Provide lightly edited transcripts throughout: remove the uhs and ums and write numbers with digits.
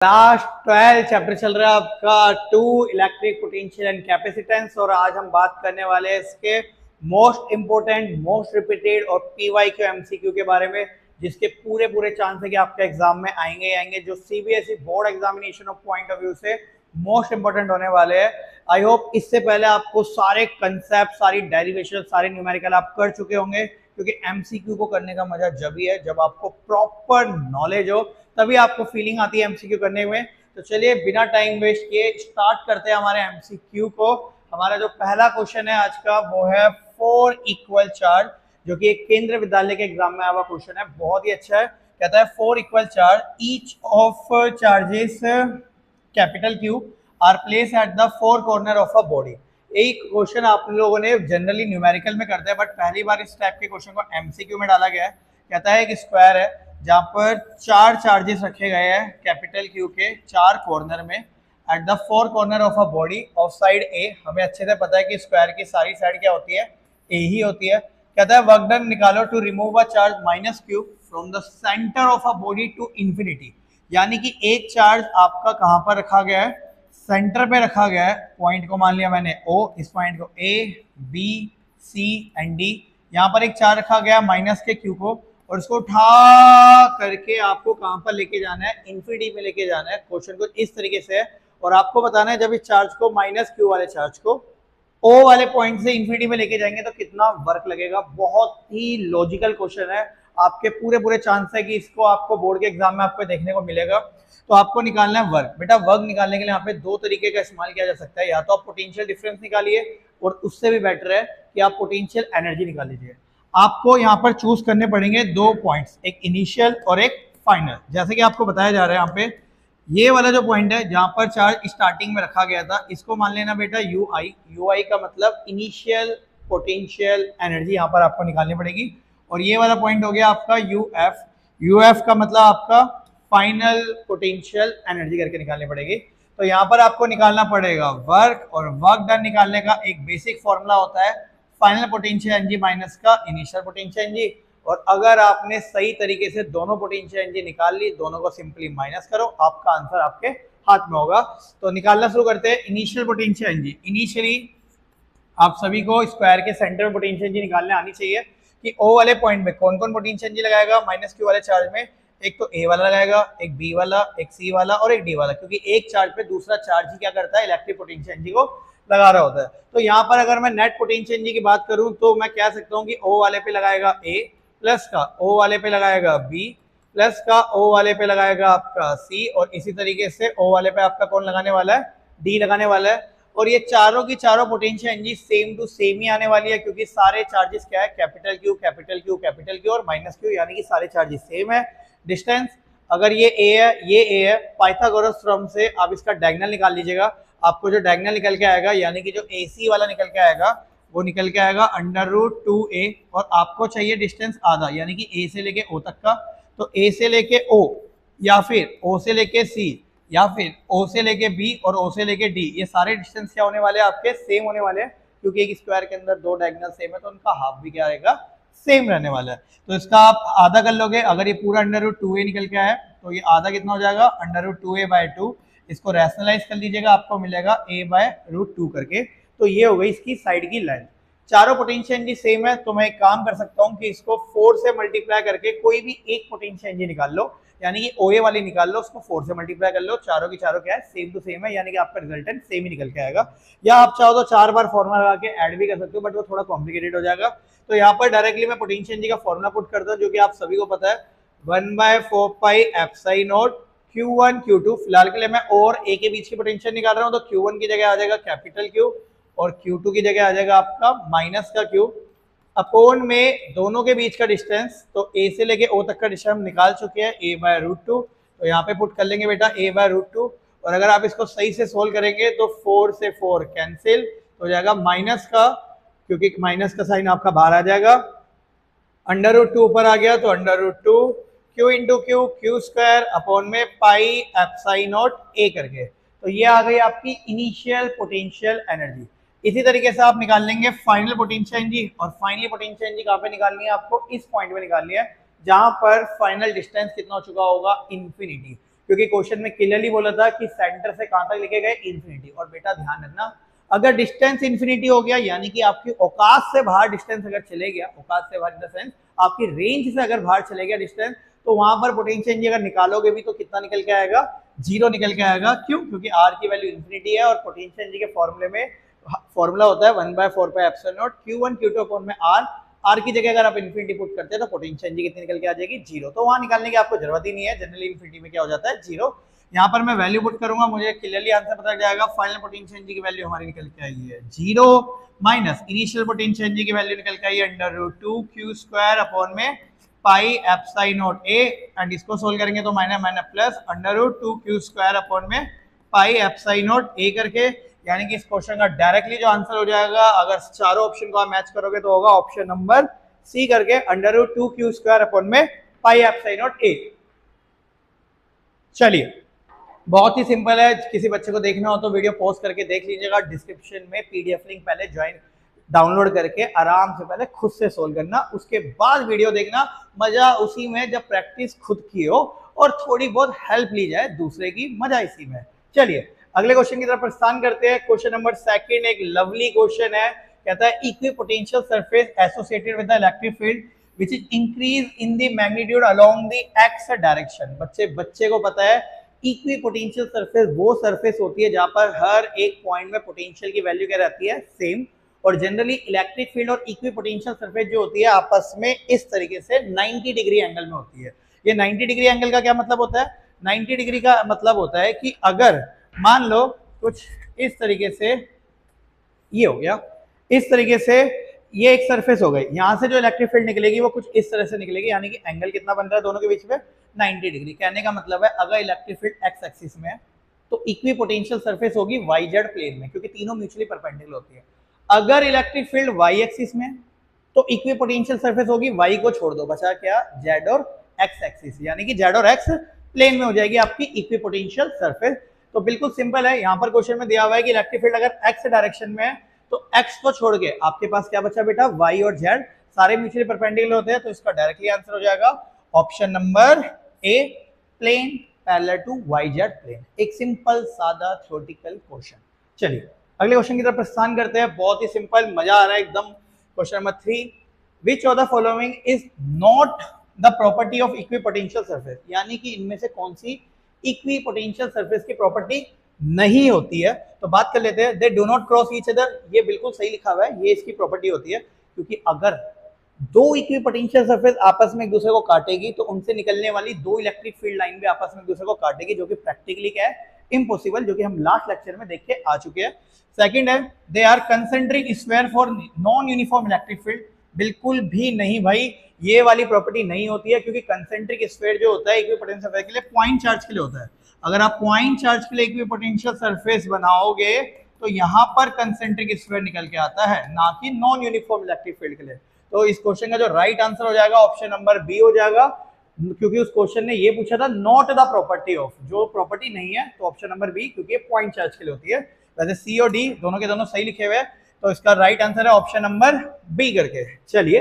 Class 12 chapter चल रहा है आपका 2 इलेक्ट्रिक पोटेंशियल एंड कैपेसिटेंस। और आज हम बात करने वाले हैं इसके मोस्ट इंपोर्टेंट, मोस्ट रिपीटेड और पीवाईक्यू एमसीक्यू के बारे में, जिसके पूरे पूरे चांस है कि आपके एग्जाम में आएंगे जो CBSE board examination of point of view से मोस्ट इंपोर्टेंट होने वाले हैं। आई होप इससे पहले आपको सारे कंसेप्ट, सारी डेरिवेशन, सारे न्यूमेरिकल आप कर चुके होंगे, क्योंकि एमसीक्यू को करने का मजा जब ही है जब आपको प्रॉपर नॉलेज हो, तभी आपको फीलिंग आती है एमसीक्यू करने में। तो चलिए बिना टाइम वेस्ट किए स्टार्ट करते हैं हमारे एमसीक्यू को। हमारा जो पहला क्वेश्चन है आज का वो है 4 इक्वल चार्ज, जो कि एक केंद्र विद्यालय के एग्जाम में आया क्वेश्चन है, बहुत ही अच्छा है। कहता है 4 equal charge each of charges capital Q are place at the 4 corner of a body. एक क्वेश्चन आप लोगों ने जनरली न्यूमेरिकल में करते हैं, बट पहली बार इस टाइप के क्वेश्चन को एमसीक्यू में डाला गया है। कहता है एक स्क्वायर है जहां पर 4 चार्जेस रखे गए हैं कैपिटल क्यू के 4 कॉर्नर में at the 4 corner of a body of side A. हमें अच्छे से पता है कि स्क्वायर की सारी साइड क्या होती है, ए ही होती है। कहता है वर्क डन निकालो to remove a charge minus Q from the centre of a body to infinity. यानी कि एक चार्ज आपका कहां पर रखा गया है, सेंटर पे रखा गया है। पॉइंट को मान लिया मैंने ओ, इस पॉइंट को ए, बी, सी एंड डी। यहाँ पर एक चार्ज रखा गया माइनस के क्यू को, और इसको उठा करके आपको कहां पर लेके जाना है, इन्फिनिटी में लेके जाना है। क्वेश्चन को इस तरीके से है, और आपको बताना है जब इस चार्ज को, माइनस क्यू वाले चार्ज को ओ वाले पॉइंट से इन्फिनिटी में लेके जाएंगे तो कितना वर्क लगेगा। बहुत ही लॉजिकल क्वेश्चन है, आपके पूरे पूरे चांस है कि इसको आपको बोर्ड के एग्जाम में आपको देखने को मिलेगा। तो आपको निकालना है वर्क। बेटा वर्क निकालने के लिए यहाँ पे 2 तरीके का इस्तेमाल किया जा सकता है, या तो आप पोटेंशियल डिफरेंस निकालिए, और उससे भी बेटर है कि आप पोटेंशियल एनर्जी निकाल लीजिए। आपको यहाँ पर चूज करने पड़ेंगे 2 पॉइंट्स, एक इनिशियल और एक फाइनल। जैसे कि आपको बताया जा रहा है यहाँ पे, ये वाला जो पॉइंट है जहां पर चार्ज स्टार्टिंग में रखा गया था, इसको मान लेना बेटा यू आई का मतलब इनिशियल पोटेंशियल एनर्जी यहाँ पर आपको निकालनी पड़ेगी। और ये वाला पॉइंट हो गया आपका यू एफ का मतलब आपका फाइनल पोटेंशियल एनर्जी करके निकालनी पड़ेगी। तो यहाँ पर आपको निकालना पड़ेगा वर्क, और वर्क डन निकालने का एक बेसिक फॉर्मूला होता है फाइनल पोटेंशियल एनर्जी माइनस का इनिशियल पोटेंशियल एनर्जी। और अगर आपने सही तरीके से दोनों पोटेंशियल एनर्जी निकाल ली, दोनों को सिंपली माइनस करो, आपका आंसर आपके हाथ में होगा। तो निकालना शुरू करते हैं इनिशियल पोटेंशियल एनर्जी। इनिशियली आप सभी को स्क्वायर के सेंटर में पोटेंशियल एनर्जी निकालने आनी चाहिए कि ओ वाले पॉइंट में कौन कौन पोटेंशियल एनर्जी लगाएगा माइनस क्यू वाले चार्ज में। एक तो ए वाला लगाएगा, एक बी वाला, एक सी वाला और एक डी वाला, क्योंकि एक चार्ज पे दूसरा चार्ज ही क्या करता है, इलेक्ट्रिक पोटेंशियल एनर्जी को लगा रहा होता है। तो यहाँ पर अगर मैं नेट पोटेंशियल एनर्जी की बात करूं तो मैं कह सकता हूँ कि ओ वाले पे लगाएगा ए, प्लस का ओ वाले पे लगाएगा बी, प्लस का ओ वाले पे लगाएगा आपका सी, और इसी तरीके से ओ वाले पे आपका कौन लगाने वाला है, डी लगाने वाला है। और ये चारों की चारों potential energy same to same ही आने वाली है, क्योंकि सारे चार्जेस क्या है, capital Q capital Q capital Q और माइनस क्यू, यानी कि सारे चार्जेस सेम है। डिस्टेंस अगर ये ए है, ये ए है, पाइथागोरस थ्योरम से आप इसका डायगोनल निकाल लीजिएगा। आपको जो डायगोनल निकल के आएगा, यानी कि जो ए सी वाला निकल के आएगा, वो निकल के आएगा √2a, और आपको चाहिए डिस्टेंस आधा, यानी कि ए से लेके ओ तक का। तो ए से लेके ओ, या फिर ओ से लेके सी, या फिर ओ से लेके बी और ओ से लेके डी, ये सारे डिस्टेंस क्या होने वाले हैं, आपके सेम होने वाले हैं, क्योंकि एक स्क्वायर के अंदर 2 डायगोनल सेम है, तो उनका हाफ भी क्या रहेगा, सेम रहने वाला है। तो इसका आप आधा कर लोगे। अगर ये पूरा √2a निकल के आया तो ये आधा कितना हो जाएगा, √2a/2। इसको रैशनलाइज कर लीजिएगा, आपको मिलेगा a/√2 करके। तो ये हो गई इसकी साइड की लेंथ। चारों पोटेंशियल एनर्जी सेम है, तो मैं एक काम कर सकता हूँ कि इसको 4 से मल्टीप्लाई करके कोई भी एक पोटेंशियल एनर्जी निकाल लो, यानी कि OA वाली निकाल लो, उसको 4 से मल्टीप्लाई कर लो, चारों की चारों क्या है, सेम टू सेम है, यानी कि आपका रिजल्टेंट सेम ही निकल के आएगा। या आप चाहो तो 4 बार फॉर्मूला लगा के ऐड भी कर सकते हो, बट वो थोड़ा कॉम्प्लिकेटेड हो जाएगा। तो यहाँ पर डायरेक्टली मैं पोटेंशियल एनर्जी का फॉर्मूला पुट करता हूँ, जो कि आप सभी को पता है, 1/4 πε0 Q1 Q2। फिलहाल के लिए मैं और ए के बीच की पोटेंशियल निकाल रहा हूँ, तो Q1 की जगह आ जाएगा कैपिटल Q, और Q2 की जगह आ जाएगा आपका माइनस का Q, अपोन में दोनों के बीच का डिस्टेंस। तो ए से लेके ओ तक का डिस्टेंस हम निकाल चुके हैं, a/√2। तो यहाँ पे पुट कर लेंगे बेटा a/√2, और अगर आप इसको सही से सोल्व करेंगे तो 4 से 4 कैंसिल हो जाएगा, माइनस का, क्योंकि माइनस का साइन आपका बाहर आ जाएगा, √2 ऊपर आ गया, तो √2 q into Q, Q square upon में πε0a करके। तो ये आ गई आपकी इनिशियल पोटेंशियल एनर्जी। इसी तरीके से आप निकाल लेंगे फाइनल पोटेंशियल एनर्जी, और फाइनल पोटेंशियल एनर्जी कहाँ पे निकालनी है, आपको इस पॉइंट पे निकालनी है, जहां पर फाइनल डिस्टेंस कितना हो चुका होगा, इन्फिनिटी। क्योंकि क्वेश्चन में क्लियरली बोला था कि सेंटर से कहां तक लेके गए, इंफिनिटी। और बेटा ध्यान रखना, अगर डिस्टेंस इंफिनिटी हो गया यानी कि आपकी औकात से बाहर डिस्टेंस अगर चले गया, औकात से बाहर इन द सेंस आपकी रेंज से अगर बाहर चले गया डिस्टेंस, तो वहां पर पोटेंशियल एनर्जी अगर निकालोगे भी तो कितना निकल के आएगा, 0 निकल के आएगा। क्यों? क्योंकि आर की वैल्यू इंफिनिटी है और पोटेंशियल एनर्जी के फॉर्मूले में फॉर्मूला होता है 1/4 pi epsilon naught Q1 Q2 upon में R। आर की जगह अगर आप इंफिनिटी पुट करते हैं तो पोटेंशियल एनर्जी कितनी निकल के आ जाएगी, 0। तो वहां निकालने की आपको जरूरत ही नहीं है, जनरली इंफिनिटी में क्या हो जाता है, 0। यहाँ पर मैं वैल्यू पुट करूंगा, मुझे क्लियरली आंसर पता लग जाएगा। फाइनल पोटेंशियल एनर्जी की वैल्यू हमारी निकल के आई है 0 माइनस इनिशियल पोटेंशियल एनर्जी की वैल्यू निकल के आई है √2q² अपॉन में पाई एप्सिलॉन नॉट a, एंड इसको सोल्व करेंगे तो minus minus plus √2q² upon में पाई एप्सिलॉन नॉट a करके, यानी कि इस क्वेश्चन का डायरेक्टली जो आंसर हो जाएगा, अगर चारों ऑप्शन को आप मैच करोगे तो होगा ऑप्शन नंबर सी करके √2q² अपॉन में पाई एप्सिलॉन नॉट a। चलिए बहुत ही सिंपल है, किसी बच्चे को देखना हो तो वीडियो पॉज करके देख लीजिएगा, डिस्क्रिप्शन में पीडीएफ लिंक पहले ज्वाइन डाउनलोड करके आराम से पहले खुद से सोल्व करना, उसके बाद वीडियो देखना। मजा उसी में जब प्रैक्टिस खुद की हो और थोड़ी बहुत हेल्प ली जाए दूसरे की, मजा इसी में। चलिए अगले क्वेश्चन की तरफ प्रस्थान करते हैं। क्वेश्चन नंबर 2 एक लवली क्वेश्चन है, कहता है equipotential surface associated with the electric field which is increase in the magnitude along the x direction. बच्चे को पता है इक्विपोटेंशियल सरफेस वो सरफेस होती है जहां पर हर एक पॉइंट में पोटेंशियल की वैल्यू क्या रहती है, सेम। और जनरली इलेक्ट्रिक फील्ड और इक्विपोटेंशियल सरफेस जो होती है आपस में इस तरीके से 90 डिग्री एंगल में होती है। ये 90 डिग्री एंगल का क्या मतलब होता है, 90 डिग्री का मतलब होता है कि अगर मान लो कुछ इस तरीके से ये हो गया, इस तरीके से ये एक सरफेस हो गई, यहां से जो इलेक्ट्रिक फील्ड निकलेगी वो कुछ इस तरह से निकलेगी, यानी कि एंगल कितना बन रहा है दोनों के बीच में, 90 डिग्री। कहने का मतलब है अगर इलेक्ट्रिक फील्ड एक्स एक्सिस में है तो इक्विपोटेंशियल सरफेस होगी वाई जेड प्लेन में, क्योंकि तीनों म्यूचुअली परपेंडिकुलर होती है। अगर इलेक्ट्रिक फील्ड वाई एक्सिस में तो इक्विपोटेंशियल सरफेस होगी, वाई को छोड़ दो, बचा क्या, जेड और एक्स एक्सिस, यानी कि जेड और एक्स प्लेन में हो जाएगी आपकी इक्विपोटेंशियल सरफेस। तो बिल्कुल सिंपल है, यहाँ पर क्वेश्चन में दिया हुआ है कि इलेक्ट्रिक फील्ड अगर एक्स डायरेक्शन में है तो एक्स को छोड़ के आपके पास क्या बचा बेटा, वाई और जेड, सारे म्यूचुअली परपेंडिकुलर होते हैं, तो इसका डायरेक्टली आंसर हो जाएगा option number A, plane parallel to Y Z plane. एक सिंपल सादा थ्योरेटिकल क्वेश्चन। चलिए अगले क्वेश्चन की तरफ प्रस्थान करते हैं, बहुत ही सिंपल, मजा आ रहा है एकदम। Question number 3, which of the following is not the property of equipotential surface, यानी कि इनमें से कौन सी इक्विपोटेंशियल सरफेस की प्रॉपर्टी नहीं होती है। तो बात कर लेते हैं, they do not cross each other, ये बिल्कुल सही लिखा हुआ है, ये इसकी प्रॉपर्टी होती है, क्योंकि अगर दो इक्विपोटेंशियल सरफेस आपस में एक दूसरे को काटेगी तो उनसे निकलने वाली दो इलेक्ट्रिक फील्ड लाइन भी आपस में एक दूसरे को काटेगी, जो कि प्रैक्टिकली क्या है, इम्पॉसिबल, जो कि हम लास्ट लेक्चर में देख के आ चुके हैं। सेकंड है, they are concentric sphere for non uniform electric field, बिल्कुल भी नहीं भाई, ये वाली प्रॉपर्टी नहीं होती है, क्योंकि कंसेंट्रिक स्फीयर जो होता है इक्विपोटेंशियल सरफेस के लिए पॉइंट चार्ज के लिए होता है। अगर आप पॉइंट चार्ज के लिए इक्विपोटेंशियल सरफेस बनाओगे तो यहाँ पर कंसेंट्रिक स्फीयर निकल के आता है, ना कि नॉन यूनिफॉर्म इलेक्ट्रिक फील्ड के लिए। तो इस क्वेश्चन का जो राइट आंसर हो जाएगा ऑप्शन नंबर बी हो जाएगा, क्योंकि उस क्वेश्चन ने ये पूछा था नॉट द प्रॉपर्टी ऑफ, जो प्रॉपर्टी नहीं है, तो ऑप्शन नंबर बी, क्योंकि पॉइंट चार्ज के लिए होती है। वैसे सी और डी दोनों के दोनों सही लिखे हुए हैं, तो इसका राइट आंसर है ऑप्शन नंबर बी करके। चलिए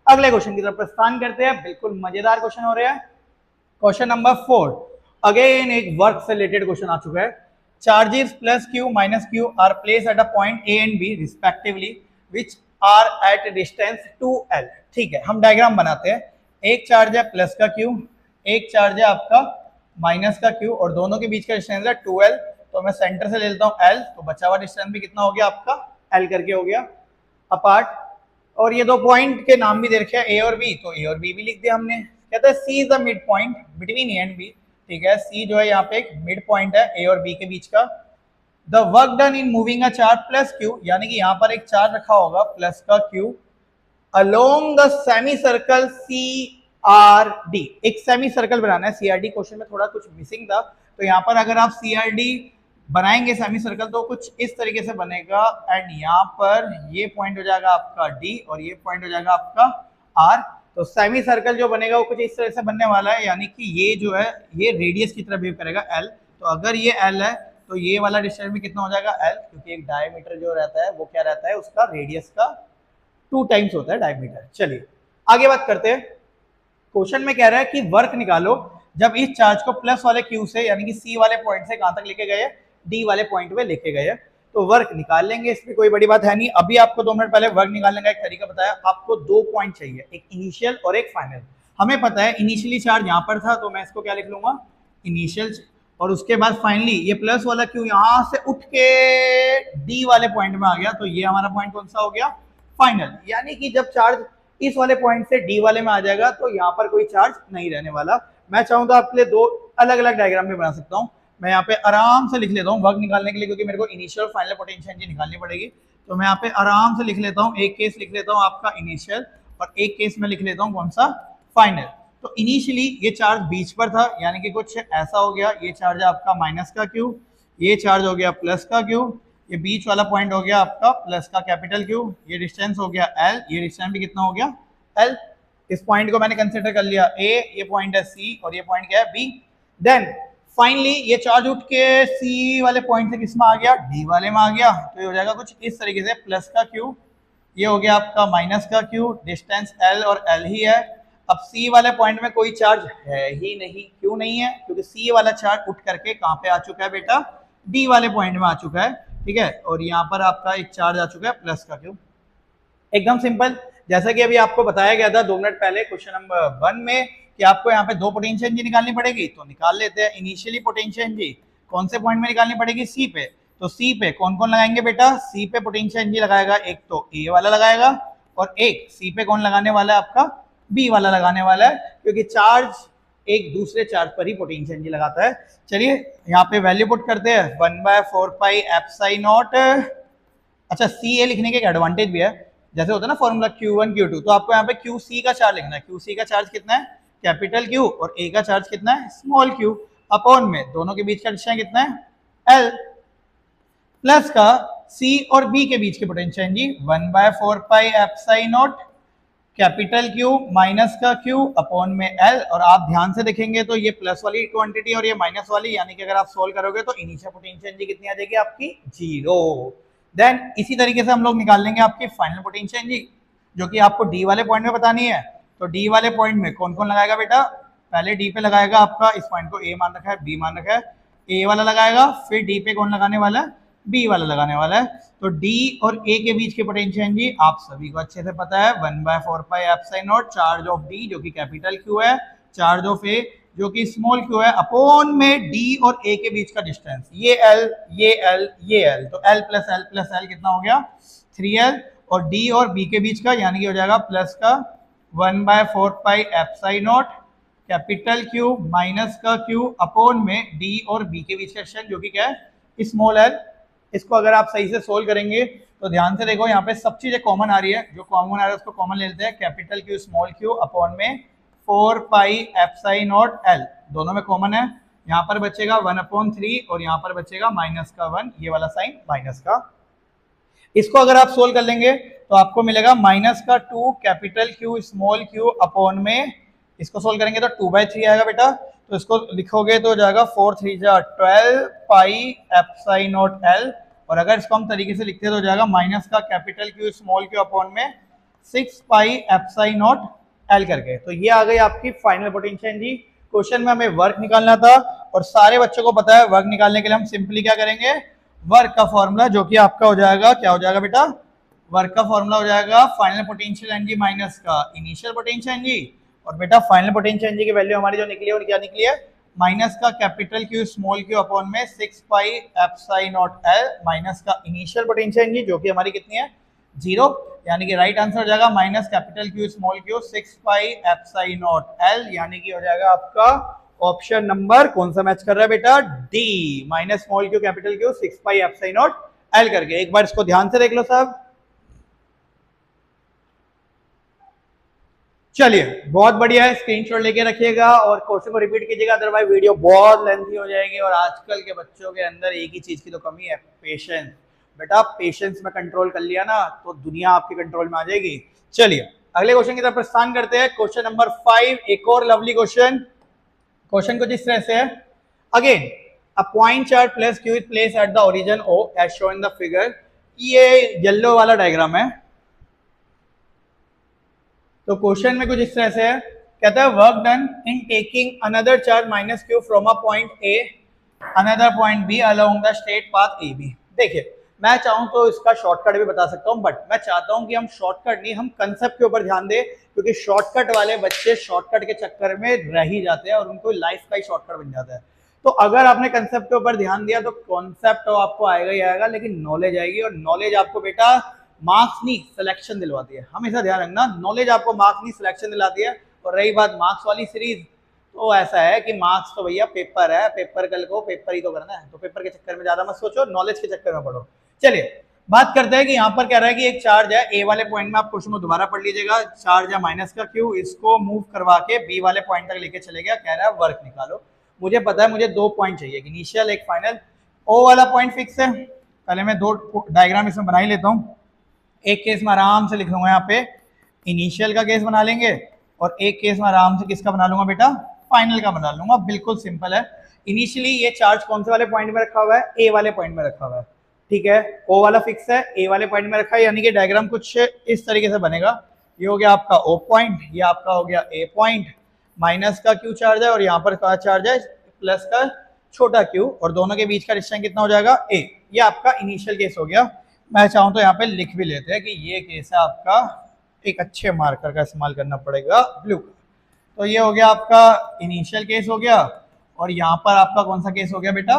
अगले क्वेश्चन की तरफ प्रस्थान करते हैं, बिल्कुल मजेदार क्वेश्चन हो रहा है। क्वेश्चन नंबर 4, अगेन एक वर्क से रिलेटेड क्वेश्चन आ चुका है। Charges plus Q minus Q are place at a point A and B respectively which are at distance 2l। ठीक है, हम डायग्राम बनाते हैं। एक चार्ज है प्लस का क्यू, एक चार्ज है आपका माइनस का क्यू, और दोनों के बीच का डिस्टेंस है 2l। तो मैं सेंटर से ले लेता हूँ l, तो बचा हुआ डिस्टेंस भी कितना हो गया आपका, l करके हो गया अपार्ट। और ये दो पॉइंट के नाम भी दे रखे हैं, ए और बी, तो ए और बी भी लिख दिया हमने। कहता है C is the mid point between A and B. ठीक है, सी जो है यहाँ पे एक मिड पॉइंट है ए और बी के बीच का। The work done in moving a charge plus Q, यानी कि यहाँ पर एक चार्ज रखा होगा प्लस का Q, along the semi circle C R D. एक सेमी सर्कल बनाना है, सी आर डी क्वेश्चन में थोड़ा कुछ मिसिंग था, तो यहाँ पर अगर आप सी आर डी बनाएंगे सेमी सर्कल तो कुछ इस तरीके से बनेगा, एंड यहाँ पर ये पॉइंट हो जाएगा आपका डी और ये पॉइंट हो जाएगा आपका आर। तो सेमी सर्कल जो बनेगा वो कुछ इस तरह से बनने वाला है, यानी कि ये जो है ये रेडियस की तरह बिहेव करेगा एल। तो अगर ये एल है तो ये वाला डिस्टेंस भी कितना हो जाएगा एल, क्योंकि एक डायमीटर जो रहता है वो क्या रहता है, उसका रेडियस का 2 टाइम्स होता है डायमीटर। चलिए आगे बात करते हैं। क्वेश्चन में कह रहा है कि वर्क निकालो जब इस चार्ज को प्लस वाले क्यू से यानी कि सी वाले पॉइंट से कहां तक लेके गए, डी वाले पॉइंट पे लेके गए, तो वर्क निकाल लेंगे, इसमें कोई बड़ी बात है नहीं। अभी आपको 2 मिनट पहले वर्क निकालने का एक तरीका बताया, आपको 2 पॉइंट चाहिए, एक इनिशियल और एक फाइनल। हमें पता है इनिशियली चार्ज यहाँ पर था, तो मैं इसको क्या लिख लूंगा, इनिशियल, और उसके बाद फाइनली ये प्लस वाला क्यू यहाँ से उठ के डी वाले पॉइंट में आ गया, तो ये हमारा पॉइंट कौन सा हो गया, फाइनल। यानी कि जब चार्ज इस वाले पॉइंट से डी वाले में आ जाएगा तो यहाँ पर कोई चार्ज नहीं रहने वाला। मैं चाहूँ तो आपके लिए 2 अलग अलग डायग्राम में बना सकता हूँ। मैं यहाँ पे आराम से लिख लेता हूँ वर्क निकालने के लिए, क्योंकि मेरे को इनिशियल फाइनल पोटेंशियल एनर्जी निकालनी पड़ेगी। तो मैं यहाँ पे आराम से लिख लेता हूँ, एक केस लिख लेता हूँ आपका इनिशियल, और एक केस में लिख लेता हूँ कौन सा, फाइनल। तो इनिशियली ये चार्ज बीच पर था, यानी कि कुछ ऐसा हो गया, ये चार्ज है आपका माइनस का क्यू, ये चार्ज हो गया प्लस का क्यू, ये बीच वाला पॉइंट हो गया आपका प्लस का कैपिटल क्यू, ये डिस्टेंस हो गया एल, ये डिस्टेंस भी कितना हो गया एल। इस पॉइंट को मैंने कंसिडर कर लिया ए, ये पॉइंट है सी, और ये पॉइंट क्या है बी। देन फाइनली ये चार्ज उठ के सी वाले पॉइंट से किस में आ गया, डी वाले में आ गया। तो ये हो जाएगा कुछ इस तरीके से, प्लस का क्यू, ये हो गया आपका माइनस का क्यू, डिस्टेंस एल और एल ही है। अब सी वाले पॉइंट में कोई चार्ज है ही नहीं, क्यों नहीं है, क्योंकि सी वाला चार्ज उठ करके कहां पे आ चुका है बेटा, डी वाले पॉइंट में आ चुका है, ठीक है। और यहाँ पर आपका एक चार्ज आ चुका है प्लस का क्यू, एकदम सिंपल। जैसा कि अभी आपको बताया गया था 2 मिनट पहले क्वेश्चन नंबर 1 में कि आपको यहाँ पे 2 पोटेंशियल एनर्जी निकालनी पड़ेगी, तो निकाल लेते हैं। इनिशियली पोटेंशियल एनर्जी कौन से पॉइंट में निकालनी पड़ेगी, सी पे। तो सी पे कौन कौन लगाएंगे बेटा, सी पे पोटेंशियल एनर्जी लगाएगा एक तो ए वाला लगाएगा, और एक सी पे कौन लगाने वाला है आपका, बी वाला लगाने वाला है, क्योंकि चार्ज एक दूसरे चार्ज पर ही पोटेंशियल एनर्जी लगाता है। चलिए यहाँ पे वैल्यू पुट करते हैं, 1/4 पाई एप्सिलॉन नॉट। अच्छा सी ए लिखने के एक एडवांटेज भी है, जैसे होता है ना फॉर्मूला Q1 Q2, तो आपको यहाँ पे QC का चार्ज लिखना है। QC का चार्ज कितना है, कैपिटल Q, और A का चार्ज कितना है, स्मॉल q, अपॉन में दोनों के बीच का डिस्टेंस कितना है L, प्लस का C और B के बीच की potential energy 1/4 pi epsilon not capital Q minus का Q अपॉन में L। और आप ध्यान से देखेंगे तो ये प्लस वाली क्वांटिटी और ये माइनस वाली, यानी कि अगर आप सोल्व करोगे तो इनिशियल पोटेंशियल एनर्जी कितनी आ जाएगी आपकी, 0। देन इसी तरीके से हम लोग निकाल लेंगे आपकी फाइनल पोटेंशियल एनर्जी, जो कि आपको डी वाले पॉइंट में बतानी है। तो डी वाले पॉइंट में कौन कौन लगाएगा बेटा, पहले डी पे लगाएगा आपका, इस पॉइंट को ए मान रखा है, बी मान रखा है, ए वाला लगाएगा, फिर डी पे कौन लगाने वाला है, बी वाला लगाने वाला है। तो डी और ए के बीच की पोटेंशियल एनर्जी आप सभी को अच्छे से पता है, 1/4 pi epsilon naught charge of D जो कि कैपिटल क्यू है, चार्ज ऑफ ए जो कि स्मॉल क्यू है, अपॉन में डी और ए के बीच का डिस्टेंस, ये एल ये एल ये एल, तो एल प्लस एल कितना हो गया 3L, और डी और बी के बीच का यानी कि हो जाएगा प्लस का 1/4 pi epsilon not capital Q minus का क्यू अपॉन में डी और बी के बीच का डिस्टेंस जो कि क्या है स्मॉल एल। इसको अगर आप सही से सोल्व करेंगे तो ध्यान से देखो, यहाँ पे सब चीजें कॉमन आ रही है, जो कॉमन आ रहा है उसको कॉमन ले लेते हैं, capital Q small Q upon में 4 पाई एप्सिलॉन नॉट एल, दोनों में कॉमन है। यहाँ पर बचेगा 1/3 और यहाँ पर बचेगा माइनस का 1, ये वाला साइन माइनस का। इसको अगर आप सोल्व कर लेंगे तो आपको मिलेगा माइनस का 2 capital Q small Q upon में, इसको सोल्व करेंगे तो 2/3 आएगा बेटा, तो इसको लिखोगे तो हो जाएगा 4 3 12 पाई एप्सिलॉन नॉट एल, और अगर इसको हम तरीके से लिखते हैं तो हो जाएगा माइनस का capital Q small Q upon में 6 पाई एप्सिलॉन नॉट एल करके। तो ये आ गई आपकी फाइनल पोटेंशियल एनर्जी। क्वेश्चन में हमें वर्क निकालना था, और सारे बच्चों को पता है वर्क निकालने के लिए हम सिंपली क्या करेंगे, वर्क का फॉर्मूला जो कि आपका हो जाएगा, क्या हो जाएगा बेटा, वर्क का फॉर्मूला हो जाएगा फाइनल पोटेंशियल एनर्जी माइनस का इनिशियल पोटेंशियल एनर्जी। और बेटा फाइनल पोटेंशियल एनर्जी की वैल्यू हमारी जो निकली है वो क्या निकली है, माइनस का capital Q small Q upon में 6 पाई एप्सिलॉन नॉट एल माइनस का इनिशियल पोटेंशियल एनर्जी जो कि हमारी कितनी है 0, यानी कि राइट आंसर हो जाएगा minus capital Q small Q 6 पाई एप्सिलॉन नॉट एल, यानी कि हो जाएगा आपका ऑप्शन नंबर कौन सा मैच कर रहा है बेटा, D, minus small Q capital Q 6 पाई एप्सिलॉन नॉट एल करके। एक बार इसको ध्यान से देख लो साहब। चलिए बहुत बढ़िया है, स्क्रीनशॉट लेके रखिएगा और क्वेश्चन को रिपीट कीजिएगा, अदरवाइज वीडियो बहुत लेंथी हो जाएगी। और आजकल के बच्चों के अंदर एक ही चीज की तो कमी है, पेशेंस। बेटा पेशेंस में कंट्रोल कर लिया ना तो दुनिया आपके कंट्रोल में आ जाएगी। चलिए अगले क्वेश्चन की तरफ प्रस्थान करते हैं। क्वेश्चन नंबर 5, एक और लवली क्वेश्चन। क्वेश्चन कुछ इस तरह से है, again a point charge plus Q is place at the origin O as shown in the figure. ये येलो वाला डायग्राम है। तो क्वेश्चन में कुछ इस तरह से है, कहता है work done in taking another charge minus Q from a point A another point B along the straight path A B. देखिए मैं चाहूं तो इसका शॉर्टकट भी बता सकता हूं, बट मैं चाहता हूं कि हम शॉर्टकट नहीं, हम कंसेप्ट के ऊपर ध्यान दें, क्योंकि शॉर्टकट वाले बच्चे शॉर्टकट के चक्कर में रह ही जाते हैं और उनको लाइफ का ही शॉर्टकट बन जाता है। तो अगर आपने कंसेप्ट के ऊपर ध्यान दिया तो कॉन्सेप्ट तो आपको आएगा ही आएगा, लेकिन नॉलेज आएगी, और नॉलेज आपको बेटा मार्क्स नहीं सिलेक्शन दिलवाती है। हमेशा ध्यान रखना, नॉलेज आपको मार्क्स नहीं सिलेक्शन दिलाती है। और रही बात मार्क्स वाली सीरीज, तो ऐसा है कि मार्क्स तो भैया पेपर है, पेपर कल को पेपर ही तो करना है, तो पेपर के चक्कर में ज्यादा मत सोचो, नॉलेज के चक्कर में पढ़ो। चलिए बात करते हैं कि यहाँ पर कह रहा है कि एक चार्ज है ए वाले पॉइंट में, आप क्वेश्चन को दोबारा पढ़ लीजिएगा। चार्ज है माइनस का क्यू, इसको मूव करवा के बी वाले पॉइंट तक लेके चले गया, कह रहा है वर्क निकालो। मुझे पता है मुझे 2 पॉइंट चाहिए, इनिशियल एक फाइनल। ओ वाला पॉइंट फिक्स है, पहले मैं 2 डायग्राम इसमें बना ही लेता हूँ। एक केस में आराम से लिख लूंगा यहाँ पे इनिशियल का केस बना लेंगे, और एक केस में आराम से किसका बना लूंगा बेटा, फाइनल का बना लूंगा। बिल्कुल सिंपल है। इनिशियली ये चार्ज कौन से वाले पॉइंट में रखा हुआ है, ए वाले पॉइंट में रखा हुआ है, ठीक है। ओ वाला फिक्स है, ए वाले पॉइंट में रखा है, यानी कि डायग्राम कुछ इस तरीके से बनेगा। ये हो गया आपका ओ पॉइंट, ये आपका हो गया ए पॉइंट, माइनस का क्यू चार्ज है और यहाँ पर क्या चार्ज है, प्लस का छोटा क्यू, और दोनों के बीच का डिस्टेंस कितना हो जाएगा, ए। ये आपका इनिशियल केस हो गया। मैं चाहूँ तो यहाँ पे लिख भी लेते हैं कि ये केस है आपका, एक अच्छे मार्कर का इस्तेमाल करना पड़ेगा, ब्लू। तो ये हो गया आपका इनिशियल केस हो गया, और यहाँ पर आपका कौन सा केस हो गया बेटा,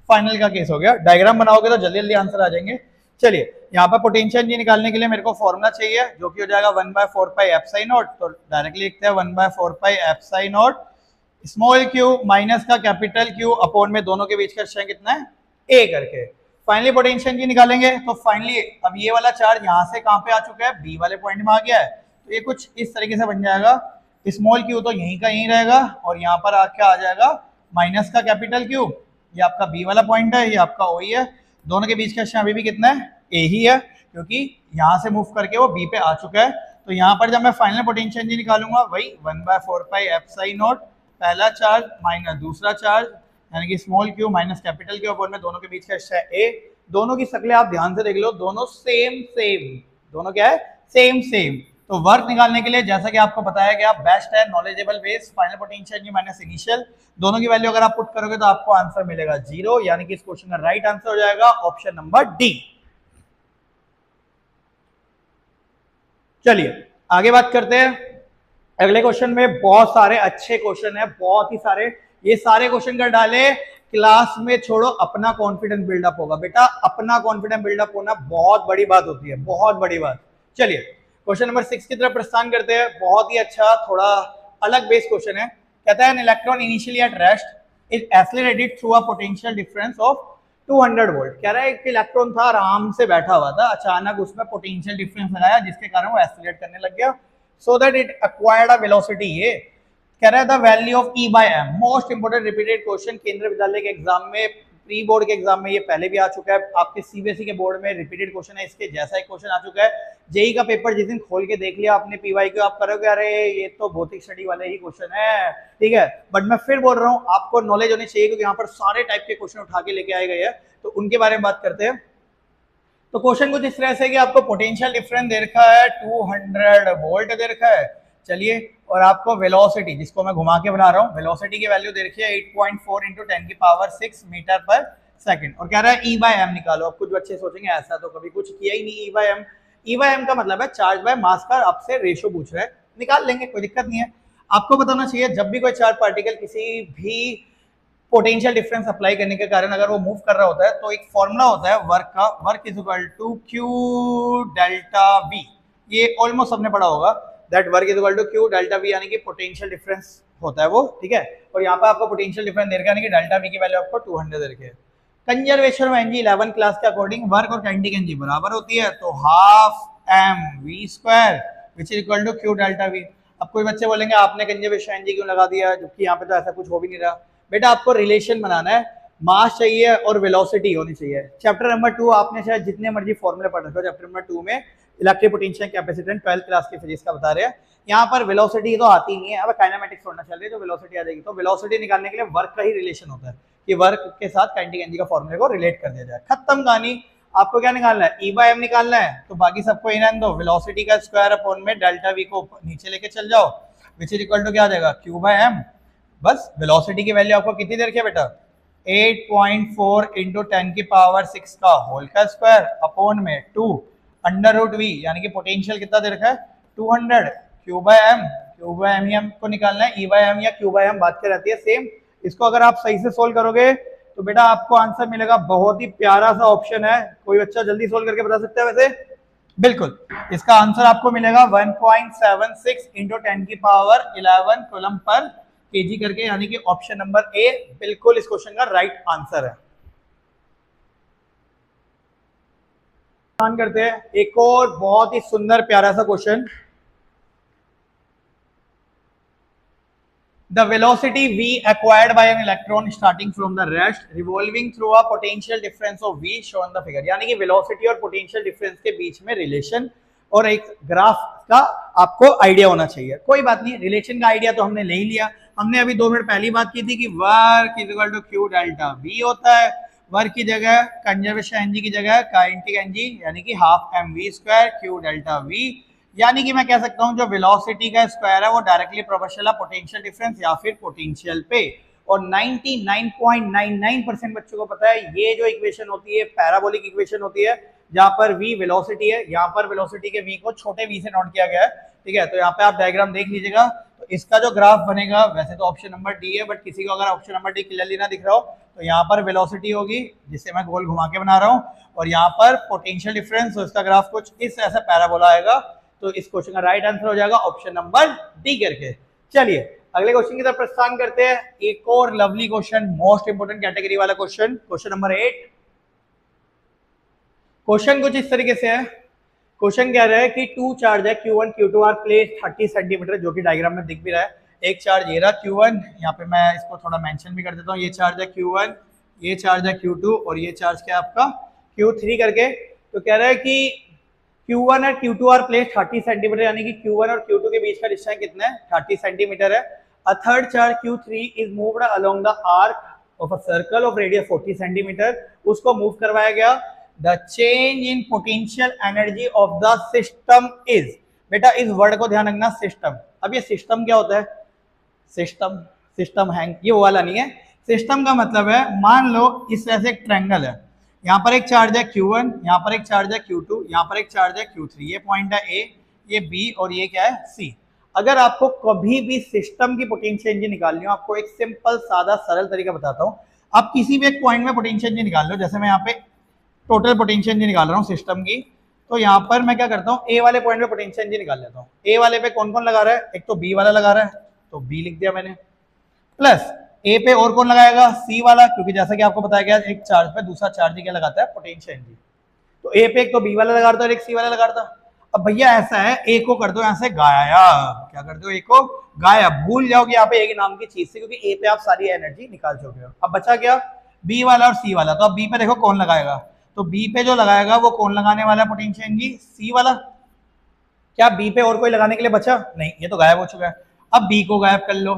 फाइनल का केस हो गया। डायग्राम बनाओगे तो जल्दी जल्दी आंसर आ जाएंगे। चलिए यहाँ पर पोटेंशियल एनर्जी निकालने के लिए मेरे को फॉर्मूला चाहिए, जो कि हो जाएगा 1/4 पाई एप्सिलॉन नॉट। तो डायरेक्टली लिखते हैं 1/4 pi epsilon not small Q minus का कैपिटल क्यू अपॉन में दोनों के बीच का डिस्टेंस कितना है, ए करके। फाइनली पोटेंशियल एनर्जी निकालेंगे, तो फाइनली अब ये वाला चार्ज यहाँ से कहाँ पे आ चुका है, बी वाले पॉइंट में आ गया है। तो ये कुछ इस तरीके से बन जाएगा, स्मॉल क्यू तो यहीं का यहीं रहेगा, और यहाँ पर आके आ जाएगा माइनस का कैपिटल क्यू। ये आपका बी वाला पॉइंट है, ये आपका ओ है, दोनों के बीच का डिस्टेंस अभी भी कितना है, ए ही है, क्योंकि यहाँ से मूव करके वो बी पे आ चुका है। तो यहाँ पर जब मैं फाइनल पोटेंशियल एनर्जी निकालूंगा, वही 1/4 पाई एप्सिलॉन नॉट, पहला चार्ज माइनस दूसरा चार्ज, यानी कि small Q minus capital Q upon में दोनों के बीच का डिस्टेंस ए। दोनों की शक्लें आप ध्यान से देख लो, दोनों सेम सेम, दोनों क्या है, सेम सेम। तो वर्क निकालने के लिए जैसा कि आपको बताया गया, बेस्ट है knowledgeable base, final potential energy minus initial, दोनों की वैल्यू अगर आप पुट करोगे तो आपको आंसर मिलेगा 0, यानी कि इस क्वेश्चन का राइट आंसर हो जाएगा ऑप्शन नंबर डी। चलिए आगे बात करते हैं। अगले क्वेश्चन में बहुत सारे अच्छे क्वेश्चन है, बहुत ही सारे, ये सारे क्वेश्चन कर डाले क्लास में, छोड़ो अपना कॉन्फिडेंस बिल्डअप होगा बेटा। अपना कॉन्फिडेंस बिल्डअप होना बहुत बड़ी बात होती है, बहुत बड़ी बात। चलिए क्वेश्चन नंबर 6 की तरफ प्रस्थान करते हैं। बहुत ही अच्छा, थोड़ा अलग बेस क्वेश्चन है। कहता है an electron initially at rest is accelerated through a potential difference of 200 volt. कह रहा है एक इलेक्ट्रॉन था, आराम से बैठा हुआ था, अचानक उसमें पोटेंशियल डिफरेंस लगाया जिसके कारण वो एक्सेलरेट करने लग गया, so that it acquired a velocity. ये कह रहा है the value of E by M, most important repeated question Kendriya Vidyalaya के एग्जाम में, प्री बोर्ड के एग्जाम में ये पहले भी आ चुका है, आपके सीबीएसई के बोर्ड में रिपीटेड क्वेश्चन है, इसके जैसा एक क्वेश्चन आ चुका है। जेई का पेपर जिस दिन खोल के देख लिया आपने पीवाई को, आप करोगे अरे ये तो भौतिक स्टडी वाले ही क्वेश्चन है, ठीक है। बट मैं फिर बोल रहा हूँ आपको नॉलेज होनी चाहिए, क्योंकि यहाँ पर सारे टाइप के क्वेश्चन उठा के लेके आए गए हैं, तो उनके बारे में बात करते हैं। तो क्वेश्चन कुछ इस तरह से कि आपको पोटेंशियल डिफरेंस दे रखा है 200 वोल्ट दे रखा है, चलिए, और आपको वेलोसिटी, जिसको मैं घुमा के बना रहा हूँ, वेलोसिटी की वैल्यू दे रखी है 8.4 × 10⁶ मीटर पर सेकंड, और कह रहा है ई बाय एम निकालो। अब कुछ बच्चे सोचेंगे ऐसा तो कभी कुछ किया ही नहीं, E by M. E by M का मतलब है चार्ज बाय मास का आपसे रेशो पूछ रहा है, निकाल लेंगे, कोई दिक्कत नहीं है। आपको बताना चाहिए जब भी कोई चार्ज पार्टिकल किसी भी पोटेंशियल डिफरेंस अप्लाई करने के कारण अगर वो मूव कर रहा होता है, तो एक फॉर्मूला होता है वर्क का, work is equal to Q delta V. ये ऑलमोस्ट सबने पढ़ा होगा, that work is equal to Q delta V, यानी कि पोटेंशियल डिफरेंस होता है वो, ठीक है। और यहाँ पे आपको पोटेंशियल डिफरेंस दे रखा है, यानी कि डेल्टा वी की वैल्यू आपको 200 दे रखी है। कंजर्वेशन ऑफ एनर्जी 11 क्लास के अकॉर्डिंग वर्क और काइनेटिक एनर्जी बराबर होती है, तो half M V square which is equal to Q delta V. अब कोई बच्चे बोलेंगे आपने कंजर्वेशन एनर्जी क्यों लगा दिया, जबकि यहाँ पे तो ऐसा कुछ हो भी नहीं रहा। बेटा आपको रिलेशन बनाना है, मास चाहिए और वेलोसिटी होनी चाहिए। चैप्टर नंबर 2 आपने शायद जितने मर्जी फॉर्मूले पढ़ रखे हो, चैप्टर नंबर 2 में electric potential capacitance 12th class की फिजिक्स का बता रहे हैं। यहाँ पर वेलोसिटी तो आती नहीं है, अब काइनेमेटिक्स छोड़ना चल रही है, तो वेलोसिटी आ जाएगी। तो वेलोसिटी निकालने के लिए वर्क का ही रिलेशन होता है, कि वर्क के साथ काइनेटिक एनर्जी का फॉर्मूले को रिलेट कर दिया जाए, खत्म कहानी। आपको क्या निकालना है, ई बाय एम निकालना है, तो बाकी सबको इन दो, वेलोसिटी का स्क्वायर अपॉन में डेल्टा वी को नीचे लेके चल जाओ, विच इज इक्वल टू क्या आ जाएगा Q बाय एम। बस वेलोसिटी की वैल्यू आपको कितनी देर की है बेटा 8.4 इंटू 10 की पावर 6 का होल का स्क्वायर अपॉन में 2 अंडर रूट वी, यानी कि पोटेंशियल कितना दे रखा है 200 Q by m. Q by m ही हमको निकालना है, E बाय एम या Q बाय एम बात कर रहती है सेम। इसको अगर आप सही से सोल्व करोगे तो बेटा आपको आंसर मिलेगा, बहुत ही प्यारा सा ऑप्शन है। कोई बच्चा जल्दी सोल्व करके बता सकता है वैसे? बिल्कुल, इसका आंसर आपको मिलेगा 1.76 इंटू 10 की पावर 11 कूलम पर केजी करके, यानी कि ऑप्शन नंबर ए बिल्कुल इस क्वेश्चन का राइट आंसर है। करते हैं एक और बहुत ही सुंदर प्यारा सा question. The velocity v acquired by an electron starting from the rest revolving through a potential difference of v shown the figure, यानी कि velocity और potential difference के बीच में रिलेशन और एक ग्राफ का आपको आइडिया होना चाहिए। कोई बात नहीं, रिलेशन का आइडिया तो हमने ले ही लिया। हमने अभी 2 मिनट पहली बात की थी कि work is equal to Q delta V होता है। वर्क की जगह कंजर्वेशन एनर्जी की जगह काइनेटिक एनर्जी, यानी कि half M V square Q delta V, यानी कि मैं कह सकता हूं जो वेलोसिटी का स्क्वायर है वो डायरेक्टली प्रोपोर्शनल है पोटेंशियल डिफरेंस या फिर पोटेंशियल पे। और 99.99% बच्चों को पता है ये जो इक्वेशन होती है पैराबोलिक इक्वेशन होती है, जहां पर v वेलोसिटी है, यहाँ पर वेलोसिटी के v को छोटे v से नोट किया गया है। ठीक है, तो यहाँ पे आप डायग्राम देख लीजिएगा। तो इसका जो ग्राफ बनेगा, वैसे तो ऑप्शन नंबर डी है, बट किसी को अगर ऑप्शन नंबर डी क्लियरली ना दिख रहा हो तो यहाँ पर वेलोसिटी होगी जिसे मैं गोल घुमा के बना रहा हूँ, और यहाँ पर पोटेंशियल डिफरेंस, तो इसका ग्राफ कुछ इस ऐसा पैराबोला आएगा। तो इस क्वेश्चन का राइट आंसर हो जाएगा ऑप्शन नंबर डी करके। चलिए अगले क्वेश्चन की तरफ प्रस्थान करते हैं। एक और lovely question, most important category वाला क्वेश्चन, क्वेश्चन नंबर 8। क्वेश्चन कुछ इस तरीके से है। क्वेश्चन कह रहा है कि 2 चार्ज है Q1 Q2 are placed 30 centimetre, जो कि डायग्राम में दिख भी रहा है। एक चार्ज ये रहा Q1, यहाँ पे मैं इसको थोड़ा मेंशन भी कर देता हूँ, ये चार्ज है Q1, ये चार्ज है Q2 और ये चार्ज क्या है आपका Q3 करके। तो कह रहा है कि Q1 और Q2 आर प्लेस्ड 30 सेंटीमीटर, यानी कि Q1 और Q2 के बीच का डिस्टेंस कितना है 30 सेंटीमीटर है। A third charge Q3 is moved along the arc of a circle of radius 40 centimetre, उसको मूव करवाया गया। The change in potential energy of the system is, बेटा इस वर्ड को ध्यान रखना, सिस्टम। अब ये सिस्टम क्या होता है? सिस्टम, सिस्टम हैंग, ये वो वाला नहीं है। सिस्टम का मतलब है, मान लो इस तरह से एक ट्रायंगल है, यहाँ पर एक चार्ज है Q1, यहाँ पर एक चार्ज है Q2, यहाँ पर एक चार्ज है Q3, ये पॉइंट है A, ये B और ये क्या है C। अगर आपको कभी भी सिस्टम की पोटेंशियल एनर्जी निकालनी हो, आपको एक सिंपल सादा सरल तरीका बताता हूँ। आप किसी भी एक पॉइंट में पोटेंशियल एनर्जी निकाल लो, जैसे मैं यहाँ पे टोटल पोटेंशियल एनर्जी निकाल रहा हूँ सिस्टम की, तो यहाँ पर मैं क्या करता हूँ, A वाले पॉइंट पे पोटेंशियल एनर्जी निकाल लेता हूँ। A वाले पे कौन कौन लगा रहा है? एक तो B वाला लगा रहा है, तो B लिख दिया मैंने, प्लस ए पे और कौन लगाएगा? सी वाला, क्योंकि जैसा कि आपको बताया गया एक चार्ज पे दूसरा चार्ज क्या लगाता है? Potential energy. तो ए पे एक तो बी वाला लगा रहा था और एक सी वाला लगा रहा था। अब भैया ऐसा है, ए को कर दो यहाँ से गायब। क्या कर दो? ए को गायब, भूल जाओगे यहाँ पे एक नाम की चीज से, क्योंकि ए पे आप सारी एनर्जी निकाल चुके हो। अब बचा क्या? बी वाला और सी वाला। तो अब बी पे देखो कौन लगाएगा, तो बी पे जो लगाएगा वो कौन लगाने वाला है पोटेंशियल एनर्जी? सी वाला। क्या बी पे और कोई लगाने के लिए बचा? नहीं, ये तो गायब हो चुका है। अब बी को गायब कर लो।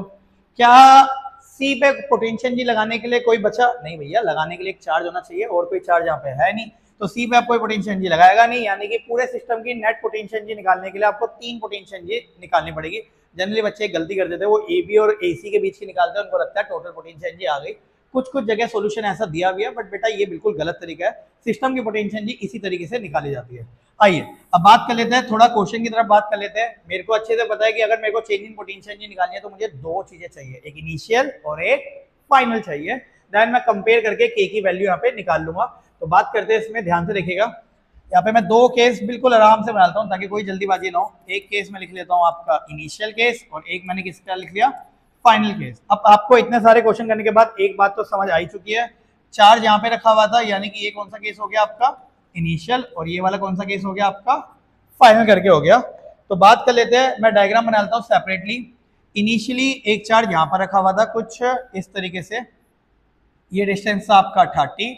क्या सी पे पोटेंशियल एनर्जी लगाने के लिए कोई बचा? नहीं भैया, लगाने के लिए एक चार्ज होना चाहिए, और कोई चार्ज यहाँ पे है नहीं, तो सी पे आप कोई पोटेंशियल एनर्जी लगाएगा नहीं। यानी कि पूरे सिस्टम की नेट पोटेंशियल एनर्जी निकालने के लिए आपको 3 पोटेंशियल एनर्जी निकालनी पड़ेगी। जनरली बच्चे एक गलती कर देते हैं, वो ए बी और ए सी के बीच की निकालते हैं, उनको लगता है टोटल पोटेंशियल एनर्जी आ गई। कुछ कुछ जगह सोल्यूशन ऐसा दिया भी है, बट बेटा ये बिल्कुल गलत तरीका है। सिस्टम की पोटेंशियल एनर्जी इसी तरीके से निकाली जाती है। आइए अब बात कर लेते हैं, थोड़ा क्वेश्चन की तरफ बात कर लेते हैं। मेरे को अच्छे से पता है कि अगर मेरे को चेंज इन पोटेंशियल एनर्जी निकालनी है तो मुझे 2 चीजें चाहिए, एक इनिशियल और एक फाइनल चाहिए। देन मैं कंपेयर करके के की वैल्यू यहाँ पे निकाल लूंगा। तो बात करते हैं इसमें, ध्यान से देखिएगा। यहाँ पे मैं 2 केस बिल्कुल आराम से बनाता हूँ ताकि कोई जल्दीबाजी ना हो। एक केस में लिख लेता हूँ आपका इनिशियल केस, और एक मैंने किसका लिख लिया? Final case. अब आपको इतने सारे क्वेश्चन करने के बाद एक बात तो समझ आई चुकी है, चार्ज यहाँ पे रखा हुआ था, यानी कि ये कौन सा केस हो गया आपका? इनिशियल, और ये वाला कौन सा केस हो गया आपका? फाइनल करके हो गया। तो बात कर लेते हैं, मैं डायग्राम बना लेता हूँ सेपरेटली। इनिशियली एक चार्ज यहाँ पर रखा हुआ था कुछ इस तरीके से, ये डिस्टेंस था आपका 30,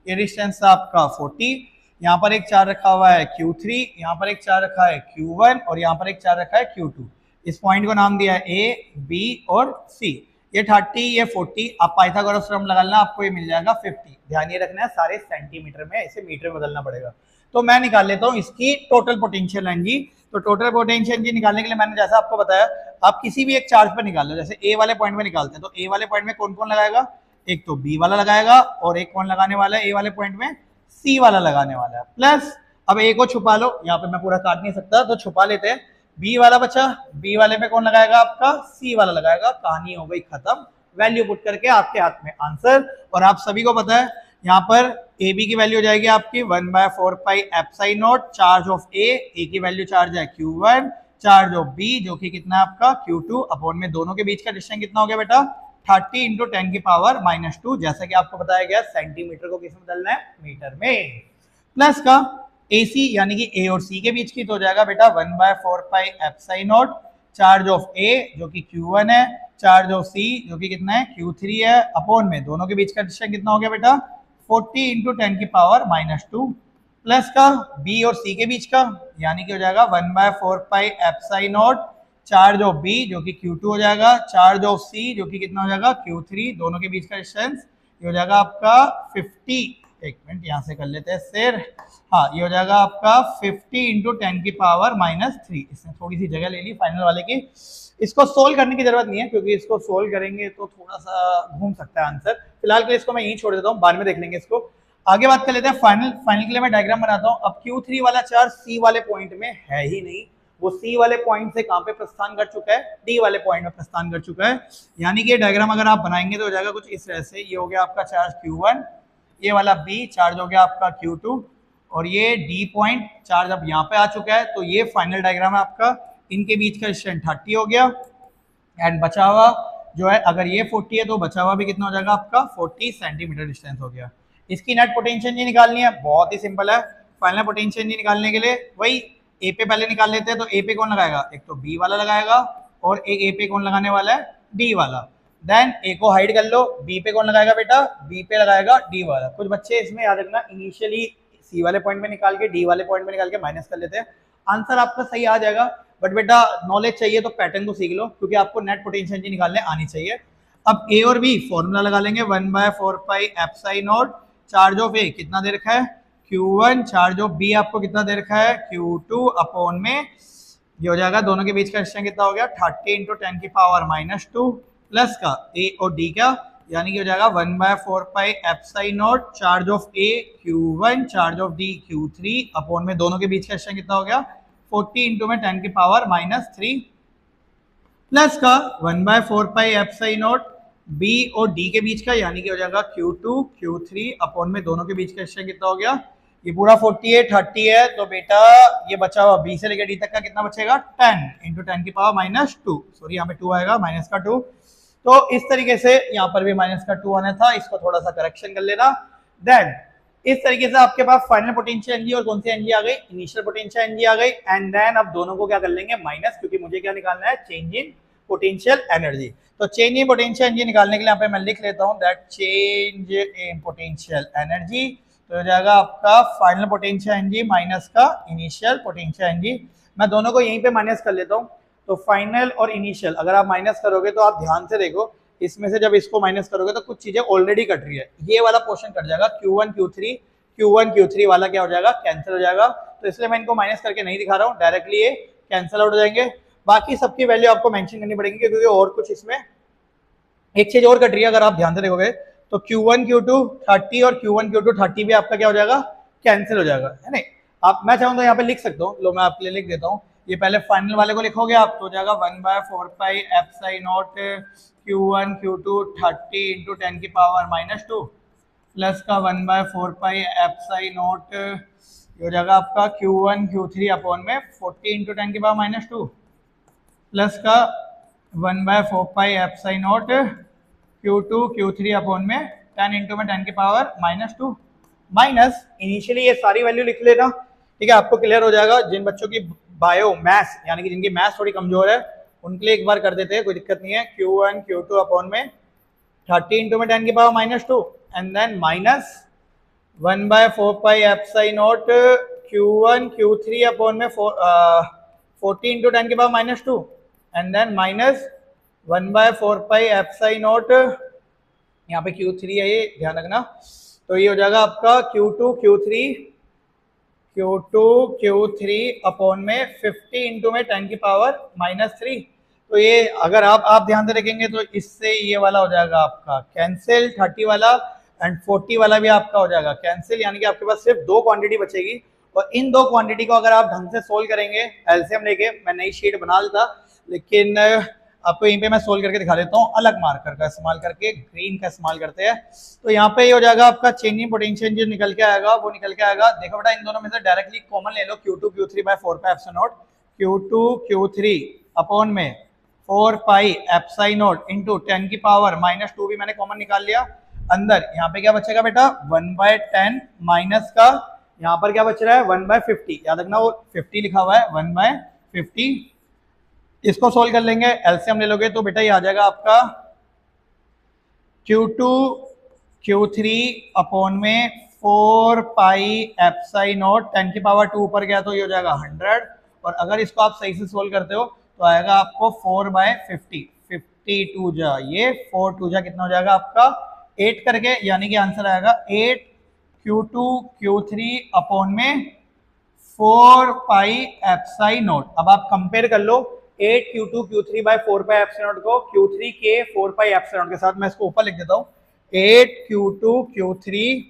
ये डिस्टेंस था आपका 40। यहाँ पर एक चार्ज रखा हुआ है Q3, यहाँ पर एक चार्ज रखा है Q1 और यहाँ पर एक चार्ज रखा है Q2। इस पॉइंट को नाम दिया है A, B और C। ये 30, ये 40, आप पाइथागोरस थ्योरम लगा लेना, आपको ये मिल जाएगा 50। ध्यान ये रखना है सारे सेंटीमीटर में, इसे मीटर में बदलना पड़ेगा। तो मैं निकाल लेता हूँ इसकी टोटल पोटेंशियल एनर्जी। तो टोटल पोटेंशियल एनर्जी निकालने के लिए मैंने जैसा आपको बताया, आप किसी भी एक चार्ज पर निकाल लो, जैसे ए वाले पॉइंट में निकालते हैं, तो ए वाले पॉइंट में कौन कौन लगाएगा, एक तो बी वाला लगाएगा और एक कौन लगाने वाला है ए वाले पॉइंट में, सी वाला लगाने वाला है। प्लस अब ए को छुपा लो, यहाँ पे मैं पूरा काट नहीं सकता तो छुपा लेते हैं, बी वाला बचा, बी वाले में कौन लगाएगा आपका, सी वाला लगाएगा, कहानी हो गई खत्म, वैल्यू पुट करके आपके हाथ में आंसर। और आप सभी को पता है यहाँ पर ए बी की वैल्यू हो जाएगी आपकी 1/4 pi epsilon naught, charge of A की वैल्यू चार्ज है Q1, चार्ज ऑफ बी जो कि कितना है आपका Q2, अपॉन में दोनों के बीच का डिस्टेंस कितना हो गया बेटा 30 इंटू 10 की पावर -2, जैसा कि आपको बताया गया सेंटीमीटर को किस में बदलना है, मीटर में। प्लस का AC यानी कि ए और सी के बीच की तो हो जाएगा बेटा 1/4 pi epsilon naught, charge of A जो कि Q1 है, चार्ज ऑफ सी जो कि कितना है Q3 है, अपॉन में दोनों के बीच का डिस्टेंस कितना हो गया बेटा 40 इंटू 10 की पावर -2, प्लस का बी और सी के बीच का यानी कि हो जाएगा 1/4 pi epsilon naught, charge of B जो कि Q2 हो जाएगा, चार्ज ऑफ सी जो कि कितना हो जाएगा Q3, दोनों के बीच का डिस्टेंस ये हो जाएगा आपका 50, एक मिनट यहाँ से कर लेते हैं सिर, हाँ ये हो जाएगा आपका 50 इंटू 10 की पावर -3। इसने थोड़ी सी जगह ले ली फाइनल वाले की, इसको सोल्व करने की जरूरत नहीं है क्योंकि इसको सोल्व करेंगे तो थोड़ा सा घूम सकता है आंसर, फिलहाल के लिए इसको मैं यहीं छोड़ देता हूँ, बाद में देख लेंगे इसको। आगे बात कर लेते हैं फाइनल के लिए मैं डायग्राम बनाता हूँ। अब Q3 वाला चार्ज सी वाले पॉइंट में है ही नहीं, वो सी वाले पॉइंट से कहां पे प्रस्थान कर चुका है, डी वाले पॉइंट में प्रस्थान कर चुका है, यानी कि ये डायग्राम अगर आप बनाएंगे तो हो जाएगा कुछ इस तरह से, ये हो गया आपका चार्ज Q1, ये वाला बी चार्ज हो गया आपका Q2 और ये डी पॉइंट चार्ज अब यहाँ पे आ चुका है, तो ये फाइनल डायग्राम है आपका, इनके बीच का डिस्टेंस 30 हो गया एंड बचा हुआ जो है, अगर ये 40 है तो बचा हुआ भी कितना हो जाएगा आपका 40 सेंटीमीटर डिस्टेंस हो गया। इसकी नेट पोटेंशियल एनर्जी निकालनी है, बहुत ही सिंपल है। फाइनल पोटेंशियल एनर्जी निकालने के लिए वही ए पे पहले निकाल लेते हैं, तो ए पे कौन लगाएगा, एक तो बी वाला लगाएगा और एक ए पे कौन लगाने वाला है, डी वाला। देन ए को हाइड कर लो, बी पे कौन लगाएगा बेटा, बी पे लगाएगा डी वाला। कुछ बच्चे इसमें याद रखना इनिशियली सी वाले पॉइंट में निकाल के डी वाले पॉइंट में निकाल के माइनस कर लेते हैं, आंसर आपका सही आ जाएगा। बट बेटा नॉलेज चाहिए तो पैटर्न को सीख लो क्योंकि आपको नेट पोटेंशियल एनर्जी निकालने आनी चाहिए। अब ए और बी फॉर्मूला लगा लेंगे, 1/4 pi epsilon naught, charge of A कितना दे रखा है Q1, चार्ज ऑफ बी आपको कितना दे रखा है Q2, अपॉन में ये हो जाएगा दोनों के बीच का डिस्टेंस कितना हो गया 30 इंटू 10 की पावर -2, प्लस का ए और डी का यानी कि हो जाएगा 1/4 pi epsilon naught, charge of A Q1, charge of D Q3, upon में दोनों के बीच का डिस्टेंस कितना हो गया 40 इंटू में 10 की पावर -3, प्लस का 1/4 पाई एप्सिलॉन नॉट बी और डी के बीच का यानी कि हो जाएगा Q2 Q3, अपॉन में दोनों के बीच का डिस्टेंस कितना हो गया, ये पूरा 40 है 30 है, तो बेटा ये बचा हुआ बी से लेकर डी तक का कितना बचेगा 10 इंटू 10 की पावर -2, सॉरी यहाँ पे 2 आएगा -2, तो इस तरीके से यहाँ पर भी -2 आना था, इसको थोड़ा सा करेक्शन कर लेना। देन इस तरीके से आपके पास फाइनल पोटेंशियल एनर्जी और कौन सी एनर्जी आ गई, इनिशियल पोटेंशियल एनर्जी आ गई, एंड देन अब दोनों को क्या कर लेंगे माइनस, क्योंकि मुझे क्या निकालना है चेंज इन पोटेंशियल एनर्जी। तो चेंज इन पोटेंशियल एनर्जी निकालने के लिए यहाँ पे मैं लिख लेता हूँ that change in potential energy, तो हो जाएगा आपका फाइनल पोटेंशियल एनर्जी माइनस का इनिशियल पोटेंशियल एनर्जी। मैं दोनों को यहीं पे माइनस कर लेता हूँ, तो फाइनल और इनिशियल अगर आप माइनस करोगे तो आप ध्यान से देखो, इसमें से जब इसको माइनस करोगे तो कुछ चीजें ऑलरेडी कट रही है, ये वाला पोर्शन कट जाएगा, Q1 Q3 वाला क्या हो जाएगा कैंसिल हो जाएगा, तो इसलिए मैं इनको माइनस करके नहीं दिखा रहा हूँ, डायरेक्टली ये कैंसिल आउट हो जाएंगे। बाकी सबकी वैल्यू आपको मेंशन करनी पड़ेगी क्योंकि और कुछ इसमें एक चीज और कट रही है, अगर आप ध्यान से देखोगे तो Q1 Q2 30 और Q1 Q2 30 भी आपका क्या हो जाएगा कैंसिल हो जाएगा, है नहीं। आप मैं चाहूँ तो यहाँ पे लिख सकता हूँ, लो मैं आपके लिए लिख देता हूँ, ये पहले फाइनल वाले को लिखोगे आप तो हो जाएगा 1/4 pi epsilon naught Q1 Q2 30 into 10 की पावर -2, प्लस का 1/4 पाई एप्सिलॉन नॉट हो जाएगा आपका Q1 Q3 अपॉन में 40 इंटू 10 की पावर -2, प्लस का 1/4 pi epsilon naught Q2 Q3 upon में 10 इंटू में 10 की पावर -2, माइनस इनिशियली ये सारी वैल्यू लिख लेना, ठीक है, आपको क्लियर हो जाएगा। जिन बच्चों की बायो मैथ्स यानी कि जिनकी मैथ्स थोड़ी कमजोर है उनके लिए एक बार कर देते हैं, कोई दिक्कत नहीं है। Q1 Q2 अपॉन में 30 इंटू में 10 की power -2 and then minus 1/4 pi epsilon naught Q1 Q3 upon में 40 इंटू 10 की power -2 and then minus 1/4 pi epsilon naught, यहाँ पे Q3 है ये ध्यान रखना, तो ये हो जाएगा आपका Q2 Q3 Q2 Q3 upon में 50 इंटू में 10 की पावर -3। तो ये अगर आप ध्यान से देखेंगे तो इससे ये वाला हो जाएगा आपका कैंसिल, 30 वाला एंड 40 वाला भी आपका हो जाएगा कैंसिल, यानी कि आपके पास सिर्फ दो क्वांटिटी बचेगी। और इन दो क्वांटिटी को अगर आप ढंग से सोल्व करेंगे, एलसीएम लेके, मैं नई शीट बना लेता लेकिन आपको यहीं पे मैं सोल्व करके दिखा देता हूँ अलग मार्कर का इस्तेमाल करके, ग्रीन का इस्तेमाल करते हैं। तो यहाँ पे ये हो जाएगा आपका चेंजिंग पोटेंशियल जो निकल के आएगा वो निकल के आएगा। देखो बेटा इन दोनों में से डायरेक्टली कॉमन ले लो, Q2 Q3 by 4 pi epsilon naught, Q2 Q3 upon में 4 पाई एप्सिलॉन नॉट इंटू 10 की पावर -2 भी मैंने कॉमन निकाल लिया। अंदर यहाँ पे क्या बचेगा बेटा 1/10 माइनस का यहाँ पर क्या बच रहा है 1/50, याद रखना वो 50 लिखा हुआ है 1/50। इसको सोल्व कर लेंगे, एलसीएम ले लोगे तो बेटा ये आ जाएगा आपका Q2 Q3 अपॉन में 4 पाई एप्सिलॉन नॉट 10 की पावर 2 ऊपर गया तो ये हो जाएगा 100। और अगर इसको आप सही से सोल्व करते हो तो आएगा आपको 4/50, 52 जा ये 4 2 जा कितना हो जाएगा आपका 8 करके, यानी कि आंसर आएगा 8 Q2 Q3 अपॉन में 4 पाई एप्सिलॉन नॉट। अब आप कंपेयर कर लो 8 Q2 Q3 by 4 pi epsilon naught को Q3 के 4 पाई एप्सिलॉन नॉट के साथ। मैं इसको ऊपर लिख देता हूँ 8 Q2 Q3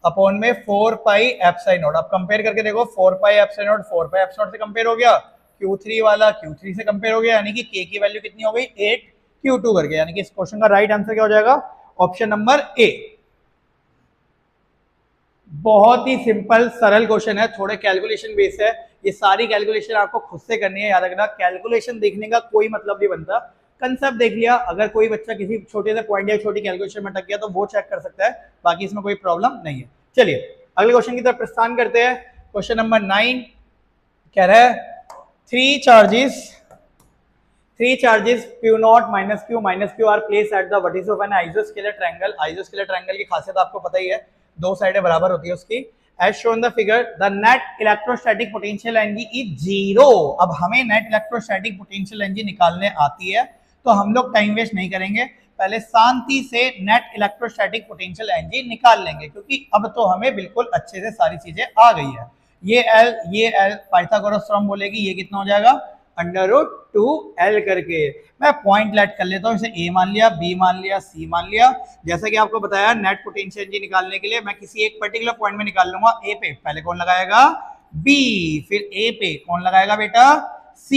अपॉन में 4 पाई एप्सिलॉन नॉट। आप कंपेयर करके देखो 4 pi epsilon not 4 pi epsilon not से कंपेयर हो गया, Q3 वाला Q3 से कंपेयर हो गया, यानी कि K की वैल्यू कितनी हो गई 8 Q2 करके, यानी कि इस क्वेश्चन का राइट आंसर क्या हो जाएगा ऑप्शन नंबर ए। बहुत ही सिंपल सरल क्वेश्चन है, थोड़े कैलकुलेशन बेस है, ये सारी कैलकुलेशन आपको खुद से करनी है। याद रखना कैलकुलेशन देखने का कोई मतलब नहीं बनता, कंसेप्ट देख लिया। अगर कोई बच्चा किसी छोटे से पॉइंट या छोटी कैलकुलेशन में अटक गया तो वो चेक कर सकता है, बाकी इसमें कोई प्रॉब्लम नहीं है। चलिए अगले क्वेश्चन की तरफ प्रस्थान करते हैं। क्वेश्चन नंबर 9 कह रहा है three charges Q0 -Q are placed at the vertex of an isoscalar triangle। isoscalar triangle की खासियत आपको पता ही है, दो साइडें बराबर होती है उसकी। As shown the figure, the net electrostatic potential energy is 0। अब हमें net electrostatic potential energy निकालने आती है तो हम लोग टाइम वेस्ट नहीं करेंगे, पहले शांति से net electrostatic potential energy निकाल लेंगे, क्योंकि अब तो हमें बिल्कुल अच्छे से सारी चीजें आ गई है। ये L पाइथागोरस थ्योरम बोलेगी, ये कितना हो जाएगा √2L करके। मैं पॉइंट लेट कर लेता हूँ, इसे A मान लिया, B मान लिया, C मान लिया। जैसा कि आपको बताया नेट पोटेंशियल एनर्जी निकालने के लिए मैं किसी एक पर्टिकुलर पॉइंट में निकाल लूंगा। A पे पहले कौन लगाएगा B, फिर A पे कौन लगाएगा बेटा C,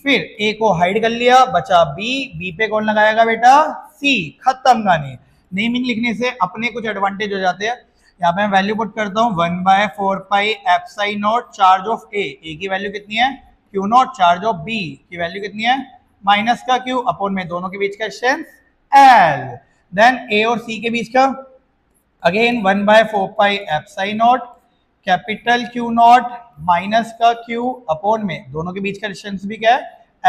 फिर A को हाइड कर लिया बचा B पे कौन लगाएगा बेटा C, खत्म कहानी। नेमिंग लिखने से अपने कुछ एडवांटेज हो जाते हैं। यहाँ पे मैं वैल्यू पुट करता हूँ 1/4 pi epsilon naught charge of A की वैल्यू कितनी है Q0, चार्ज ऑफ B की वैल्यू कितनी है माइनस का Q अपॉन में दोनों के बीच का डिस्टेंस L, देन A और C के बीच का again 1/4 pi epsilon not capital Q0 minus का Q अपॉन में दोनों के बीच का डिस्टेंस भी क्या है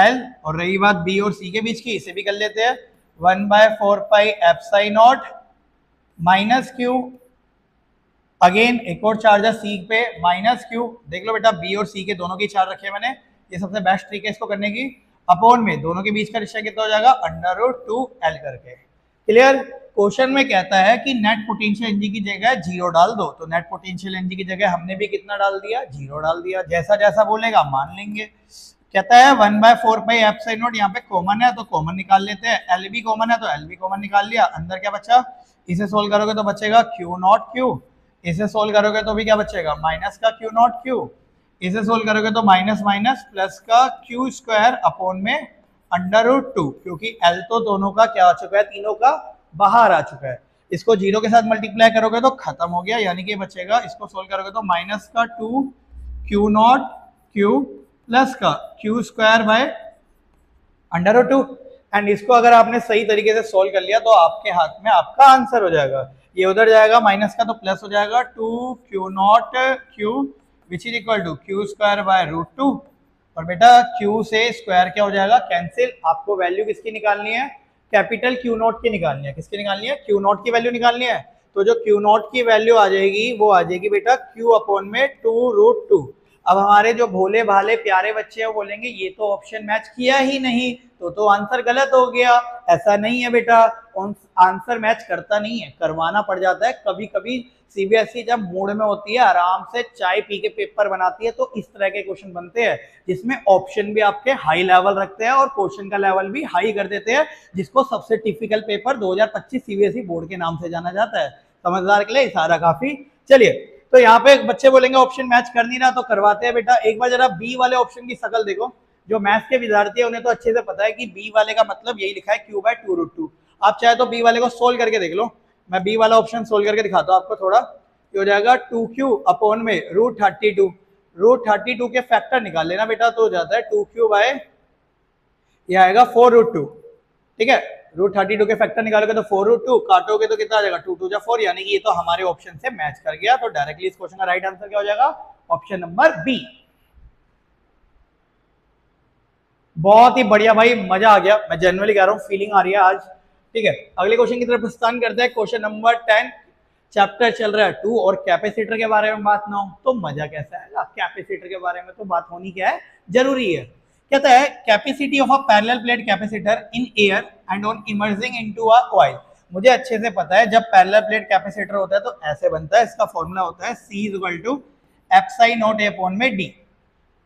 L। और रही बात B और C के बीच की, इसे भी कर लेते हैं 1/4 pi epsilon not minus Q, again एक और चार्ज है C पे माइनस Q। देख लो बेटा B और C के दोनों की चार्ज रखे मैंने, ये सबसे बेस्ट ट्रिक है इसको करने की। अपॉन में दोनों के बीच का रिश्ता कितना हो जाएगा √2L करके। क्लियर। क्वेश्चन में कहता है कि नेट पोटेंशियल एनर्जी की जगह 0 डाल दो, तो नेट पोटेंशियल एनर्जी की जगह हमने भी कितना डाल दिया 0 डाल दिया। जैसा जैसा बोलेगा मान लेंगे। कहता है 1/4 पाई एप्सिलॉन नॉट, यहाँ पे कॉमन है तो कॉमन निकाल लेते हैं, L भी कॉमन है तो L भी कॉमन निकाल लिया। अंदर क्या बचा, इसे सोल्व करोगे तो बचेगा Q0 Q, इसे सोल्व करोगे तो भी क्या बचेगा माइनस का Q0 Q, इसे सोल्व करोगे तो माइनस माइनस प्लस का Q स्क्वायर अपॉन में √2, क्योंकि L तो दोनों का क्या आ चुका है तीनों का बाहर आ चुका है। इसको 0 के साथ मल्टीप्लाई करोगे तो खत्म हो गया, यानी कि बचेगा इसको सोल्व करोगे तो माइनस का 2 Q0 Q प्लस का Q स्क्वायर बाय √2। एंड इसको अगर आपने सही तरीके से सोल्व कर लिया तो आपके हाथ में आपका आंसर हो जाएगा। ये उधर जाएगा माइनस का तो प्लस हो जाएगा 2Q0 Q which is equal to Q square by √2। और बेटा Q से स्क्वायर क्या हो जाएगा कैंसिल। आपको वैल्यू किसकी निकालनी है कैपिटल Q0 की निकालनी है। किसकी निकालनी है Q0 की वैल्यू निकालनी है। तो जो Q0 की वैल्यू आ जाएगी वो आ जाएगी बेटा Q अपॉन में 2√2। अब हमारे जो भोले भाले प्यारे बच्चे हैं वो बोलेंगे ये तो ऑप्शन मैच किया ही नहीं, तो आंसर गलत हो गया। ऐसा नहीं है बेटा, आंसर मैच करता नहीं है, करवाना पड़ जाता है कभी कभी। सीबीएसई जब मूड में होती है, आराम से चाय पी के पेपर बनाती है, तो इस तरह के क्वेश्चन बनते हैं जिसमें ऑप्शन भी आपके हाई लेवल रखते हैं और क्वेश्चन का लेवल भी हाई कर देते हैं, जिसको सबसे टिपिकल पेपर 2025 सीबीएसई बोर्ड के नाम से जाना जाता है। समझदार के लिए इशारा काफी। चलिए, तो यहाँ पे बच्चे बोलेंगे ऑप्शन मैच कर नहीं रहा, तो करवाते हैं बेटा। एक बार जरा बी वाले ऑप्शन की शकल देखो। जो मैथ्स के विद्यार्थी है उन्हें तो अच्छे से पता है कि बी वाले का मतलब यही लिखा है q/2√2। आप चाहे तो बी वाले को सोल्व करके देख लो। मैं बी वाला ऑप्शन सोल्व करके दिखाता हूँ आपको थोड़ा। ये हो जाएगा 2q अपॉन में √32। √32 के फैक्टर निकाल लेना बेटा, तो हो जाता है 2q बाय, ये आएगा 4√2। ठीक है, √32 के फैक्टर निकालोगे तो 4√2, काटोगे तो कितना आ जाएगा 2 2 जा 4, यानी कि ये तो हमारे ऑप्शन से मैच कर गया। तो डायरेक्टली इस क्वेश्चन का राइट आंसर क्या हो जाएगा? Option number B. बहुत ही बढ़िया भाई, मजा आ गया, मैं जनरली कह रहा हूँ, फीलिंग आ रही है आज। ठीक है, अगले क्वेश्चन की तरफ प्रस्थान करते हैं। क्वेश्चन नंबर 10, चैप्टर चल रहा है 2 और कैपेसिटर के बारे में बात ना हो तो मजा कैसा आएगा? कैपेसिटर के बारे में तो बात होनी क्या है, जरूरी है। कहता है capacity of a parallel plate capacitor in air and on emerging into a oil. मुझे अच्छे से पता है जब पैरेलल प्लेट कैपेसिटर होता है तो ऐसे बनता है, इसका फॉर्मूला होता है C=εE/d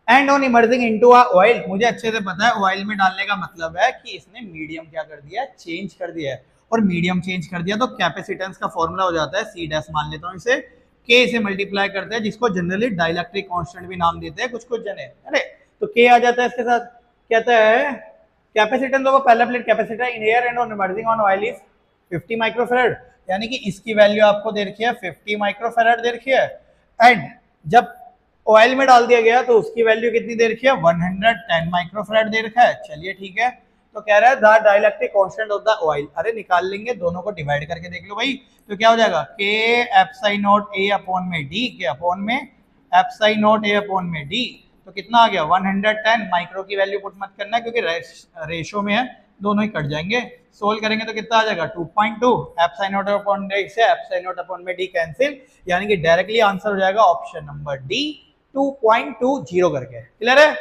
and on emerging into a oil. मुझे अच्छे से पता है ऑयल में डालने का मतलब है कि इसने मीडियम क्या कर दिया, चेंज कर दिया है, और मीडियम चेंज कर दिया तो कैपेसिटेंस का फॉर्मूला हो जाता है C' मान लेता हूं इसे, K से मल्टीप्लाई करते हैं, जिसको जनरली डाइलेक्ट्रिक कांस्टेंट भी नाम देते हैं कुछ जने। अरे तो K आ जाता है इसके साथ। कहता है capacitance of a parallel plate capacitor in air and on emerging on oil is 50 microfarad, यानी कि इसकी वैल्यू आपको दे रखी है 50 माइक्रोफैराड दे रखी है। एंड जब ऑयल में डाल दिया गया तो उसकी वैल्यू कितनी दे रखी है, 110 माइक्रोफैराड दे रखा है। चलिए ठीक है, तो कह रहा है the dielectric constant of the oil. अरे निकाल लेंगे, दोनों को डिवाइड करके देख लो भाई, तो क्या हो जाएगा K एप्सिलॉन A अपॉन में D के अपॉन में एप्सिलॉन A अपॉन में D, तो कितना आ गया 110। माइक्रो की वैल्यू पुट मत करना क्योंकि रेशो में है, दोनों ही कट जाएंगे। सोल्व करेंगे तो कितना आ जाएगा 2.2, एप्सिलॉन अपॉन D से एप्सिलॉन अपॉन में D कैंसिल, यानी कि डायरेक्टली आंसर हो जाएगा ऑप्शन नंबर डी 2.20 करके। क्लियर है?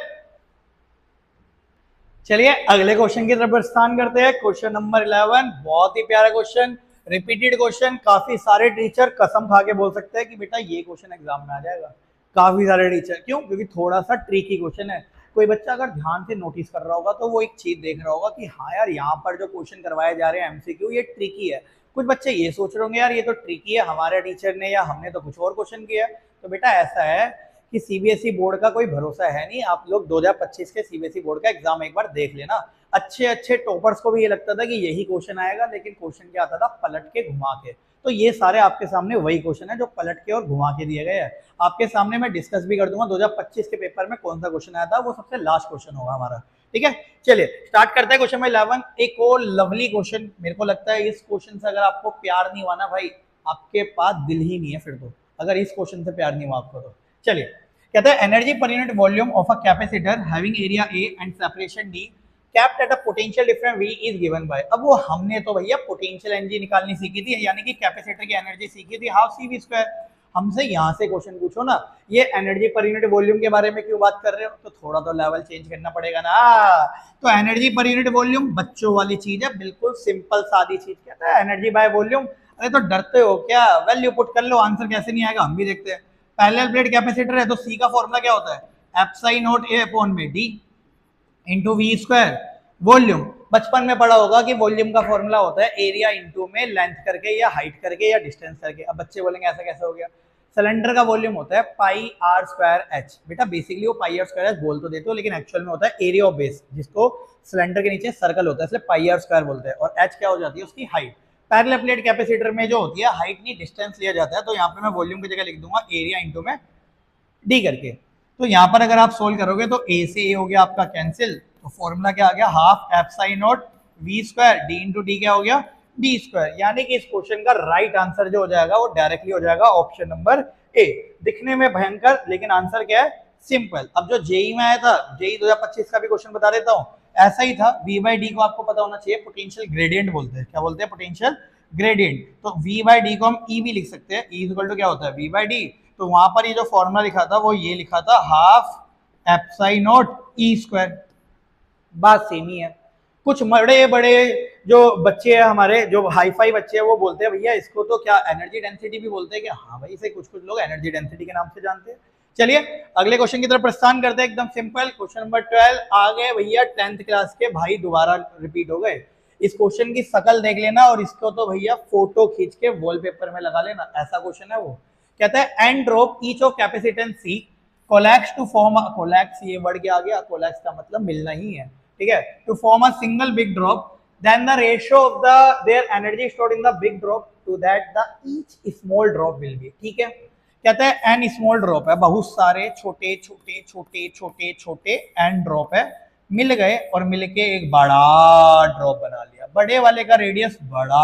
चलिए अगले क्वेश्चन की तरफ प्रस्थान करते हैं। क्वेश्चन नंबर 11, बहुत ही प्यारा क्वेश्चन, रिपीटेड क्वेश्चन। काफी सारे टीचर कसम खा के बोल सकते हैं कि बेटा ये क्वेश्चन एग्जाम में आ जाएगा। काफी सारे टीचर, क्यों? क्योंकि थोड़ा सा ट्रिकी क्वेश्चन है। कोई बच्चा अगर ध्यान से नोटिस कर रहा होगा तो वो एक चीज देख रहा होगा कि हाँ यार, यहाँ पर जो क्वेश्चन करवाए जा रहे हैं एमसीक्यू, ये ट्रिकी है। कुछ बच्चे ये सोच रहे होंगे यार ये तो ट्रिकी है, हमारे टीचर ने या हमने तो कुछ और क्वेश्चन किया है। तो बेटा ऐसा है कि सीबीएसई बोर्ड का कोई भरोसा है नहीं। आप लोग 2025 के सीबीएसई बोर्ड का एग्जाम एक बार देख लेना। अच्छे अच्छे टॉपर्स को भी ये लगता था कि यही क्वेश्चन आएगा, लेकिन क्वेश्चन क्या आता था, पलट के घुमा के। तो ये सारे आपके सामने वही क्वेश्चन है जो पलट के और घुमा के दिए गए हैं। आपके सामने मैं डिस्कस भी कर दूंगा 2025 के पेपर में कौन सा क्वेश्चन आया था, वो सबसे लास्ट क्वेश्चन होगा हमारा। ठीक है, चलिए स्टार्ट करते हैं क्वेश्चन नंबर 11। एक और लवली क्वेश्चन, मेरे को लगता है इस क्वेश्चन से अगर आपको प्यार नहीं हुआ ना भाई, आपके पास दिल ही नहीं है फिर तो, अगर इस क्वेश्चन से प्यार नहीं हुआ आपको तो। चलिए, कहता है energy per unit volume of a capacitor having area A and separation D kept at a potential difference V is given by. अब वो हमने तो भैया पोटेंशियल एनर्जी निकालनी सीखी थी, यानी कि कैपेसिटर की एनर्जी सीखी थी, हाफ CV²। हमसे यहाँ से क्वेश्चन पूछो ना, ये एनर्जी पर यूनिट वॉल्यूम के बारे में क्यों बात कर रहे हो, तो थोड़ा तो लेवल चेंज करना पड़ेगा ना। तो एनर्जी पर यूनिट वॉल्यूम बच्चों वाली चीज है, बिल्कुल सिंपल सादी चीज। कहता है एनर्जी बाय वॉल्यूम। अरे तो डरते हो क्या, वैल्यू पुट कर लो, आंसर कैसे नहीं आएगा हम भी देखते हैं। पैरेलल प्लेट कैपेसिटर है तो C का फॉर्मूला क्या होता है, एप्सिलॉन A अपॉन में D इंटू V²। वॉल्यूम बचपन में पढ़ा होगा कि वॉल्यूम का फॉर्मूला होता है एरिया इंटू में लेंथ करके या हाइट करके या डिस्टेंस करके। अब बच्चे बोलेंगे ऐसा कैसे हो गया, सिलेंडर का वॉल्यूम होता है πr²h। बेटा बेसिकली वो πr²h बोल तो देते हो, लेकिन एक्चुअल में होता है एरिया ऑफ बेस, जिसको सिलेंडर के नीचे सर्कल होता है, इसलिए πr² बोलते हैं। और h क्या हो जाती है, उसकी हाइट। पैरेलल प्लेट कैपेसिटर में जो होती है हाइट नहीं डिस्टेंस लिया जाता है, तो यहाँ पे मैं वॉल्यूम की जगह लिख दूंगा एरिया इंटू में D करके। तो यहाँ पर अगर आप सोल्व करोगे तो A से A हो गया आपका कैंसिल, तो फॉर्मूला क्या आ गया, half epsilon V², D into D क्या हो गया D²। यानी कि इस क्वेश्चन का राइट आंसर जो हो जाएगा वो डायरेक्टली हो जाएगा ऑप्शन नंबर A। दिखने में भयंकर, लेकिन आंसर क्या है, सिंपल। अब जो जेई में आया था, जेई 2025 का भी क्वेश्चन बता देता हूँ, ऐसा ही था। V/D को आपको पता होना चाहिए, पोटेंशियल ग्रेडियंट बोलते हैं। क्या बोलते हैं, पोटेंशियल ग्रेडियंट। तो V/D को हम E भी लिख सकते हैं, E इक्वल टू क्या होता है V/D। तो वहां पर ये जो फॉर्मूला लिखा था वो ये लिखा था हाफ एप्साई नॉट ई स्क्वायर। बात सेम ही है। कुछ बड़े बड़े जो बच्चे हैं हमारे, जो हाई फाई बच्चे हैं, वो बोलते हैं भैया इसको तो क्या एनर्जी डेंसिटी भी बोलते हैं क्या? हाँ भाई, इसे कुछ कुछ लोग एनर्जी डेंसिटी के नाम से जानते हैं। चलिए अगले क्वेश्चन की तरफ प्रस्थान करते हैं। एकदम सिंपल क्वेश्चन नंबर 12 आ गए भैया 10th क्लास के भाई, दोबारा रिपीट हो गए। इस क्वेश्चन की शकल देख लेना और इसको तो भैया फोटो खींच के वॉलपेपर में लगा लेना, ऐसा क्वेश्चन है वो। कहता है an drop each of capacitance C collapse to form, collapse ये वर्ड क्या आ गया, कोलैप्स का मतलब मिलना ही है, ठीक है, to form a single big drop, then the ratio of their energy stored in the big drop to that the each small drop will be। ठीक है, कहता है n स्मॉल ड्रॉप है, बहुत सारे छोटे छोटे छोटे छोटे छोटे n ड्रॉप है, मिल गए और मिलके एक बड़ा ड्रॉप बना लिया। बड़े वाले का रेडियस बड़ा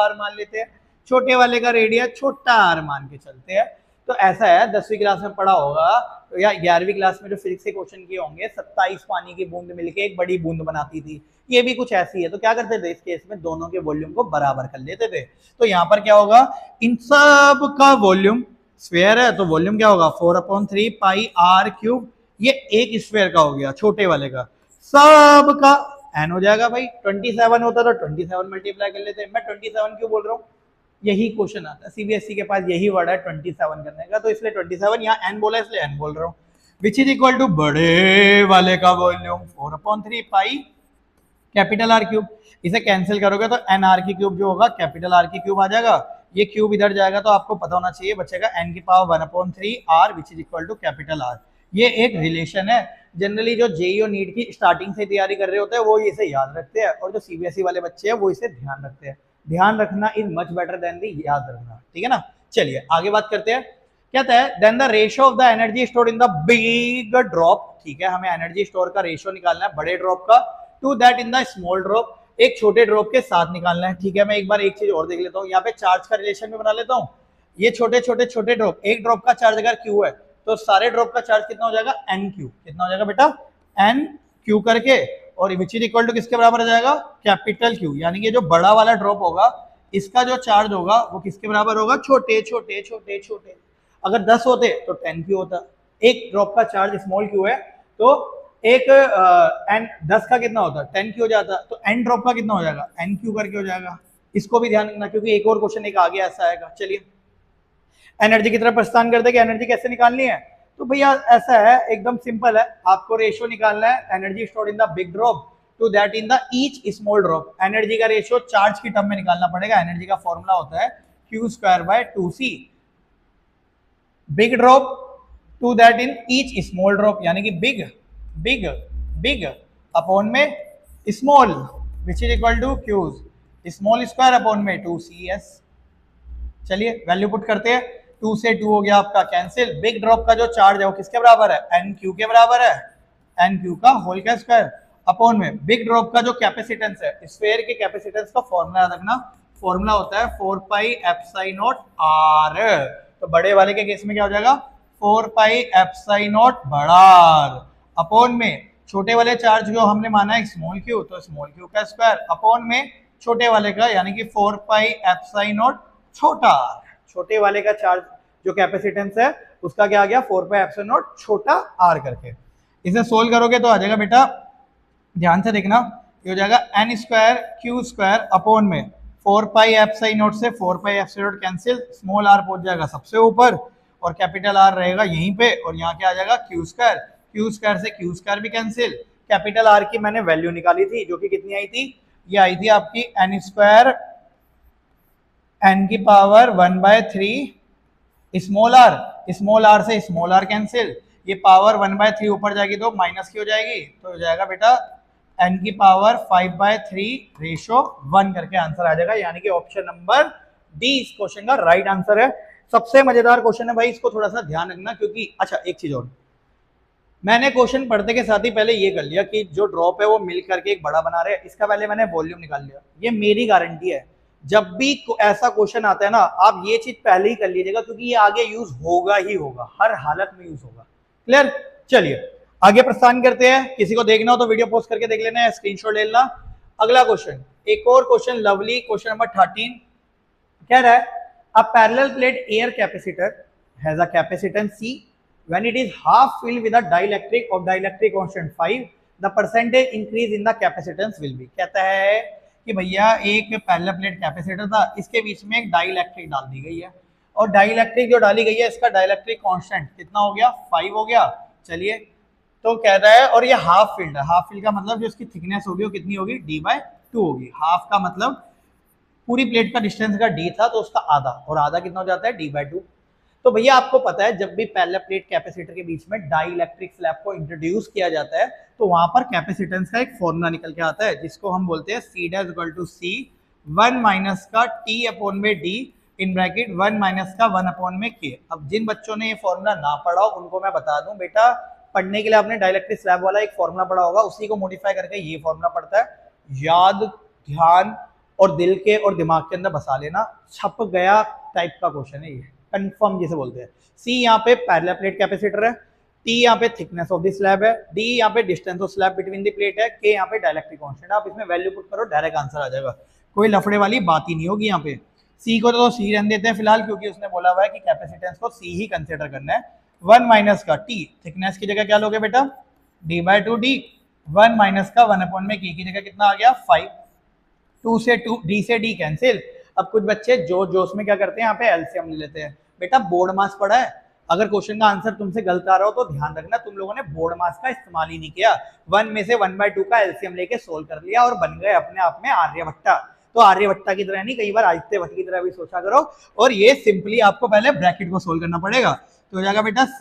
r मान लेते हैं, छोटे वाले का रेडियस छोटा r मान के चलते हैं। तो ऐसा है, 10वीं क्लास में पढ़ा होगा तो या 11वीं क्लास में जो फिजिक्स के क्वेश्चन किए होंगे, 27 पानी की बूंद मिलके एक बड़ी बूंद बनाती थी, ये भी कुछ ऐसी है। तो क्या करते थे इस केस में, दोनों के वॉल्यूम को बराबर कर लेते थे। तो यहाँ पर क्या होगा, इन सब का वॉल्यूम, स्फीयर है तो वॉल्यूम क्या होगा 4/3 पाई r क्यूब, ये एक स्फीयर का हो गया छोटे वाले का, सब का n हो जाएगा भाई। 27 होता तो 27 मल्टीप्लाई कर लेते, मैं 27 क्यों बोल रहा हूँ, यही क्वेश्चन आता है सीबीएसई के पास, यही वर्ड है 27 करने का, तो इसलिए 27, यहाँ n बोला इसलिए n बोल रहा हूँ। विच इज इक्वल टू बड़े वाले का volume 4/3 pi capital R cube. इसे कैंसिल करोगे तो एन आर की क्यूब जो होगा कैपिटल आर की क्यूब आ जाएगा, ये क्यूब इधर जाएगा तो आपको पता होना चाहिए, बचेगा n की power 1/3 r which is equal to capital R. ये एक रिलेशन है, जनरली जो जेई और नीट की स्टार्टिंग से तैयारी कर रहे होते हैं वो इसे याद रखते हैं, और जो सीबीएसई वाले बच्चे हैं वो इसे ध्यान रखते हैं। ध्यान रखना इज मच बेटर देन दी याद रखना, ठीक है ना। चलिए आगे बात करते हैं। कहता है then the ratio of the energy stored in the big drop, ठीक है, हमें एनर्जी स्टोर का रेशियो निकालना है बड़े ड्रॉप का, to that in the small drop, एक छोटे ड्रॉप के साथ निकालना है। ठीक है, मैं एक बार एक चीज और देख लेता हूँ, यहाँ पे चार्ज का रिलेशन भी बना लेता हूँ। ये छोटे छोटे छोटे ड्रॉप, एक ड्रॉप का चार्ज अगर क्यू है तो सारे ड्रॉप का चार्ज कितना हो जाएगा एन क्यू, कितना हो जाएगा बेटा एन क्यू करके, और विच इज इक्वल टू किसके बराबर हो जाएगा कैपिटल क्यू, यानी कि जो बड़ा वाला ड्रॉप होगा इसका जो चार्ज होगा वो किसके बराबर होगा छोटे छोटे छोटे छोटे। अगर 10 होते तो 10 क्यू होता, एक ड्रॉप का चार्ज स्मॉल क्यू है तो एक एन 10 का कितना होता 10 क्यू हो जाता, तो एन ड्रॉप का कितना हो जाएगा एन क्यू करके हो जाएगा। इसको भी ध्यान रखना क्योंकि एक और क्वेश्चन एक आगे ऐसा आएगा। चलिए एनर्जी की तरफ प्रस्थान करते हैं कि एनर्जी कैसे निकालनी है। तो भैया ऐसा है, एकदम सिंपल है, आपको रेशियो निकालना है energy stored in the big drop to that in the each small drop. Energy का रेशियो चार्ज की टर्म में निकालना पड़ेगा। एनर्जी का फॉर्मूला होता है Q²/2C, big drop to that in each small drop, यानी कि बिग बिग बिग अपॉन में small which is equal to Qs small square upon में 2CS। चलिए वैल्यू पुट करते हैं, 2 से 2 हो गया आपका कैंसिल। बिग ड्रॉप का जो चार्ज है वो किसके बराबर है एन क्यू के बराबर है, एन क्यू का होल का स्क्वायर अपॉन में बिग ड्रॉप का जो कैपेसिटेंस है, स्फीयर के कैपेसिटेंस का फॉर्मूला याद रखना, फॉर्मूला होता है 4πε0r। तो बड़े वाले के केस में क्या हो जाएगा 4πε0 बड़ा r अपॉन में छोटे वाले चार्ज जो हमने माना है स्मॉल क्यू, तो स्मॉल क्यू का स्क्वायर अपॉन में छोटे वाले का, यानी कि 4πε0 छोटा r। छोटे वाले का चार्ज जो कैपेसिटेंस है उसका क्या आ गया 4πε0 छोटा r करके। इसे सोल्व करोगे तो आ जाएगा बेटा, ध्यान से देखना, ये हो जाएगा n² अपॉन में 4πε0 से 4πε0 कैंसिल, स्मॉल r पहुंच जाएगा सबसे ऊपर और कैपिटल R रहेगा यहीं पे, और यहाँ क्या आ जाएगा Q² से Q² भी कैंसिल। कैपिटल R की मैंने वैल्यू निकाली थी जो कि कितनी आई थी, ये आई थी आपकी n² n की पावर 1/3 स्मॉल r से स्मॉल r कैंसिल, ये पावर 1/3 ऊपर जाएगी तो माइनस की हो जाएगी, तो हो जाएगा बेटा n की पावर 5/3 रेशो 1 करके आंसर आ जाएगा, यानी कि ऑप्शन नंबर डी इस क्वेश्चन का राइट आंसर है। सबसे मजेदार क्वेश्चन है भाई, इसको थोड़ा सा ध्यान रखना क्योंकि अच्छा एक चीज और, मैंने क्वेश्चन पढ़ते के साथ ही पहले ये कर लिया कि जो ड्रॉप है वो मिल करके एक बड़ा बना रहे हैं, इसका पहले मैंने वॉल्यूम निकाल लिया। ये मेरी गारंटी है, जब भी ऐसा क्वेश्चन आता है ना आप ये चीज पहले ही कर लीजिएगा क्योंकि ये आगे यूज होगा ही होगा, हर हालत में यूज होगा। क्लियर, चलिए आगे प्रस्थान करते हैं। किसी को देखना हो तो वीडियो पोस्ट करके देख लेना है, स्क्रीनशॉट ले लेना। अगला क्वेश्चन, एक और क्वेश्चन लवली, क्वेश्चन नंबर 13 कह रहा है अ parallel plate air capacitor has a capacitance C when it is half filled with a dielectric of dielectric constant 5 the percentage increase in the capacitance will be। कहता है कि भैया एक parallel plate capacitor था, इसके बीच में एक डाइलेक्ट्रिक डाल दी गई है और डाइलेक्ट्रिक जो डाली गई है इसका डाइलेक्ट्रिक कांस्टेंट कितना हो गया 5 हो गया। चलिए तो कह रहा है और ये हाफ फील्ड है, हाफ फील्ड का मतलब जो इसकी थिकनेस होगी वो कितनी होगी d/2 होगी। हाफ का मतलब पूरी प्लेट का डिस्टेंस का d था तो उसका आधा, और आधा कितना हो जाता है d/2। तो भैया आपको पता है जब भी पैरेलल प्लेट कैपेसिटर के बीच में डाइलेक्ट्रिक स्लैब को इंट्रोड्यूस किया जाता है तो वहां पर कैपेसिटेंस का एक फॉर्मूला निकल के आता है जिसको हम बोलते हैं C dash equal to C 1 minus का T अपॉन में D इन ब्रैकेट 1 माइनस का 1 अपॉन में K। अब जिन बच्चों ने ये फॉर्मूला ना पढ़ा हो उनको मैं बता दूं, बेटा पढ़ने के लिए आपने डाइलेक्ट्रिक स्लैब वाला एक फॉर्मूला पढ़ा होगा, उसी को मॉडिफाई करके ये फॉर्मूला पड़ता है। याद, ध्यान और दिल के और दिमाग के अंदर बसा लेना, छप गया टाइप का क्वेश्चन है ये, कंफर्म जिसे बोलते हैं। C यहाँ पे पैरेलल प्लेट कैपेसिटर है, T यहाँ पे थिकनेस ऑफ द स्लैब है, D यहाँ पे distance of slab between the plate है, K यहाँ पे डाइलेक्ट्रिक कांस्टेंट। आप इसमें वैल्यू पुट करो डायरेक्ट आंसर आ जाएगा, कोई लफड़े वाली बात ही नहीं होगी। यहाँ पे C को तो C रहने देते हैं फिलहाल क्योंकि उसने बोला हुआ है कि कैपेसिटेंस को C ही कंसिडर करना है। 1 माइनस का T थिकनेस की जगह क्या लोगे बेटा d/2D, 1 माइनस का 1 अपॉन में K की जगह कितना आ गया 5, 2 से 2 D से D कैंसिल। अब कुछ बच्चे जोश में क्या करते हैं यहाँ पे एलसीएम ले लेते हैं। बेटा बोर्ड मास पढ़ा है, अगर क्वेश्चन का आंसर तुमसे गलत आ रहा हो तो ध्यान रखना तुम लोगों ने बोर्ड मास का इस्तेमाल ही नहीं किया, 1 में से 1/2 का एलसीएम लेके सोल्व कर लिया और बन गए अपने आप में आर्यभट्टा। तो आर्यभट्टा की तरह नहीं, कई बार आदित्य भट्ट की तरह भी सोचा करो। और ये सिंपली आपको पहले ब्रैकेट को सोल्व करना पड़ेगा, तो हो जाएगा बेटा C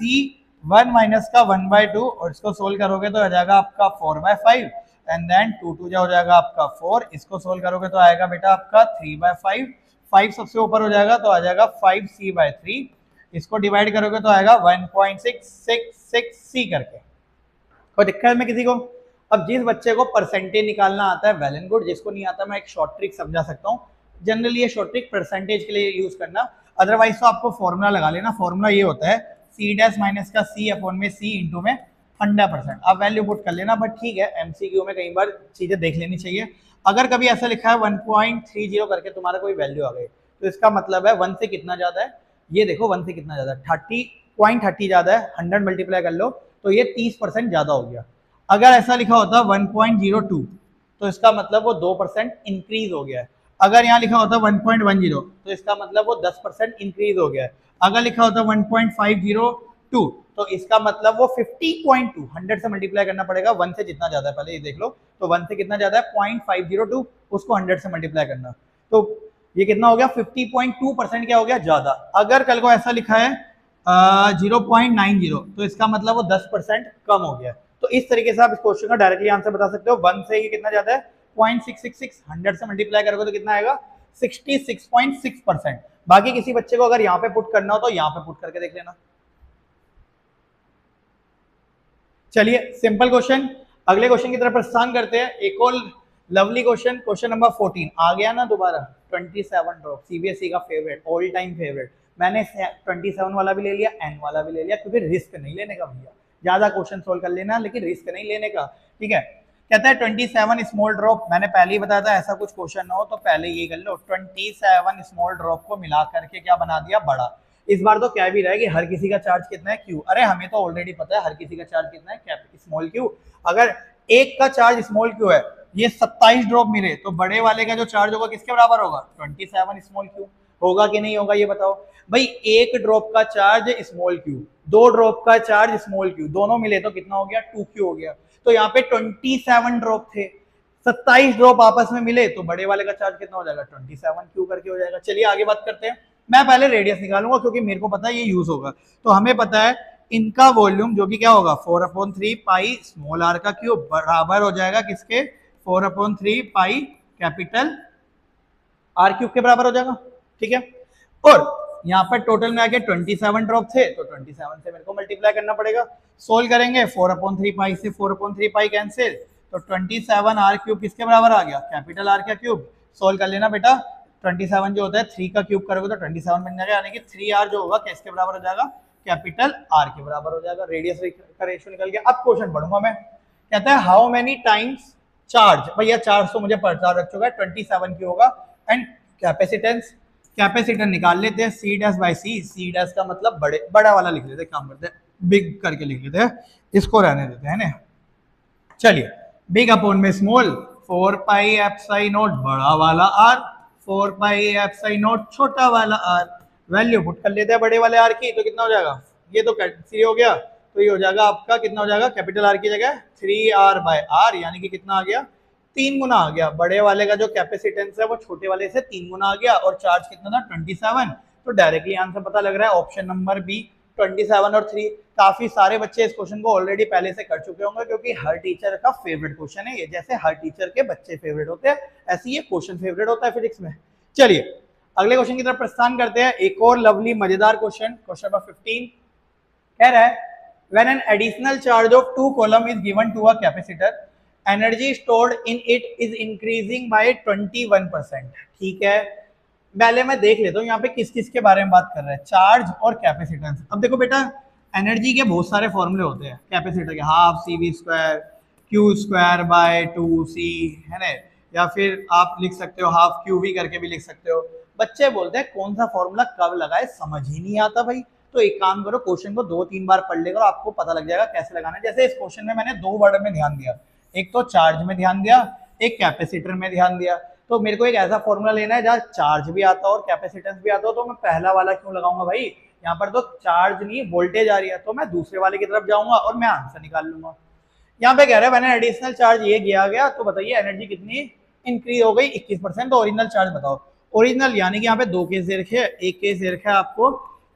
1 माइनस का 1/2 और इसको सोल्व करोगे तो हो जाएगा आपका 4/5 एंड देन 2 2 हो जाएगा आपका 4, इसको सोल्व करोगे तो आएगा बेटा आपका 3/5, 5 सबसे ऊपर हो जाएगा तो आ जाएगा 5C/3, इसको डिवाइड करोगे तो आएगा 1.666C करके। कोई दिक्कत में किसी को? अब जिस बच्चे को परसेंटेज निकालना आता है वेल एंड गुड, जिसको नहीं आता मैं एक शॉर्ट ट्रिक समझा सकता हूँ। जनरली ये शॉर्ट ट्रिक परसेंटेज के लिए यूज करना, अदरवाइज तो आपको फॉर्मूला लगा लेना। फॉर्मूला ये होता है C डैश माइनस का C अपॉन में C इंटू में 100%। आप वैल्यू पुट कर लेना, बट ठीक है एमसीक्यू में कई बार चीजें देख लेनी चाहिए। अगर कभी ऐसा लिखा है 1.30 करके तुम्हारा कोई वैल्यू आ गई तो इसका मतलब है 1 से कितना ज्यादा है, ये देखो 1 से कितना ज्यादा है, 30.30 ज्यादा है, 100 मल्टीप्लाई कर लो तो ये 30% ज्यादा हो गया। अगर ऐसा लिखा होता 1.02 तो इसका मतलब वो 2% इंक्रीज हो गया है। अगर यहाँ लिखा होता 1.10 तो इसका मतलब वो 10% इंक्रीज हो गया है। अगर लिखा होता 1.502 तो इसका मतलब वो 50.2, 100 से मल्टीप्लाई करना पड़ेगा, 1 से जितना ज्यादा है पहले ये देख लो, तो 1 से कितना ज्यादा है 0.502, उसको 100 से मल्टीप्लाई करना, तो ये कितना हो गया 50.2% क्या हो गया ज्यादा। अगर कल को ऐसा लिखा है 0.90 तो इसका मतलब वो 10% कम हो गया। तो इस तरीके से आप इस क्वेश्चन का डायरेक्टली आंसर बता सकते हो। 1 से ये कितना ज्यादा है 0.666, 100 से मल्टीप्लाई करोगे तो कितना आएगा 66.6%। बाकी किसी बच्चे को अगर यहाँ पे पुट करना हो तो यहाँ पे पुट करके देख लेना। चलिए सिंपल क्वेश्चन, अगले क्वेश्चन की तरफ प्रस्थान करते हैं। एक और लवली क्वेश्चन, क्वेश्चन नंबर 14 आ गया ना दोबारा, 27 ड्रॉप, सीबीएसई का फेवरेट, ऑल टाइम फेवरेट। मैंने 27 वाला भी ले लिया, एन वाला भी ले लिया, क्योंकि रिस्क नहीं लेने का भैया, ज्यादा क्वेश्चन सोल्व कर लेना लेकिन रिस्क नहीं लेने का, ठीक है। कहता है 27 स्मॉल ड्रॉप, मैंने पहले ही बताया था ऐसा कुछ क्वेश्चन ना हो तो पहले ये कर लो, 27 स्मॉल ड्रॉप को मिला करके क्या बना दिया बड़ा। इस बार तो क्या भी रहा है कि हर किसी का चार्ज कितना है क्यू, अरे हमें तो ऑलरेडी पता है हर किसी का चार्ज कितना है स्मॉल क्यू। अगर एक का चार्ज स्मॉल क्यू है, ये 27 ड्रॉप मिले तो बड़े वाले का जो चार्ज होगा किसके बराबर होगा 27 स्मॉल क्यू, होगा कि नहीं होगा ये बताओ भाई। एक ड्रॉप का चार्ज स्मॉल क्यू, 2 ड्रॉप का चार्ज स्मॉल क्यू, दोनों मिले तो कितना हो गया 2Q हो गया। तो यहाँ पे 27 ड्रॉप थे, 27 ड्रॉप आपस में मिले तो बड़े वाले का चार्ज कितना हो जाएगा 27Q करके हो जाएगा। चलिए आगे बात करते हैं। मैं पहले रेडियस निकालूंगा क्योंकि मेरे को पता है ये यूज होगा। तो हमें पता है इनका वॉल्यूम जो कि क्या होगा 4/3 पाई स्मॉल आर का क्यूब बराबर हो जाएगा किसके 4/3 पाई कैपिटल आर क्यूब के बराबर हो जाएगा, ठीक है। और यहाँ पर टोटल में आके 27 ड्रॉप थे तो 27 से मेरे को मल्टीप्लाई करना पड़ेगा। सोल्व करेंगे 4/3 पाई से 4/3 पाई कैंसिल, तो 27 आर क्यूब किसके बराबर आ गया कैपिटल आर का क्यूब। सोल्व कर लेना बेटा, 27 जो होता है 3 का क्यूब करोगे तो 27 बन जाएगा, यानी कि 3R जो होगा किसके बराबर हो जाएगा कैपिटल आर के बराबर हो जाएगा। रेडियस का रेशियो निकल गया। अब क्वेश्चन पढ़ूंगा मैं। कहता है हाउ मेनी टाइम्स चार्ज, भैया चार्ज तो मुझे पता रख चुका है 27 की होगा, एंड कैपेसिटेंस कैपेसिटर निकाल लेते हैं, C dash by C dash का मतलब बड़ा वाला लिख लेते हैं, काम करते हैं बिग करके लिख लेते हैं, इसको रहने देते हैं ना। चलिए बिग अपॉन में स्मॉल, 4 पाई एप्सिलॉन नॉट बड़ा वाला आर, 4 पाई एप्सिलॉन नॉट छोटा वाला आर। वैल्यू पुट कर लेते हैं बड़े वाले आर की, तो कितना हो जाएगा, ये तो कैंसिल हो गया, तो ये हो जाएगा आपका कितना हो जाएगा, कैपिटल आर की जगह 3r बाय आर, यानी कि कितना आ गया, 3 गुना आ गया। बड़े वाले का जो कैपेसिटेंस है वो छोटे वाले से 3 गुना आ गया, और चार्ज कितना था 27। तो डायरेक्टली आंसर पता लग रहा है ऑप्शन नंबर बी 27 और 3। काफी सारे बच्चे इस क्वेश्चन को ऑलरेडी पहले से कर चुके होंगे, क्योंकि हर टीचर का फेवरेट क्वेश्चन है ये, जैसे हर टीचर के बच्चे फेवरेट होते हैं ऐसे ये क्वेश्चन फेवरेट होता है फिजिक्स में। चलिए अगले क्वेश्चन की तरफ प्रस्थान करते हैं। एक और लवली मजेदार क्वेश्चन, क्वेश्चन नंबर 15 कह रहा है when an additional charge of 2 coulomb is given to a capacitor, energy stored in it is increasing by 21%। ठीक है, पहले मैं देख लेता हूँ यहाँ पे किस किस के बारे में बात कर रहा है, चार्ज और कैपेसिटेंस। अब देखो बेटा, एनर्जी के बहुत सारे फॉर्मूले होते हैं कैपेसिटर के, half C V square Q square by 2c है ना, या फिर आप लिख सकते हो हाफ क्यू वी करके भी लिख सकते हो। बच्चे बोलते हैं कौन सा फॉर्मूला कब लगाए, समझ ही नहीं आता भाई। तो एक काम करो, क्वेश्चन को 2-3 बार पढ़ लेगा और आपको पता लग जाएगा कैसे लगाना है। जैसे इस क्वेश्चन में मैंने 2 वर्ड में ध्यान दिया, एक तो चार्ज में ध्यान दिया, एक कैपेसिटर में ध्यान दिया। तो मेरे को एक ऐसा फॉर्मूला लेना है जहाँ चार्ज भी आता हो और कैपेसिटेंस भी आता हो, तो मैं पहला वाला क्यों लगाऊंगा भाई, यहाँ पर तो चार्ज नहीं वोल्टेज आ रही है, तो मैं दूसरे वाले की तरफ जाऊंगा और मैं आंसर निकाल लूंगा। यहाँ पे कह रहा है मैंने एडिशनल चार्ज ये किया गया, तो बताइए एनर्जी कितनी इंक्रीज हो गई, 21%। तो ओरिजिनल चार्ज बताओ। ओरिजिनल यानी कि यहाँ पे 2 केस दे रखे हैं, एक केस दे रखा है आपको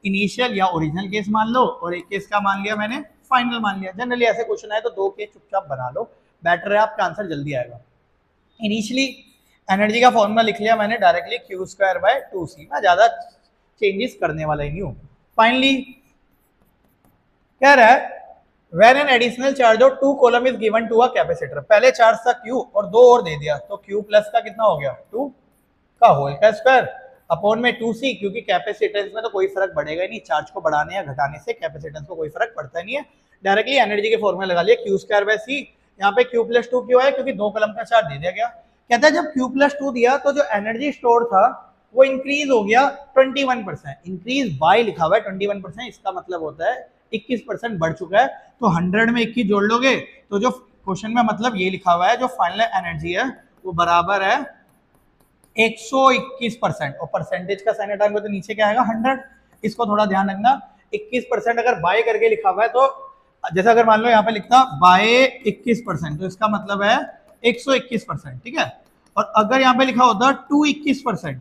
इनिशियल या ओरिजिनल केस मान लो, और एक केस का मान लिया मैंने फाइनल मान लिया। जनरली ऐसे क्वेश्चन आए तो 2 केस चुपचाप बना लो, बेटर है, आपका आंसर जल्दी आएगा। इनिशियली एनर्जी का फॉर्मूला लिख लिया मैंने directly Q square by 2c, मैं ज्यादा चेंजेस करने वाला ही नहीं हूँ। फाइनली कह रहा है when an additional charge of 2 coulomb is given to a capacitor, पहले चार्ज था q और 2 और दे दिया, तो q प्लस का कितना हो गया 2 का होल का स्क्वायर अपॉन में 2c, क्योंकि कैपेसिटेंस में तो कोई फर्क पड़ेगा ही नहीं, चार्ज को बढ़ाने या घटाने से कैपेसिटेंस को कोई फर्क पड़ता नहीं है। डायरेक्टली एनर्जी के फॉर्मूला लगा लिया क्यू स्क्वायर बाय सी, यहाँ पे q प्लस 2 क्यों है, क्योंकि 2 कलम का चार्ज दे दिया गया। कहता है जब q प्लस 2 दिया तो जो एनर्जी स्टोर था वो इंक्रीज हो गया 21%, इंक्रीज बाय लिखा हुआ है 21%, इसका मतलब होता है 21% बढ़ चुका है। तो 100 में 21 जोड़ लोगे तो जो क्वेश्चन में मतलब ये लिखा हुआ है जो फाइनल एनर्जी है वो बराबर है 121%, और परसेंटेज का साइन हटाएंगे तो नीचे क्या आएगा 100। इसको थोड़ा ध्यान रखना, 21% अगर बाय करके लिखा हुआ है तो जैसे अगर मान लो यहाँ पे लिखता बाय 21%, तो इसका मतलब है 121%, ठीक है। और अगर यहाँ पे लिखा होता 221%,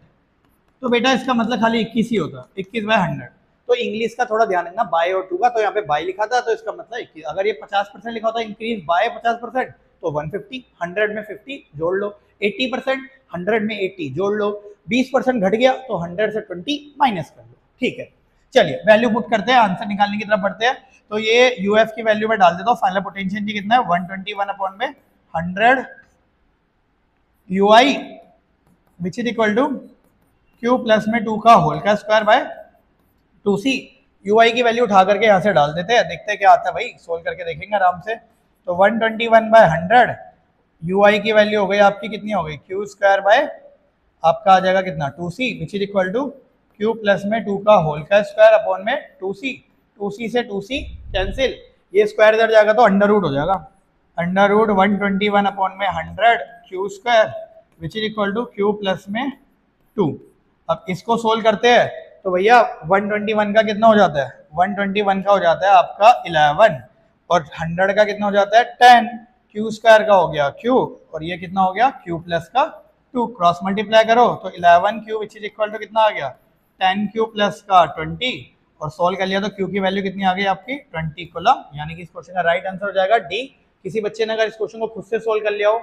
तो बेटा इसका मतलब खाली 21 ही होता, 21 बाय 100। तो इंग्लिश का थोड़ा ध्यान रखना, बाय और 2 का, तो यहाँ पे बाय लिखा था तो इसका मतलब 21। अगर ये 50% लिखा होता इंक्रीज बाय 50%, तो 150, 100 में 50 जोड़ लो, 80%, 100 में 80 जोड़ लो, 20% घट गया तो 100 से 20 माइनस कर लो, ठीक है। चलिए वैल्यू पुट करते हैं, आंसर निकालने की तरफ बढ़ते हैं। तो ये यूएफ की वैल्यू में डाल देता हूँ, फाइनल पोटेंशियल जी कितना है 121 अपॉन में 100 U I which is equal to Q plus में 2 का होल का स्क्वायर बाय 2c। ui की वैल्यू उठा करके यहाँ से डाल देते हैं, देखते हैं क्या आता है भाई, सोल्व करके देखेंगे आराम से। तो 121 बाय 100 ui की वैल्यू हो गई आपकी कितनी हो गई क्यू स्क्वायर बाय आपका आ जाएगा कितना 2c which is equal to Q plus में 2 का होल का स्क्वायर अपॉन में 2c से 2c कैंसिल, ये स्क्वायर इधर जाएगा तो अंडर रूट हो जाएगा, अंडर रूट 121 अपॉन में 100 Q square which is equal to Q plus में 2। अब इसको सोल्व करते हैं तो भैया 121 का कितना हो जाता है, 121 का हो जाता है आपका 11, और 100 का कितना हो जाता है 10, क्यू स्क्वायर का हो गया क्यू, और ये कितना हो गया क्यू प्लस का 2, क्रॉस मल्टीप्लाई करो तो 11 Q which is equal to कितना आ गया 10 क्यू प्लस का 20, और सोल्व कर लिया तो क्यू की वैल्यू कितनी आ गई आपकी 20 कूलम, यानी कि इस क्वेश्चन का राइट आंसर हो जाएगा डी। किसी बच्चे ने अगर इस क्वेश्चन को खुद से सोल्व कर लिया हो,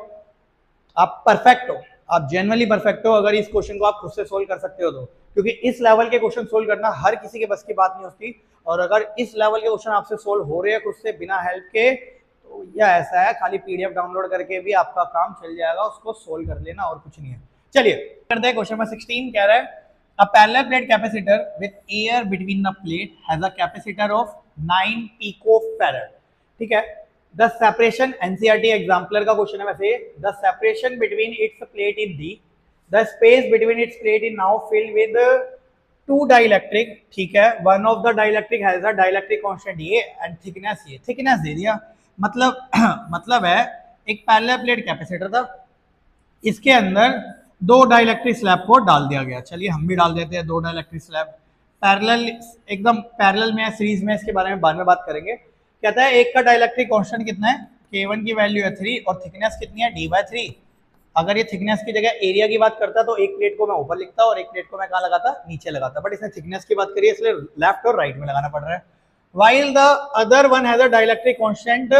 आप परफेक्ट हो, आप जेन्युइनली परफेक्ट हो अगर इस क्वेश्चन को आप खुद से सोल्व कर सकते हो तो, क्योंकि इस लेवल के क्वेश्चन सोल्व करना हर किसी के बस की बात नहीं होती, और अगर इस लेवल के क्वेश्चन आपसे सोल्व हो रहे हैं खुद से बिना हेल्प के, तो यह ऐसा है खाली पीडीएफ डाउनलोड करके भी आपका काम चल जाएगा, उसको सोल्व कर लेना और कुछ नहीं है। चलिए करते हैं क्वेश्चन नंबर 16, कह रहा है अ parallel plate capacitor with air between the plate has a capacitor of 9 picofarad, ठीक है। द सेपरेशन एनसीईआरटी एग्जाम्पलर का क्वेश्चन है वैसे, the separation between its plate in the the space between its plate is now filled with two dielectric, ठीक है, one of the dielectric has a dielectric constant ये and thickness ये, thickness दे दिया, मतलब मतलब है एक पैरेलल प्लेट कैपेसिटर था, इसके अंदर दो डाइलेक्ट्रिक स्लैब को डाल दिया गया। चलिए हम भी डाल देते हैं दो डाइलेक्ट्रिक स्लैब, पैरेलल, एकदम पैरेलल में, सीरीज में, इसके बारे में बाद में बात करेंगे। कहता है एक का डाइलेक्ट्रिक कांस्टेंट कितना है, K1 की वैल्यू है 3 और थिकनेस कितनी है d/3। अगर ये थिकनेस की जगह एरिया की बात करता तो एक प्लेट को मैं ऊपर लिखता और एक प्लेट को मैं कहाँ लगाता, नीचे लगाता, बट इसने थिकनेस की बात करी है इसलिए लेफ्ट और राइट में लगाना पड़ रहा है। While the other one has a dielectric constant,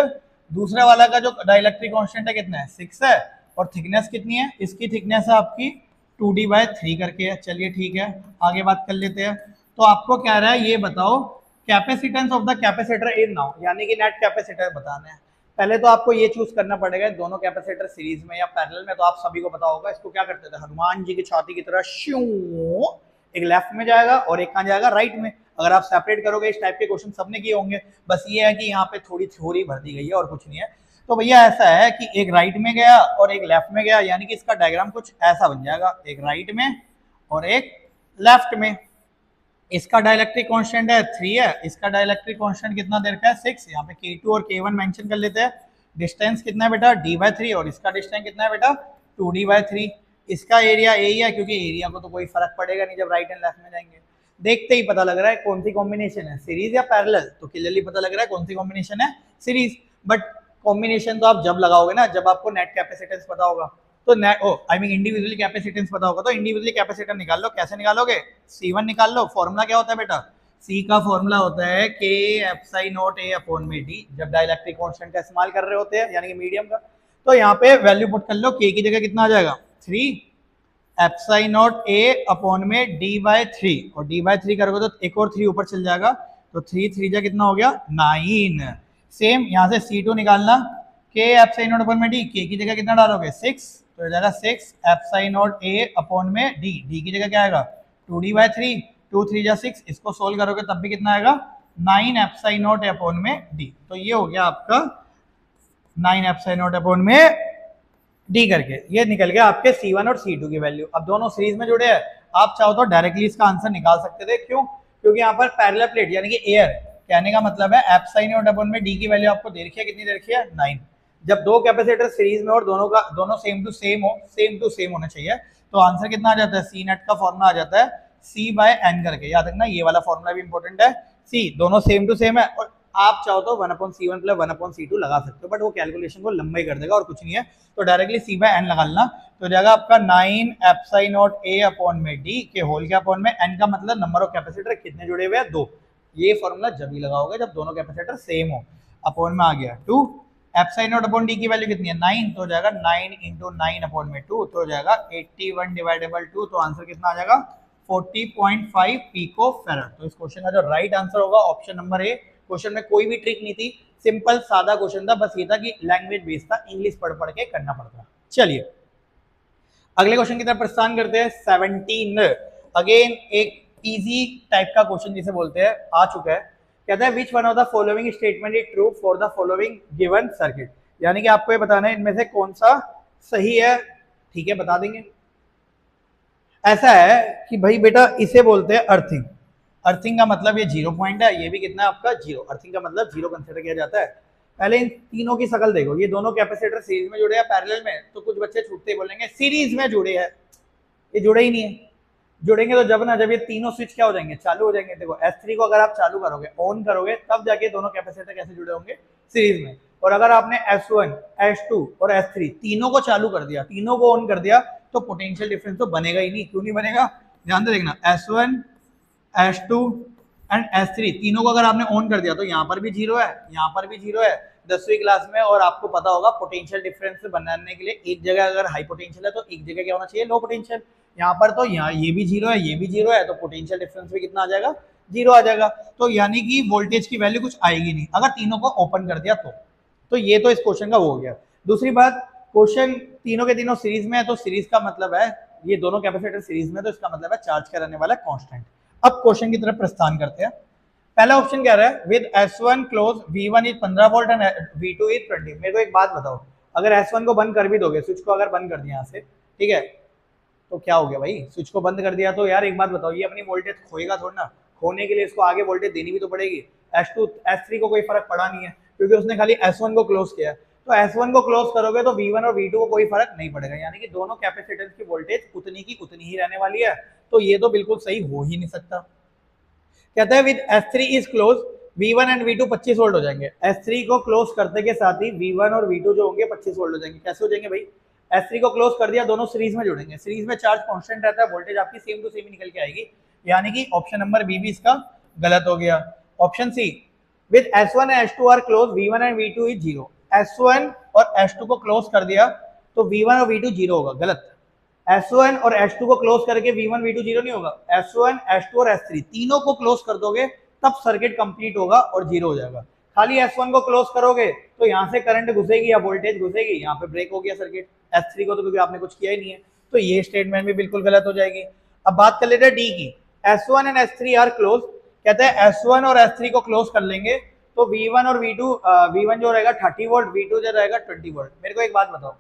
दूसरा वाला का जो डाइलेक्ट्रिक कांस्टेंट है कितना है 6 है, और थिकनेस कितनी है, इसकी थिकनेस है आपकी 2d/3 करके है। चलिए ठीक है, आगे बात कर लेते हैं। तो आपको कह रहा है ये बताओ capacitance of the capacitor is now, यानी कि नेट कैपेसिटर बताना है। पहले तो आपको ये चूज करना पड़ेगा दोनों कैपेसिटर सीरीज में या पैरेलल में, तो आप सभी को पता होगा इसको क्या करते थे, हनुमान जी की छाती की तरह श्यू, एक लेफ्ट में जाएगा और एक कहाँ जाएगा, राइट में। अगर आप सेपरेट करोगे, इस टाइप के क्वेश्चन सबने किए होंगे, बस ये है कि यहाँ पे थोड़ी थ्योरी भर दी गई है और कुछ नहीं है। तो भैया ऐसा है कि एक राइट में गया और एक लेफ्ट में गया, यानी कि इसका डायग्राम कुछ ऐसा बन जाएगा, एक राइट में और एक लेफ्ट में। इसका डाइलेक्ट्रिक कांस्टेंट है 3 है, इसका डाइलेक्ट्रिक कांस्टेंट कितना दे रखा है 6, यहाँ पे K2 और K1 मेंशन कर लेते हैं। डिस्टेंस कितना है बेटा d/3 और इसका डिस्टेंस कितना है बेटा 2d/3। इसका एरिया यही है, क्योंकि एरिया को तो कोई फर्क पड़ेगा नहीं जब राइट एंड लेफ्ट में जाएंगे। देखते ही पता लग रहा है कौन सी कॉम्बिनेशन है, सीरीज या पैरेलल, तो क्लियरली पता लग रहा है कौन सी कॉम्बिनेशन है, सीरीज। बट कॉम्बिनेशन तो आप जब लगाओगे ना जब आपको नेट कैपेसिटेंस पता होगा, तो net I mean individually capacitance पता होगा, तो इंडिविजुअली कैपेसिटर निकाल लो। कैसे निकालोगे, C1 निकाल लो। फॉर्मूला क्या होता है बेटा, C का फॉर्मूला होता है K एप्सिलॉन A अपॉन में D, जब डाइलेक्ट्रिक कांस्टेंट का इस्तेमाल कर रहे होते हैं यानी कि मीडियम का। तो यहाँ पे वैल्यू पुट कर लो, K की जगह कितना आ जाएगा 3 एप्सिलॉन A अपॉन में d/3, और d/3 करोगे तो एक और 3 ऊपर चल जाएगा, तो 3 3 जा कितना हो गया 9। सेम यहाँ से C2 निकालना, K एप्सिलॉन अपॉन में D, K की जगह कितना डालोगे 6, तो हो जाएगा 6 एप्सिलॉन A अपॉन में D, D की जगह क्या आएगा 2d/3, 2 3 जा 6, इसको सोल्व करोगे तब भी कितना आएगा 9 एप्सिलॉन अपॉन में D। तो ये हो गया आपका 9 एप्सिलॉन अपॉन में D करके, ये निकल गया आपके C1 और C2 की वैल्यू। अब दोनों सीरीज में जुड़े हैं, आप चाहो तो डायरेक्टली इसका आंसर निकाल सकते थे। क्यों, क्योंकि यहाँ पर पैरेलल प्लेट यानी कि एयर, कहने का मतलब है एप्सिलॉन अपॉन में D की वैल्यू आपको दे रखी है, कितनी दे रखी है 9। जब दो कैपेसिटर सीरीज में और दोनों सेम टू सेम होना चाहिए, तो आंसर कितना आ जाता है, सी नेट का फॉर्मूला आ जाता है C/n करके। याद रखना ये वाला फॉर्मूला भी इंपॉर्टेंट है, C दोनों सेम टू सेम है, और आप चाहो तो 1/C1 + 1/C2 लगा सकते हो, बट वो कैलकुलेशन को लंबा ही कर देगा और कुछ नहीं है। तो डायरेक्टली C/n लगा लेना, तो जाएगा आपका 9 एप्सिलॉन A अपॉन में D के होल के अपॉन में n का मतलब नंबर ऑफ कैपेसिटर कितने जुड़े हुए हैं 2। ये फॉर्मूला जब ही लगाओगे जब दोनों कैपेसिटर सेम हो। अपॉन में आ गया 2 एप्सिलॉन अपॉन D की वैल्यू कितनी है 9, तो हो जाएगा 9 × 9 अपॉन में 2, तो हो जाएगा 81/2। तो आंसर कितना आ जाएगा 40.5 पिकोफैराड। तो इस क्वेश्चन का जो राइट आंसर होगा ऑप्शन नंबर ए। क्वेश्चन में कोई भी ट्रिक नहीं थी, सिंपल सादा क्वेश्चन था, बस ये था कि लैंग्वेज बेस्ड था, इंग्लिश पढ़ पढ़ के करना पड़ता। चलिए अगले क्वेश्चन की तरफ प्रस्थान करते हैं। 17 अगेन एक इजी टाइप का क्वेश्चन जिसे बोलते हैं आ चुका है। कहता है which one of the following statement is true for the following given circuit, यानी कि आपको ये बताना है इनमें से कौन सा सही है। ठीक है, बता देंगे। ऐसा है कि भाई बेटा इसे बोलते हैं अर्थिंग। अर्थिंग का मतलब ये 0 पॉइंट है, ये भी कितना है आपका 0। अर्थिंग का मतलब 0 कंसिडर किया जाता है। पहले इन तीनों की शकल देखो, ये दोनों कैपेसिटर सीरीज में जुड़े हैं पैरेलल में, तो कुछ बच्चे छूटते ही बोलेंगे सीरीज में जुड़े हैं, ये जुड़े ही नहीं है। जुड़ेंगे तो जब ये तीनों स्विच क्या हो जाएंगे, चालू हो जाएंगे। देखो S3 को अगर आप चालू करोगे, ऑन करोगे, तब जाके दोनों कैपेसिटर कैसे जुड़े होंगे सीरीज में। और अगर आपने S1 S2 और S3 तीनों को चालू कर दिया, तीनों को ऑन कर दिया, तो पोटेंशियल डिफरेंस तो बनेगा ही नहीं। क्यों नहीं बनेगा, ध्यान से देखना, S1 S2 एंड S3 तीनों को अगर आपने ऑन कर दिया तो यहाँ पर भी 0 है, यहाँ पर भी 0 है 10वीं क्लास में। और आपको पता होगा पोटेंशियल डिफरेंस बनाने के लिए एक जगह अगर हाई पोटेंशियल है तो एक जगह क्या होना चाहिए, लो पोटेंशियल। यहाँ पर तो यहाँ ये भी 0 है, ये भी 0 है, तो पोटेंशियल डिफरेंस भी कितना आ जाएगा 0 आ जाएगा। तो यानी कि वोल्टेज की वैल्यू कुछ आएगी नहीं अगर तीनों को ओपन कर दिया तो ये तो इस क्वेश्चन का वो हो गया। दूसरी बात, क्वेश्चन तीनों के तीनों सीरीज में है, तो सीरीज का मतलब है ये दोनों कैपेसिटर सीरीज में, तो इसका मतलब है चार्ज कराने वाला कांस्टेंट। अब क्वेश्चन की तरफ प्रस्थान करते हैं। पहला ऑप्शन कह रहा है with S1 close V1 is 15 volt and V2 is 20। मेरे को एक बात बताओ, अगर S1 को बंद कर भी दोगे, स्विच को अगर बंद कर दिया यहाँ से, ठीक है, तो क्या हो गया भाई, स्विच को बंद कर दिया तो यार एक बात बताओ, ये अपनी वोल्टेज खोएगा थोड़ा ना, खोने के लिए इसको आगे वोल्टेज देनी भी तो पड़ेगी। S2 S3 को कोई फर्क पड़ा नहीं है क्योंकि उसने खाली S1 को क्लोज किया, तो S1 को क्लोज करोगे तो V1 और V2 को कोई फर्क नहीं पड़ेगा, यानी कि दोनों कैपेसिटेंस की वोल्टेज उतनी की उतनी ही रहने वाली है, तो ये तो बिल्कुल सही हो ही नहीं सकता। कहता है with S3 is close V1 and V2 25 volt हो जाएंगे। S3 को क्लोज करते के साथ ही V1 और V2 जो होंगे 25 वोल्ट हो जाएंगे। कैसे हो जाएंगे भाई, S3 को क्लोज कर दिया, दोनों सीरीज में जुड़ेंगे, सीरीज में चार्ज कांस्टेंट रहता है, वोल्टेज आपकी सेम टू सेम ही निकल के आएगी, यानी कि ऑप्शन नंबर बी भी इसका गलत हो गया। Option C with S1 and S2 are close V1 and V2 is 0। S1 और S2 को क्लोज कर दिया तो V1 और V2 0 होगा, गलत। S1 और S2 को क्लोज करके V1 V2 0 नहीं होगा, S1 S2 और S3 तीनों को क्लोज कर दोगे तब सर्किट कंप्लीट होगा और 0 हो जाएगा। खाली S1 को क्लोज करोगे तो यहाँ से करंट घुसेगी या वोल्टेज घुसेगी, यहाँ पे ब्रेक हो गया सर्किट। S3 को तो क्योंकि आपने कुछ किया ही नहीं है, तो ये स्टेटमेंट भी बिल्कुल गलत हो जाएगी। अब बात कर लेते हैं डी की, S1 and S3 are close. कहते हैं S1 और S3 को क्लोज कर लेंगे तो V1 और V2 V1 जो रहेगा 30 वोल्ट, V2 जो रहेगा 20 वोल्ट। मेरे को एक बात बताओ,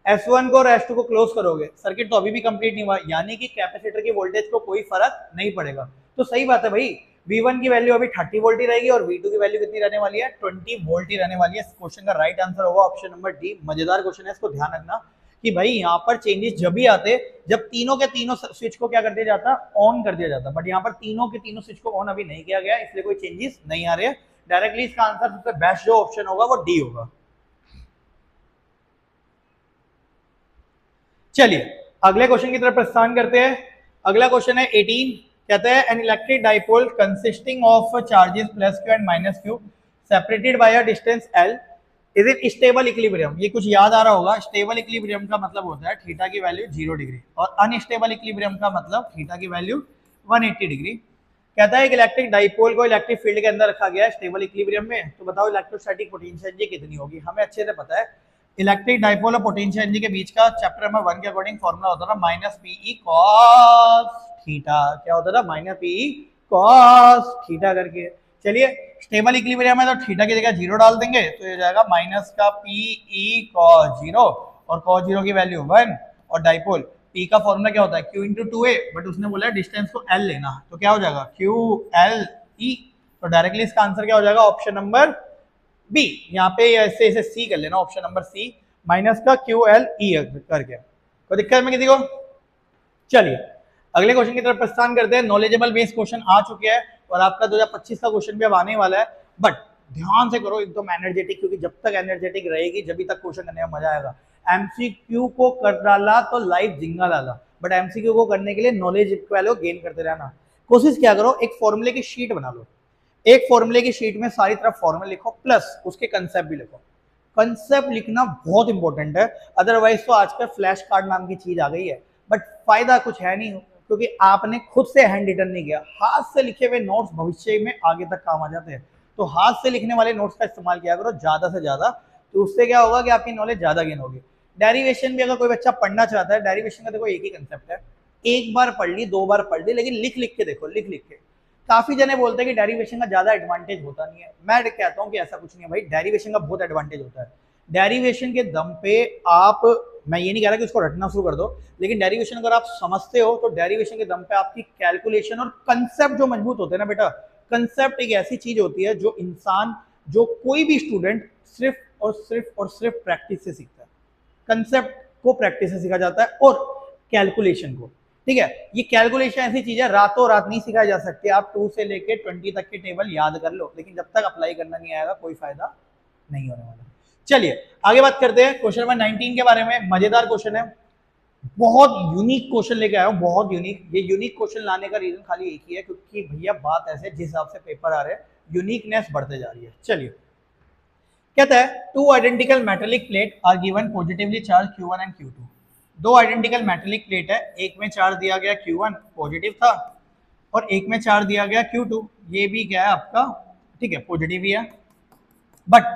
S1 को और S2 को क्लोज करोगे, सर्किट तो अभी भी कंप्लीट नहीं हुआ, यानी कि कैपेसिटर की वोल्टेज को कोई फर्क नहीं पड़ेगा। तो सही बात है भाई, V1 की वैल्यू अभी 30 वोल्ट ही रहेगी और V2 की वैल्यू कितनी रहने वाली है, 20 वोल्ट ही रहने वाली है। इस क्वेश्चन का राइट आंसर होगा ऑप्शन नंबर डी। मजेदार क्वेश्चन है, इसको ध्यान रखना कि भाई यहाँ पर चेंजेस जब भी आते जब तीनों के तीनों स्विच को क्या कर दिया जाता, ऑन कर दिया जाता, बट यहाँ पर तीनों के तीनों स्विच को ऑन अभी नहीं किया गया, इसलिए कोई चेंजेस नहीं आ रहे हैं। डायरेक्टली इसका आंसर सबसे बेस्ट जो ऑप्शन होगा वो डी होगा। चलिए अगले क्वेश्चन की तरफ प्रस्थान करते हैं। अगला क्वेश्चन है 18, कहते हैं an electric dipole consisting of charges plus Q and minus Q separated by a distance L is in stable equilibrium. ये कुछ याद आ रहा होगा, स्टेबल इक्विलिब्रियम का मतलब होता है थीटा की वैल्यू 0 डिग्री और अनस्टेबल इक्विलिब्रियम का मतलब थीटा की वैल्यू 180 डिग्री। कहता है कि इलेक्ट्रिक डाइपोल को इलेक्ट्रिक फील्ड के अंदर रखा गया है स्टेबल इक्विलिब्रियम में, तो बताओ इलेक्ट्रोस्टैटिक पोटेंशियल एनर्जी कितनी होगी। हमें अच्छे से पता है इलेक्ट्रिक डाइपोल और पोटेंशियल एनर्जी के बीच का चैप्टर नंबर 1 के अकॉर्डिंग फॉर्मूला होता था माइनस पीई कॉस थीटा। क्या होता था, माइनस पीई कॉस थीटा करके। चलिए स्टेबल इक्विलिब्रियम है तो थीटा की जगह 0 डाल देंगे तो ये जाएगा माइनस का पीई कॉस 0 और कॉस 0 की वैल्यू 1। और डाइपोल पी का फॉर्मूला क्या होता है, क्यू इंटू 2a, बट उसने बोला डिस्टेंस को एल लेना, तो क्या हो जाएगा क्यू एल ई। तो डायरेक्टली इसका आंसर क्या हो जाएगा, ऑप्शन नंबर बी। यहाँ पे ऐसे ऐसे सी कर लेना, ऑप्शन नंबर सी माइनस का क्यू एल ई करके। कोई दिक्कत में किसी को। चलिए अगले क्वेश्चन की तरफ प्रस्थान करते हैं। नॉलेजेबल बेस्ड क्वेश्चन आ चुके हैं और आपका 2025 का क्वेश्चन भी अब आने वाला है, बट ध्यान से करो एकदम एनर्जेटिक, क्योंकि जब तक एनर्जेटिक रहेगी जब तक क्वेश्चन करने में मजा आएगा। एमसीक्यू को कर डाला तो लाइव जिंगा डाला, बट एमसीक्यू को करने के लिए नॉलेज वाले गेन करते रहना। कोशिश क्या करो, एक फॉर्मूले की शीट बना लो, एक फॉर्मूले की शीट में सारी तरफ फॉर्मूला लिखो प्लस उसके कंसेप्ट भी लिखो। कंसेप्ट लिखना बहुत इंपॉर्टेंट है, अदरवाइज तो आजकल फ्लैश कार्ड नाम की चीज आ गई है, बट फायदा कुछ है नहीं, क्योंकि आपने खुद से हैंड रिटन नहीं किया। हाथ से लिखे हुए नोट्स भविष्य में आगे तक काम आ जाते हैं, तो हाथ से लिखने वाले नोट्स का इस्तेमाल किया करो ज्यादा से ज्यादा, तो उससे क्या होगा कि आपकी नॉलेज ज्यादा गेन होगी। डेरिवेशन भी अगर कोई बच्चा पढ़ना चाहता है, डेरिवेशन का देखो एक ही कंसेप्ट है, एक बार पढ़ ली 2 बार पढ़ ली, लेकिन लिख लिख के देखो, लिख लिख के। काफी जने बोलते हैं कि डेरिवेशन का ज्यादा एडवांटेज होता नहीं है, मैं कहता हूं कि ऐसा कुछ नहीं है भाई, डेरिवेशन का बहुत एडवांटेज होता है। डेरिवेशन के दम पे आप, मैं ये नहीं कह रहा कि उसको रटना शुरू कर दो, लेकिन डेरिवेशन अगर आप समझते हो तो डेरिवेशन के दम पे आपकी कैलकुलेशन और कंसेप्ट जो मजबूत होते हैं ना बेटा, कंसेप्ट एक ऐसी चीज होती है जो इंसान, जो कोई भी स्टूडेंट सिर्फ और सिर्फ और सिर्फ प्रैक्टिस से सीखता है। कंसेप्ट को प्रैक्टिस से सीखा जाता है और कैलकुलेशन को, ठीक है। ये कैलकुलेशन ऐसी चीज है रातों रात नहीं सिखाई जा सकती। आप 2 से लेके 20 तक की टेबल याद कर लो, लेकिन जब तक अप्लाई करना नहीं आएगा कोई फायदा नहीं होने वाला। चलिए आगे बात करते हैं क्वेश्चन नंबर 19 के बारे में। मजेदार क्वेश्चन है, बहुत यूनिक क्वेश्चन लेके आया हूं, बहुत यूनिक। ये यूनिक क्वेश्चन लाने का रीजन खाली एक ही है, क्योंकि भैया बात ऐसे जिस हिसाब से पेपर आ रहे हैं यूनिकनेस बढ़ते जा रही है। चलिए कहता है 2 identical metallic plate are given positively charged Q1 and Q2। 2 identical metallic plate है, एक में चार्ज दिया गया Q1 पॉजिटिव था और एक में चार्ज दिया गया Q2, ये भी क्या है आपका, ठीक है, पॉजिटिव ही है। बट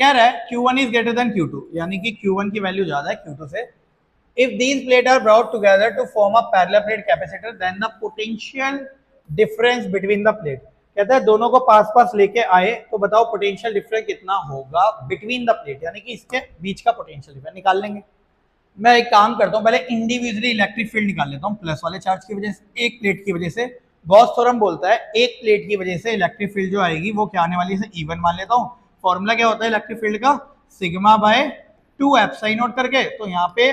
कह रहा है Q1 is greater than Q2, यानी कि Q1 की वैल्यू ज्यादा है Q2 से। If these plates are brought together to form a parallel plate capacitor, then the potential difference between the plate, कहता है दोनों को पास पास लेके आए तो बताओ पोटेंशियल डिफरेंस कितना होगा बिटवीन द प्लेट, यानी कि इसके बीच का पोटेंशियल डिफरेंस निकाल लेंगे। मैं एक काम करता हूँ, पहले इंडिविजुअली इलेक्ट्रिक फील्ड निकाल लेता हूँ प्लस वाले चार्ज की वजह से, एक प्लेट की वजह से। गॉस थ्योरम बोलता है एक प्लेट की वजह से इलेक्ट्रिक फील्ड जो आएगी वो क्या आने वाली है, E1 मान लेता हूँ। फॉर्मूला क्या होता है इलेक्ट्रिक फील्ड का, सिग्मा बाय 2 एप्सिलॉन नॉट करके। तो यहाँ पे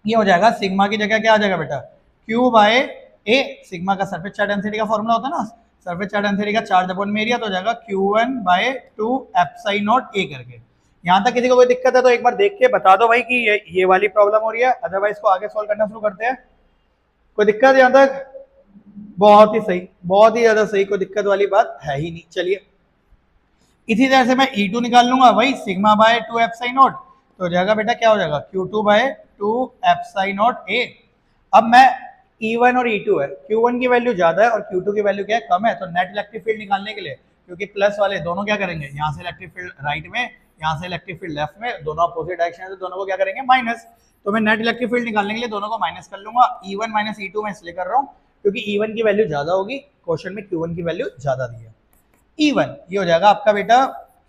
ये हो जाएगा, सिग्मा की जगह क्या आ जाएगा बेटा, Q बाय A। सिग्मा का सरफेस चार्ज डेंसिटी का फॉर्मूला होता है ना, सरफेस चार्ज डेंसिटी का चार्ज अपॉन में एरिया, तो हो जाएगा Q1 bye 2 epsilon naught A करके। यहाँ तक किसी को कोई दिक्कत है तो एक बार देख के बता दो भाई कि ये वाली प्रॉब्लम हो रही है, अदरवाइज को आगे सॉल्व करना शुरू करते हैं। कोई दिक्कत यहाँ तक? बहुत ही सही, बहुत ही ज्यादा सही, कोई दिक्कत वाली बात है ही नहीं। चलिए इसी तरह से मैं E2 निकाल लूंगा, वही सिग्मा बाय 2 एप्सिलॉन नॉट, तो हो जाएगा बेटा क्या हो जाएगा, Q2 bye 2 epsilon naught A। अब मैं E1 और E2 है, Q1 की वैल्यू ज्यादा है और Q2 की वैल्यू क्या है, कम है, तो नेट इलेक्ट्रिक फील्ड निकालने के लिए, क्योंकि प्लस वाले दोनों क्या करेंगे, यहाँ से इलेक्ट्रिक फील्ड राइट में, यहाँ से इलेक्ट्रिक फील्ड लेफ्ट में, दोनों अपोजिट डायरेक्शन है, तो दोनों को क्या करेंगे, माइनस। तो मैं नेट इलेक्ट्रिक फील्ड निकालने के लिए दोनों को माइनस कर लूंगा। E1 माइनस E2 मैं इसलिए कर रहा हूँ क्योंकि E1 की वैल्यू ज्यादा होगी, क्वेश्चन में Q1 की वैल्यू ज्यादा दी है। E1 ये हो जाएगा आपका बेटा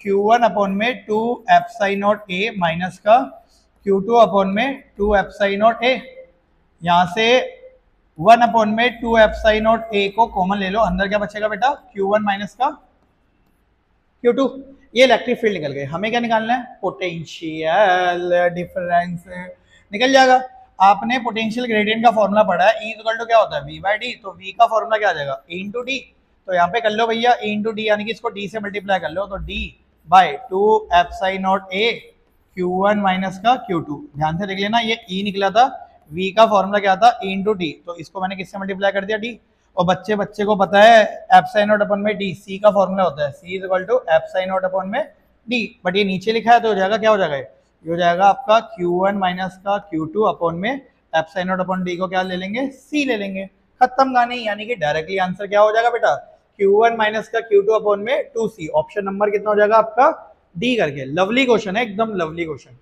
Q1 अपॉन में 2 एप्सिलॉन नॉट A माइनस का Q2 अपॉन में 2 एप्सिलॉन नॉट A। यहाँ से 1 अपॉन में 2 एप्सिलॉन नॉट A को कॉमन ले लो, अंदर क्या बचेगा बेटा, Q1 माइनस का Q2। ये इलेक्ट्रिक फील्ड निकल गए। हमें क्या निकालना है, पोटेंशियल डिफरेंस निकल जाएगा। आपने पोटेंशियल ग्रेडियंट का फॉर्मूला पढ़ा है, E इक्वल टू क्या होता है, V बाय डी। तो V का फॉर्मूला क्या आ जाएगा, E इंटू डी। तो यहाँ पे कर लो भैया E इंटू डी, यानी कि इसको D से मल्टीप्लाई कर लो, तो D by 2 epsilon naught A Q1 minus का Q2। ध्यान से देख लेना, ये E निकला था, V का फॉर्मूला क्या था, E इंटू डी, तो इसको मैंने किससे मल्टीप्लाई कर दिया, D। और बच्चे को पता है एप्सिलॉन नॉट अपॉन में डी, सी का फॉर्मूला होता है, C is equal to epsilon naught upon में डी। बट ये नीचे लिखा है तो हो जाएगा, क्या हो जाएगा, ये हो जाएगा आपका Q1 माइनस का Q2 अपॉन में एप्सिलॉन नॉट अपॉन डी को क्या ले लेंगे, सी ले लेंगे। खत्म कहानी, यानी कि डायरेक्टली आंसर क्या हो जाएगा बेटा, Q1 माइनस का Q2 अपॉन में 2C। ऑप्शन नंबर कितना हो जाएगा आपका, डी करके। लवली क्वेश्चन है, एकदम लवली क्वेश्चन,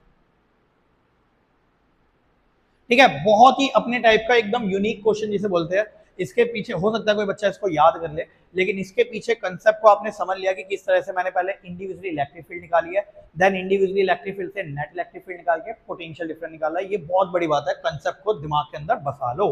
ठीक है, बहुत ही अपने टाइप का एकदम यूनिक क्वेश्चन जिसे बोलते हैं। इसके पीछे हो सकता है कोई बच्चा इसको याद कर ले, लेकिन इसके पीछे कंसेप्ट को आपने समझ लिया कि किस तरह से मैंने पहले इंडिविजुअली इलेक्ट्रिक फील्ड निकाली है, देन इंडिविजुअली इलेक्ट्रिक फील्ड से नेट इलेक्ट्रिक फील्ड निकाल के पोटेंशियल डिफरेंस निकाला है। ये बहुत बड़ी बात है, कंसेप्ट को दिमाग के अंदर बसा लो।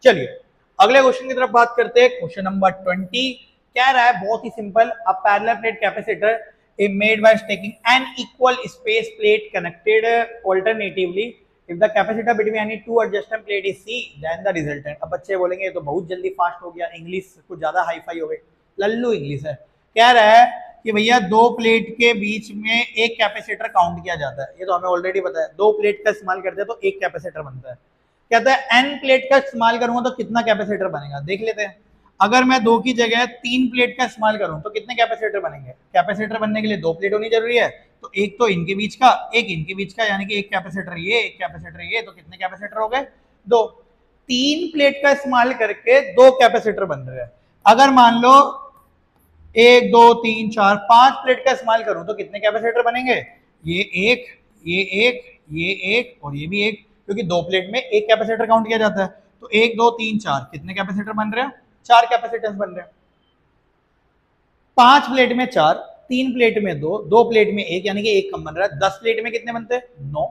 चलिए अगले क्वेश्चन की तरफ बात करते हैं। क्वेश्चन नंबर 20 कह रहा है, बहुत ही simple, a parallel plate capacitor is made by taking an equal space plate connected alternatively. If the capacitor between any two adjacent plate is C, then the resultant। अब बच्चे बोलेंगे ये तो बहुत जल्दी फास्ट हो गया, इंग्लिश कुछ ज्यादा हाई फाई हो गई, लल्लू इंग्लिश है। कह रहा है कि भैया दो प्लेट के बीच में एक कैपेसिटर काउंट किया जाता है, ये तो हमें ऑलरेडी पता है, दो प्लेट का इस्तेमाल करते हैं तो एक कैपेसिटर बनता है। कहता है एन प्लेट का इस्तेमाल करूंगा तो कितना कैपेसिटर बनेगा, देख लेते हैं। अगर मैं दो की जगह 3 प्लेट का इस्तेमाल करूं तो कितने कैपेसिटर बनेंगे। कैपेसिटर बनने के लिए 2 प्लेट होनी जरूरी है, तो एक तो इनके बीच का, एक इनके बीच का, यानी कि एक कैपेसिटर ये, एक कैपेसिटर ये, तो कितने कैपेसिटर हो गए, 2। 3 प्लेट का इस्तेमाल करके 2 कैपेसिटर बन रहे हैं। अगर मान लो 1 2 3 4 5 प्लेट का इस्तेमाल करूं तो कितने कैपेसिटर बनेंगे, ये एक, ये एक, ये एक और ये भी एक, क्योंकि 2 प्लेट में एक कैपेसिटर काउंट किया जाता है। तो 1 2 3 4 कितने कैपेसिटर बन रहे हैं, 4 कैपेसिटेंस बन रहे हैं। 5 प्लेट में 4, 3 प्लेट में 2, 2 प्लेट में 1, यानी कि एक कम बन रहा है। 10 प्लेट में कितने बनते हैं, 9।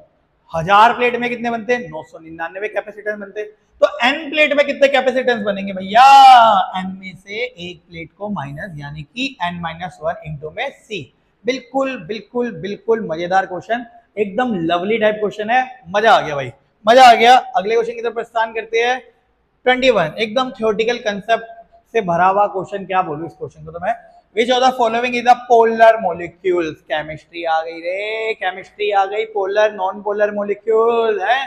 1000 प्लेट में कितने बनते हैं, 999 कैपेसिटेंस बनते हैं। तो n प्लेट में कितने कैपेसिटेंस बनेंगे भैया, n में से एक प्लेट को माइनस, यानी कि n-1 इंटू में c। बिल्कुल बिल्कुल बिल्कुल मजेदार क्वेश्चन, एकदम लवली टाइप क्वेश्चन है, मजा आ गया भाई, मजा आ गया। अगले क्वेश्चन की तरफ प्रस्थान करते हैं। 21 एकदम थ्योरेटिकल कंसेप्ट से भरा हुआ क्वेश्चन, क्या बोलूं इस क्वेश्चन को तो मैं। Which of the following is the polar molecules. Chemistry आ गई रे, केमिस्ट्री आ गई। पोलर नॉन पोलर मॉलिक्यूल है।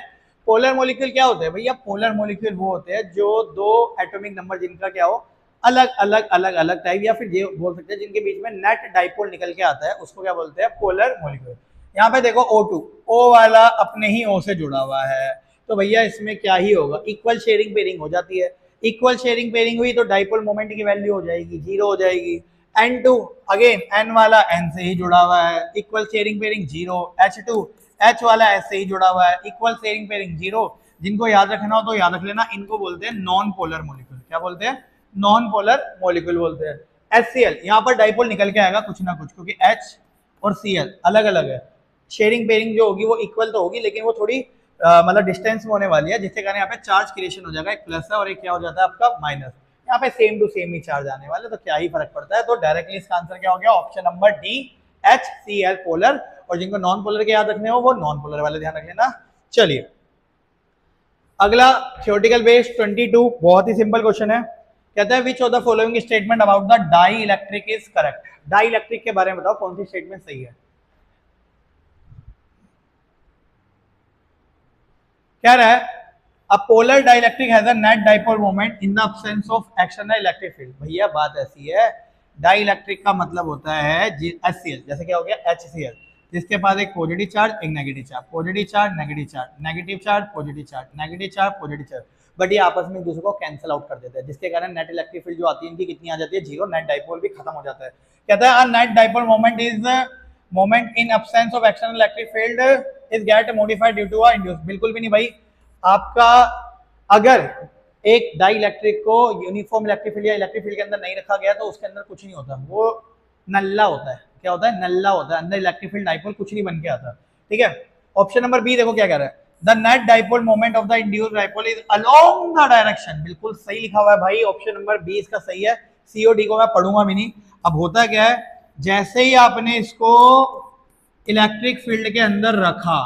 पोलर मॉलिक्यूल क्या होते हैं भैया, पोलर मॉलिक्यूल वो होते हैं जो दो एटॉमिक नंबर जिनका क्या हो, अलग अलग अलग अलग टाइप, या फिर ये बोल सकते हैं जिनके बीच में नेट डाइपोल निकल के आता है, उसको क्या बोलते हैं, पोलर मॉलिक्यूल। यहाँ पे देखो O2, O वाला अपने ही O से जुड़ा हुआ है, तो भैया इसमें क्या ही होगा, इक्वल शेयरिंग पेयरिंग हो जाती है। इक्वल शेयरिंग पेयरिंग हुई तो डाइपोल मोमेंट की वैल्यू हो जाएगी 0 हो जाएगी। N2 अगेन N वाला N से ही जुड़ा हुआ है, equal sharing pairing 0। H2 H वाला H से ही जुड़ा हुआ है, इक्वल शेयरिंग पेयरिंग 0। जिनको याद रखना हो तो याद रख लेना, इनको बोलते हैं नॉन पोलर मॉलिक्यूल। क्या बोलते हैं, नॉन पोलर मॉलिक्यूल बोलते हैं। HCl यहाँ पर डाइपोल निकल के आएगा कुछ ना कुछ, क्योंकि H और Cl अलग अलग है। शेयरिंग पेयरिंग जो होगी वो इक्वल तो होगी, लेकिन वो थोड़ी मतलब डिस्टेंस में होने वाली है, जिसके कारण यहाँ पे चार्ज क्रिएशन हो जाएगा, एक प्लस है और एक क्या हो जाता है आपका माइनस। यहाँ पे सेम टू सेम ही चार्ज आने वाले, तो क्या ही फर्क पड़ता है। तो डायरेक्टली इसका आंसर क्या हो गया, option number D HCl polar. और जिनको नॉन पोलर के याद रखने हो वो नॉन पोलर वाले ध्यान रख लेना। चलिए अगला थ्योरेटिकल बेस्ड 22, बहुत ही सिंपल क्वेश्चन है। कहता है which of the following statement about the dielectric is correct. Dielectric के बारे में बताओ कौन सी स्टेटमेंट सही है। कह रहा है a polar dielectric has a net dipole moment in the absence of external electric field. भैया बात ऐसी है, डाइलेक्ट्रिक का मतलब होता है HCl, जैसे क्या हो गया HCl, जिसके पास एक पॉजिटिव चार्ज एक negative charge, positive charge negative charge, negative charge positive charge, negative charge positive charge, but ये आपस में एक दूसरे को कैंसिल आउट कर देते हैं, जिसके कारण नेट इलेक्ट्रिक फील्ड जो आती है इनकी कितनी आ जाती है, जीरो। नेट डाइपोल भी खत्म हो जाता है। कहता है net dipole moment is moment in absence of external electric field is get modified due to a induce. बिल्कुल भी नहीं भाई, आपका अगर एक डाई इलेक्ट्रिक को यूनिफॉर्म इलेक्ट्रिक फील्ड या इलेक्ट्रिक फील्ड के अंदर नहीं रखा गया तो उसके अंदर कुछ नहीं होता, वो नल्ला होता है। क्या होता है, नल्ला होता है, अंदर इलेक्ट्रिक फील्ड डाइपोल कुछ नहीं बन के आता। ठीक है, ऑप्शन नंबर बी देखो क्या कह रहा है, the net dipole moment of the induced dipole is along the direction. बिल्कुल सही लिखा हुआ है भाई, ऑप्शन नंबर बी इसका सही है। सी और डी को मैं पढ़ूंगा भी नहीं। अब होता क्या है, जैसे ही आपने इसको इलेक्ट्रिक फील्ड के अंदर रखा,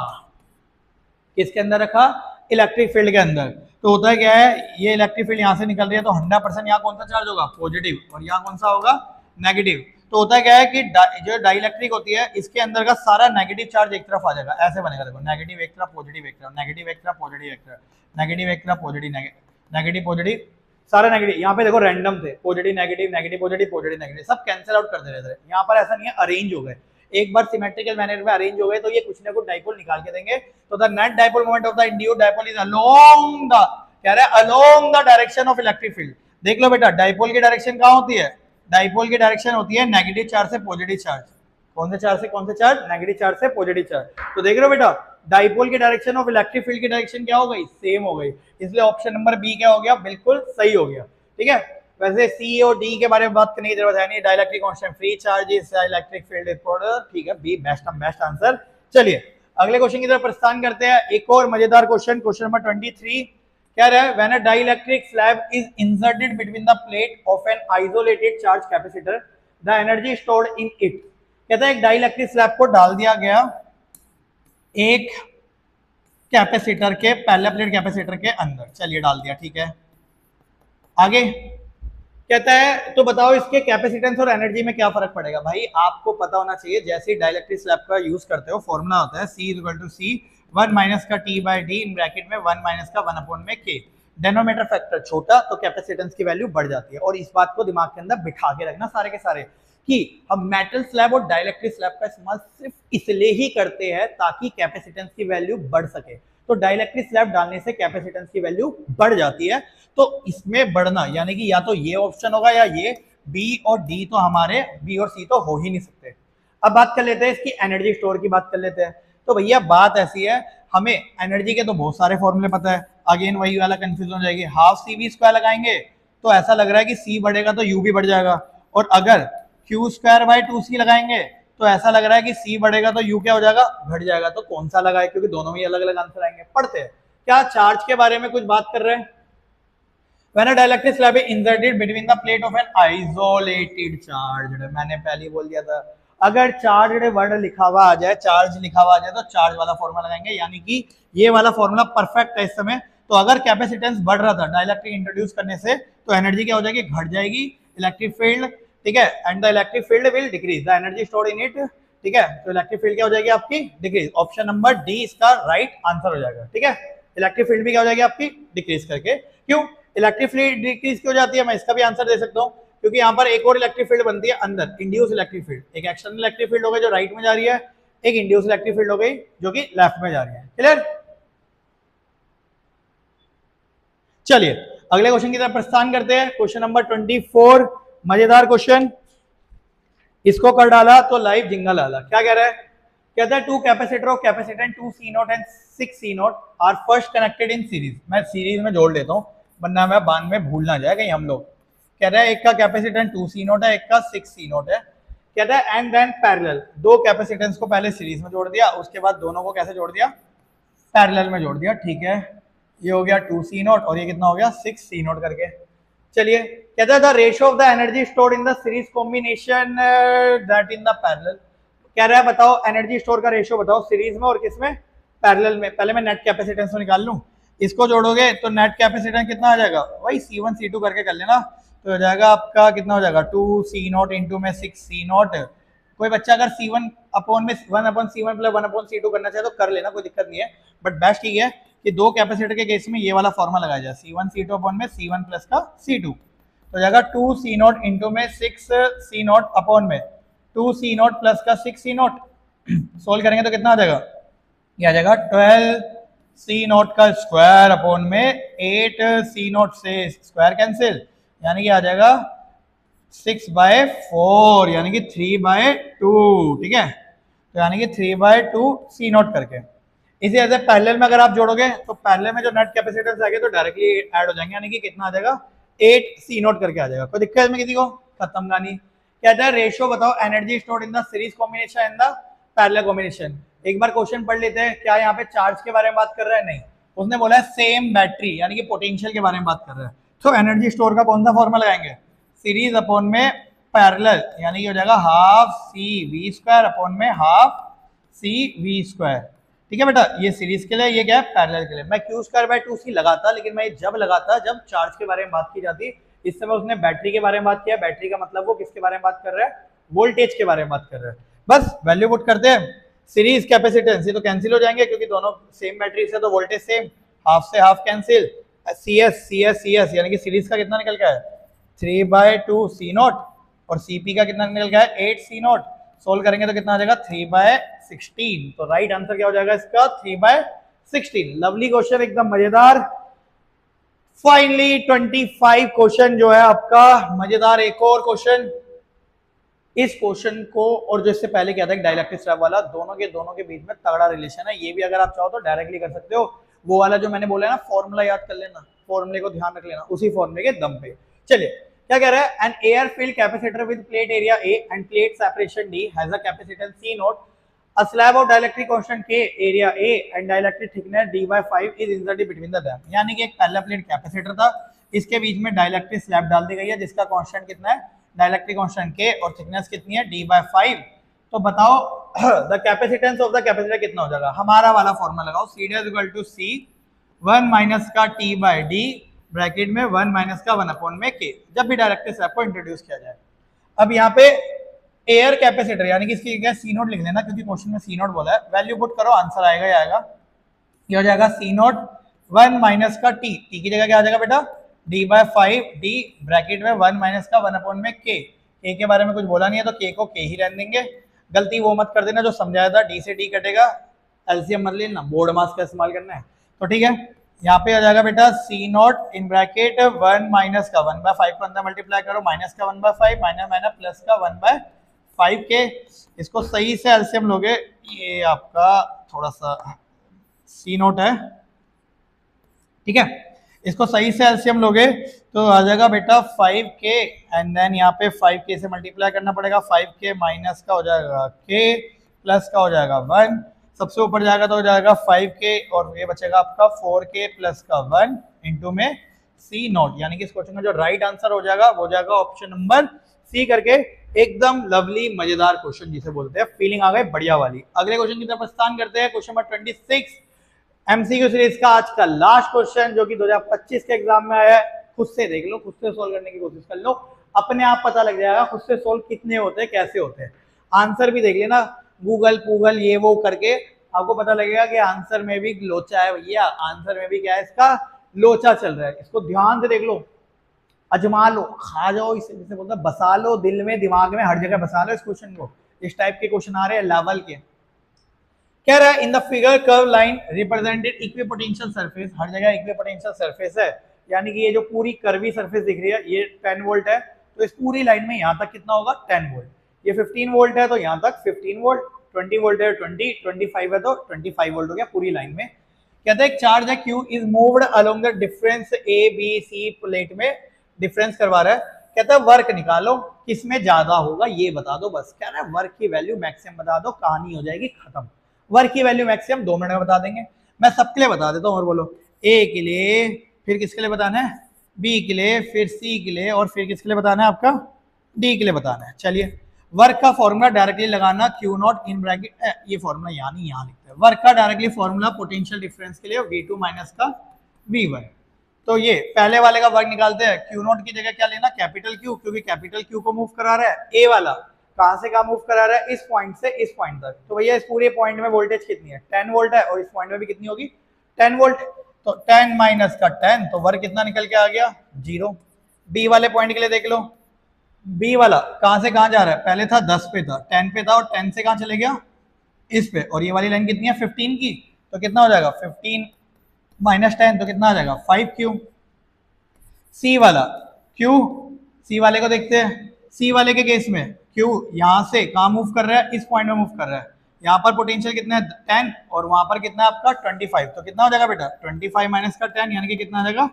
किसके अंदर रखा, इलेक्ट्रिक फील्ड के अंदर, तो होता है क्या है, ये इलेक्ट्रिक फील्ड यहाँ से निकल रही है तो 100% यहाँ कौन सा चार्ज होगा, पॉजिटिव, और यहाँ कौन सा होगा, नेगेटिव। तो होता है क्या है कि जो डाइलेक्ट्रिक होती है इसके अंदर का सारा नेगेटिव चार्ज एक तरफ आ जाएगा, ऐसे बनेगा। देखो नेगेटिव एक तरफ, पॉजिटिव एक तरफ, नेगेटिव एक तरफ, पॉजिटिव एक तरफ, नेगेटिव एक तरफ, पॉजिटिव नेगेटिव पॉजिटिव, सारा नेगेटिव। यहाँ पे देखो रैंडम थे, positive negative negative positive positive negative, सब कैंसिल आउट कर दे रहे थे। यहाँ पर ऐसा नहीं है, अरेंज हो गए, एक बार सिमेट्रिकल मैनर में अरेंज हो गए तो ये कुछ ना कुछ डाइपोल निकाल के देंगे। तो the net dipole moment of the induced dipole is along the, कह रहा है along the direction of electric field. देख लो बेटा, डाइपोल की डायरेक्शन कहाँ होती है, डाइपोल की डायरेक्शन होती है नेगेटिव चार्ज से पॉजिटिव चार्ज। कौन से चार्ज से कौन से चार्ज, नेगेटिव चार्ज से पॉजिटिव चार्ज। तो देख रहे हो बेटा, डाइपोल की डायरेक्शन ऑफ इलेक्ट्रिक फील्ड की डायरेक्शन क्या हो गई, सेम हो गई, इसलिए ऑप्शन नंबर बी क्या हो गया, बिल्कुल सही हो गया। ठीक है, वैसे सी और डी के बारे में बात करने की जरूरत है नहीं, dielectric constant, free charges, electric field is product. ठीक है, बी बेस्ट आंसर। चलिए अगले क्वेश्चन की तरफ प्रस्थान करते हैं। एक और मजेदार क्वेश्चन, क्वेश्चन नंबर 23 क्या रहा है, when a dielectric slab is inserted between the plate of an isolated charge capacitor the energy stored in it. कहता है एक डाइलेक्ट्रिक स्लैब को डाल दिया गया एक कैपेसिटर के, पहले प्लेट कैपेसिटर के अंदर, चलिए डाल दिया, ठीक है। आगे कहता है तो बताओ इसके कैपेसिटेंस और एनर्जी में क्या फर्क पड़ेगा। भाई आपको पता होना चाहिए, जैसे डाइलेक्ट्रिक स्लैब का यूज करते हो फॉर्मूला होता है C = C 1 - का T/D इन ब्रैकेट में 1 - का 1 में K। डेनोमीटर फैक्टर छोटा तो कैपेसिटेंस की वैल्यू बढ़ जाती है। और इस बात को दिमाग के अंदर बिठा के रखना सारे के सारे, कि हम मेटल स्लैब और डाइलेक्ट्रिक स्लैब का इस्तेमाल सिर्फ इसलिए ही करते हैं ताकि कैपेसिटेंस की वैल्यू बढ़ सके। तो डाइलेक्ट्रिक स्लैब डालने से कैपेसिटेंस की वैल्यू बढ़ जाती है। तो इसमें बढ़ना यानी कि या तो ये ऑप्शन होगा या ये, बी और डी तो हमारे, बी और सी तो हो ही नहीं सकते। अब बात कर लेते हैं इसकी एनर्जी स्टोर की बात कर लेते हैं। तो भैया बात ऐसी है, हमें एनर्जी के तो बहुत सारे फॉर्मूले पता है, अगेन वही वाला कंफ्यूजन हो जाएगी। हाफ CV² लगाएंगे तो ऐसा लग रहा है कि C बढ़ेगा तो U भी बढ़ जाएगा, और अगर Q²/2C लगाएंगे तो ऐसा लग रहा है कि C बढ़ेगा तो U क्या हो जाएगा, घट जाएगा। तो कौन सा लगाए, क्योंकि दोनों में अलग अलग आंसर आएंगे। पढ़ते हैं क्या चार्ज के बारे में कुछ बात कर रहे हैं। When a dielectric slab is inserted between the plate of an isolated charge, मैंने पहले बोल दिया था, अगर चार्ज वर्ड लिखा हुआ आ जाए, चार्ज लिखा हुआ आ जाए तो चार्ज वाला फॉर्मूला लगाएंगे, यानी कि ये वाला फॉर्मूला परफेक्ट है इस समय। तो अगर कैपेसिटेंस बढ़ रहा था डाइलेक्ट्रिक इंट्रोड्यूस करने से तो एनर्जी क्या हो जाएगी, घट जाएगी, इलेक्ट्रिक फील्ड, ठीक है, and the electric field will decrease the energy stored in it. ठीक है, तो इलेक्ट्रिक फील्ड क्या हो जाएगी आपकी, डिक्रीज। ऑप्शन नंबर डी इसका राइट आंसर हो जाएगा। ठीक है, इलेक्ट्रिक फील्ड भी क्या हो जाएगी आपकी, डिक्रीज करके। क्यों इलेक्ट्रिक फील्ड डिक्रीज क्यों जाती है, मैं इसका भी आंसर दे सकता हूँ, क्योंकि यहाँ पर एक और इलेक्ट्रिक फील्ड बनती है अंदर, इंड्यूस इलेक्ट्रिक फील्ड। एक एक्सटर्नल इलेक्ट्रिक फील्ड हो गई जो राइट में जा रही है, एक इंड्यूस इलेक्ट्रिक फील्ड हो गई जो कि लेफ्ट में जा रही है। क्लियर। चलिए अगले क्वेश्चन की तरफ प्रस्थान करते हैं। क्वेश्चन नंबर 24, मजेदार क्वेश्चन, इसको कर डाला तो लाइव जिंगल डाला। क्या कह रहा है, कहता है 2 capacitor of capacitance 2C0 and 6C0 are first connected in series. मैं सीरीज में जोड़ लेता हूँ वरना मैं बाद में भूल ना जाए कहीं हम लोग। कह रहा है एक का कैपेसिटेंस 2C0 है, एक का 6C0 है। कहता है एंड देन पैरेलल, दो कैपेसिटेंस को पहले सीरीज में जोड़ दिया, उसके बाद दोनों को कैसे जोड़ दिया, पैरेलल में जोड़ दिया, ठीक है। ये हो गया 2c0 और ये कितना हो गया 6c0 करके। चलिए, कहता है the ratio of the energy stored in the series combination that in the parallel. कह रहा है बताओ एनर्जी स्टोर का रेशियो बताओ सीरीज में और किसमें, पैरेलल में। पहले मैं नेट कैपेसिटेंस निकाल लूं, इसको जोड़ोगे तो नेट कैपेसिटेंस कितना आ जाएगा, वही C1 C2 करके कर लेना, तो हो जाएगा आपका कितना हो जाएगा 2c0 इंटू में 6c0। कोई बच्चा अगर C1 अपॉन में 1/C1 प्लस 1/C2 करना चाहे तो कर लेना, कोई दिक्कत नहीं है, बट बेस्ट ये है कि दो कैपेसिटर के केस में ये वाला फॉर्मूला लगाया जाए, C1 C2 अपॉन में C1 प्लस का C2, तो हो जाएगा 2c0 इंटू में 6c0 अपॉन में 2c0 प्लस का 6c0। सोल्व करेंगे तो कितना आ जाएगा, ये आ जाएगा 12c0 का स्क्वायर अपॉन में 8c0 से स्क्वायर कैंसिल, यानी कि आ जाएगा 6/4 यानी कि 3/2, ठीक है। तो यानी कि 3/2 C0 करके। इसी ऐसे पैरेलल में अगर आप जोड़ोगे तो पैरेलल में जो नेट कैपेसिटेंस आएगा तो डायरेक्टली ऐड हो जाएंगे, यानी कि कितना आ जाएगा 8c0 करके आ जाएगा। कोई दिक्कत इसमें किसी को, खत्म कहानी। कहता है रेशियो बताओ energy stored in the series combination and the parallel combination. एक बार क्वेश्चन पढ़ लेते हैं, क्या यहाँ पे चार्ज के बारे में बात कर रहा है, नहीं, उसने बोला है सेम बैटरी यानी कि पोटेंशियल के बारे में बात कर रहा है। तो एनर्जी स्टोर का कौन सा फॉर्मूला लगाएंगे, सीरीज अपॉन में पैरेलल, यानी कि हो जाएगा हाफ CV² अपॉन में हाफ CV², ठीक है बेटा। ये सीरीज के लिए, ये क्या है पैरेलल के लिए। मैं Q²/2C लगाता, लेकिन मैं जब लगाता जब चार्ज के बारे में बात की जाती। इस समय उसने बैटरी के बारे में बात किया, बैटरी का मतलब वो किसके बारे में बात कर रहा है, वोल्टेज के बारे में बात कर रहा है। बस वैल्यू पुट करते हैं, सीरीज कैपेसिटेंस ये तो कैंसिल हो जाएंगे क्योंकि दोनों सेम बैटरी से, तो वोल्टेज सेम, हाफ से हाफ कैंसिल, CS यानी कि सीरीज का कितना निकल गया है 3/2 C0 और CP का कितना निकल गया है 8 C0। सोल्व करेंगे तो कितना आ जाएगा 3/16। तो राइट आंसर क्या हो जाएगा इसका 3/16। लवली क्वेश्चन, एकदम मजेदार। फाइनली 25 क्वेश्चन जो है आपका मजेदार। एक और क्वेश्चन, इस क्वेश्चन को और जो इससे पहले क्या था डाइलेक्ट्रिक स्लैब वाला, दोनों के बीच में तगड़ा रिलेशन है। ये भी अगर आप चाहो तो डायरेक्टली कर सकते हो। वो वाला जो मैंने बोला ना फॉर्मूला याद कर लेना, फॉर्मूले को ध्यान रख लेना, उसी फॉर्मूले के दम पे। चलिए क्या कह रहा है, an air filled capacitor with plate area A and plate separation D has a capacitance C0, a slab of dielectric constant K area A and dielectric thickness D/5 is inserted between the them। यानी कि एक पहला plate capacitor था, इसके बीच में dielectric slab डाल दी गई है जिसका कांस्टेंट कितना है, डाइलेक्ट्रिक कांस्टेंट K और थिकनेस कितनी है D/5। तो बताओ the capacitance of the capacitor कितना हो जाएगा। हमारा वाला फॉर्मूला लगाओ, C = 1 माइनस का T/D ब्रैकेट में 1 माइनस का 1/K, जब भी डायरेक्ट्रिक स्लैब को इंट्रोड्यूस किया जाए। अब यहाँ पे एयर कैपेसिटर यानी कि इसकी क्या C0 लिख लेना क्योंकि क्वेश्चन में C0 बोला है। वैल्यू पुट करो, आंसर आएगा ही आएगा। ये हो जाएगा C0 1 माइनस का T की जगह क्या आ जाएगा बेटा D/5 D ब्रैकेट में 1 माइनस का 1/K। K के बारे में कुछ बोला नहीं है तो K को K ही रहने देंगे। गलती वो मत कर देना जो समझाया था, D से D कटेगा, एलसीएम मत लेना, बोर्ड मास का इस्तेमाल करना है। तो ठीक है, यहाँ पे आ जाएगा बेटा C0 इन ब्रैकेट 1 माइनस का 1/5 को अंदर मल्टीप्लाई करो, माइनस का 1/5 माइनस प्लस का 1/5 के। इसको सही से एलसीएम लोगे, ये आपका थोड़ा सा C0 है, ठीक है। इसको सही से एलसीएम लोगे तो आ जाएगा बेटा 5K एंड देन यहाँ पे 5K से मल्टीप्लाई करना पड़ेगा। 5K माइनस का हो जाएगा K प्लस का हो जाएगा 1, सबसे ऊपर जाएगा तो हो जाएगा 5K और ये बचेगा आपका 4K प्लस का 1 इंटू में C0। यानी कि इस क्वेश्चन का जो राइट आंसर हो जाएगा वो जाएगा ऑप्शन नंबर C करके। एकदम लवली मजेदार क्वेश्चन जिसे बोलते हैं, फीलिंग आ गई बढ़िया वाली। अगले क्वेश्चन की तरफ प्रस्थान करते हैं, क्वेश्चन नंबर 26 एमसीक्यू सीरीज का आज का लास्ट क्वेश्चन जो कि 2025 के एग्जाम में आया है। खुद से देख लो, खुद से सोल्व करने की कोशिश कर लो, अपने आप पता लग जाएगा खुद से सोल्व कितने होते हैं, कैसे होते हैं। आंसर भी देख लेना, गूगल ये वो करके आपको पता लगेगा कि आंसर में भी लोचा है भैया, आंसर में भी क्या है इसका लोचा चल रहा है। इसको ध्यान से देख लो, अजमा लो, खा जाओ इसे, जैसे बोलते हैं बसा लो दिल में, दिमाग में, हर जगह बसा लो इस क्वेश्चन को। इस टाइप के क्वेश्चन आ रहे हैं लेवल के। कह रहा है in the figure curve line represented equipotential surface, हर जगह इक्विपोटेंशियल सरफेस है, यानी कि ये जो पूरी कर्वी सरफेस दिख रही है ये 10 वोल्ट है, तो इस पूरी लाइन में यहाँ तक कितना होगा 10 वोल्ट। ये 15 वोल्ट है तो यहाँ तक 15 वोल्ट, 20 वोल्ट है 20, 25 है तो 25 वोल्ट हो गया पूरी लाइन में। कहते हैं एक चार्ज है Q is moved along the difference A-B-C plate में, डिफरेंस करवा रहा है। कहता है वर्क निकालो किसमें ज्यादा होगा ये बता दो बस। कह रहा है वर्क की वैल्यू मैक्सिमम बता दो, कहानी हो जाएगी खत्म। वर्क की वैल्यू मैक्सिमम 2 मिनट में बता देंगे। मैं सबके लिए बता देता हूँ और बोलो ए के लिए, फिर किसके लिए बताना है, बी के लिए, फिर सी के लिए, और फिर किसके लिए बताना है आपका, डी के लिए बताना है। चलिए वर्क का फॉर्मूला डायरेक्टली लगाना, क्यू नॉट इन ब्रैकेट, ये फॉर्मूला यहाँ नहीं यहाँ लिखते हैं, वर्क का डायरेक्टली फॉर्मूला पोटेंशियल डिफरेंस के लिए V2 माइनस का V1। तो ये पहले वाले का वर्क निकालते हैं, क्यू नॉट की जगह क्या लेना, कैपिटल क्यू, क्योंकि कैपिटल क्यू को मूव करा रहा है, ए वाला कहां से कहां मूव करा रहा है, इस पॉइंट से इस पॉइंट तक। तो भैया इस पूरे पॉइंट में वोल्टेज कितनी है, 10 वोल्ट है, और इस पॉइंट में भी कितनी होगी, 10 वोल्ट। तो 10 माइनस का 10, तो वर्क कितना निकल के आ गया, 0। बी वाले पॉइंट के लिए देख लो, बी वाला कहां से कहां जा रहा है, पहले था 10 पे था, 10 पे था, और 10 से कहां चले गया, इस पे, और ये वाली लाइन कितनी है, 15 की, तो कितना हो जाएगा 15 माइनस 10, तो कितना आ जाएगा 5Q। सी वाला क्यू, सी वाले को देखते हैं, सी वाले के केस में क्यू यहां से कहां मूव कर रहा है, इस पॉइंट में मूव कर रहा है, यहाँ पर पोटेंशियल कितना है 10, और वहां पर कितना है आपका 25, तो कितना हो जाएगा बेटा 25 माइनस का 10 यानी कि कितना आ जाएगा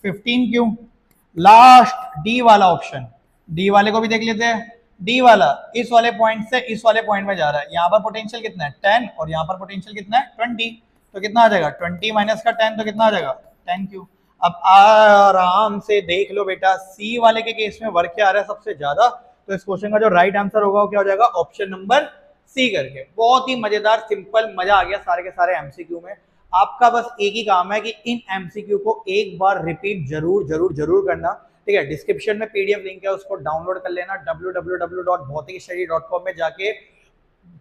15Q। लास्ट डी वाला ऑप्शन, डी वाले को भी देख लेते हैं, डी वाला इस वाले पॉइंट से इस वाले पॉइंट में जा रहा है, यहाँ पर पोटेंशियल कितना है 10, और यहाँ पर पोटेंशियल कितना है 20, तो कितना आ जाएगा 20 माइनस का 10, तो कितना आ जाएगा 10Q। अब आराम से देख लो बेटा, सी वाले के केस में वर्क क्या आ रहा है सबसे ज्यादा, तो इस क्वेश्चन का जो राइट आंसर होगा वो क्या हो जाएगा, ऑप्शन नंबर सी करके। बहुत ही मजेदार, सिंपल, मजा आ गया सारे के सारे एमसीक्यू में। आपका बस एक ही काम है कि इन एमसीक्यू को एक बार रिपीट जरूर जरूर जरूर करना, ठीक है। डिस्क्रिप्शन में पीडीएफ लिंक है, उसको डाउनलोड कर लेना, www.भौतिकीशरीर.com में जाके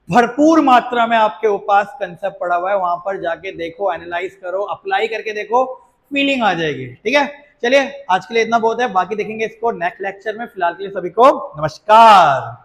भरपूर मात्रा में आपके पास कंसेप्ट पड़ा हुआ है, वहां पर जाके देखो, एनालाइज करो, अप्लाई करके देखो, फीलिंग आ जाएगी, ठीक है। चलिए आज के लिए इतना बहुत है, बाकी देखेंगे इसको नेक्स्ट लेक्चर में। फिलहाल के लिए सभी को नमस्कार।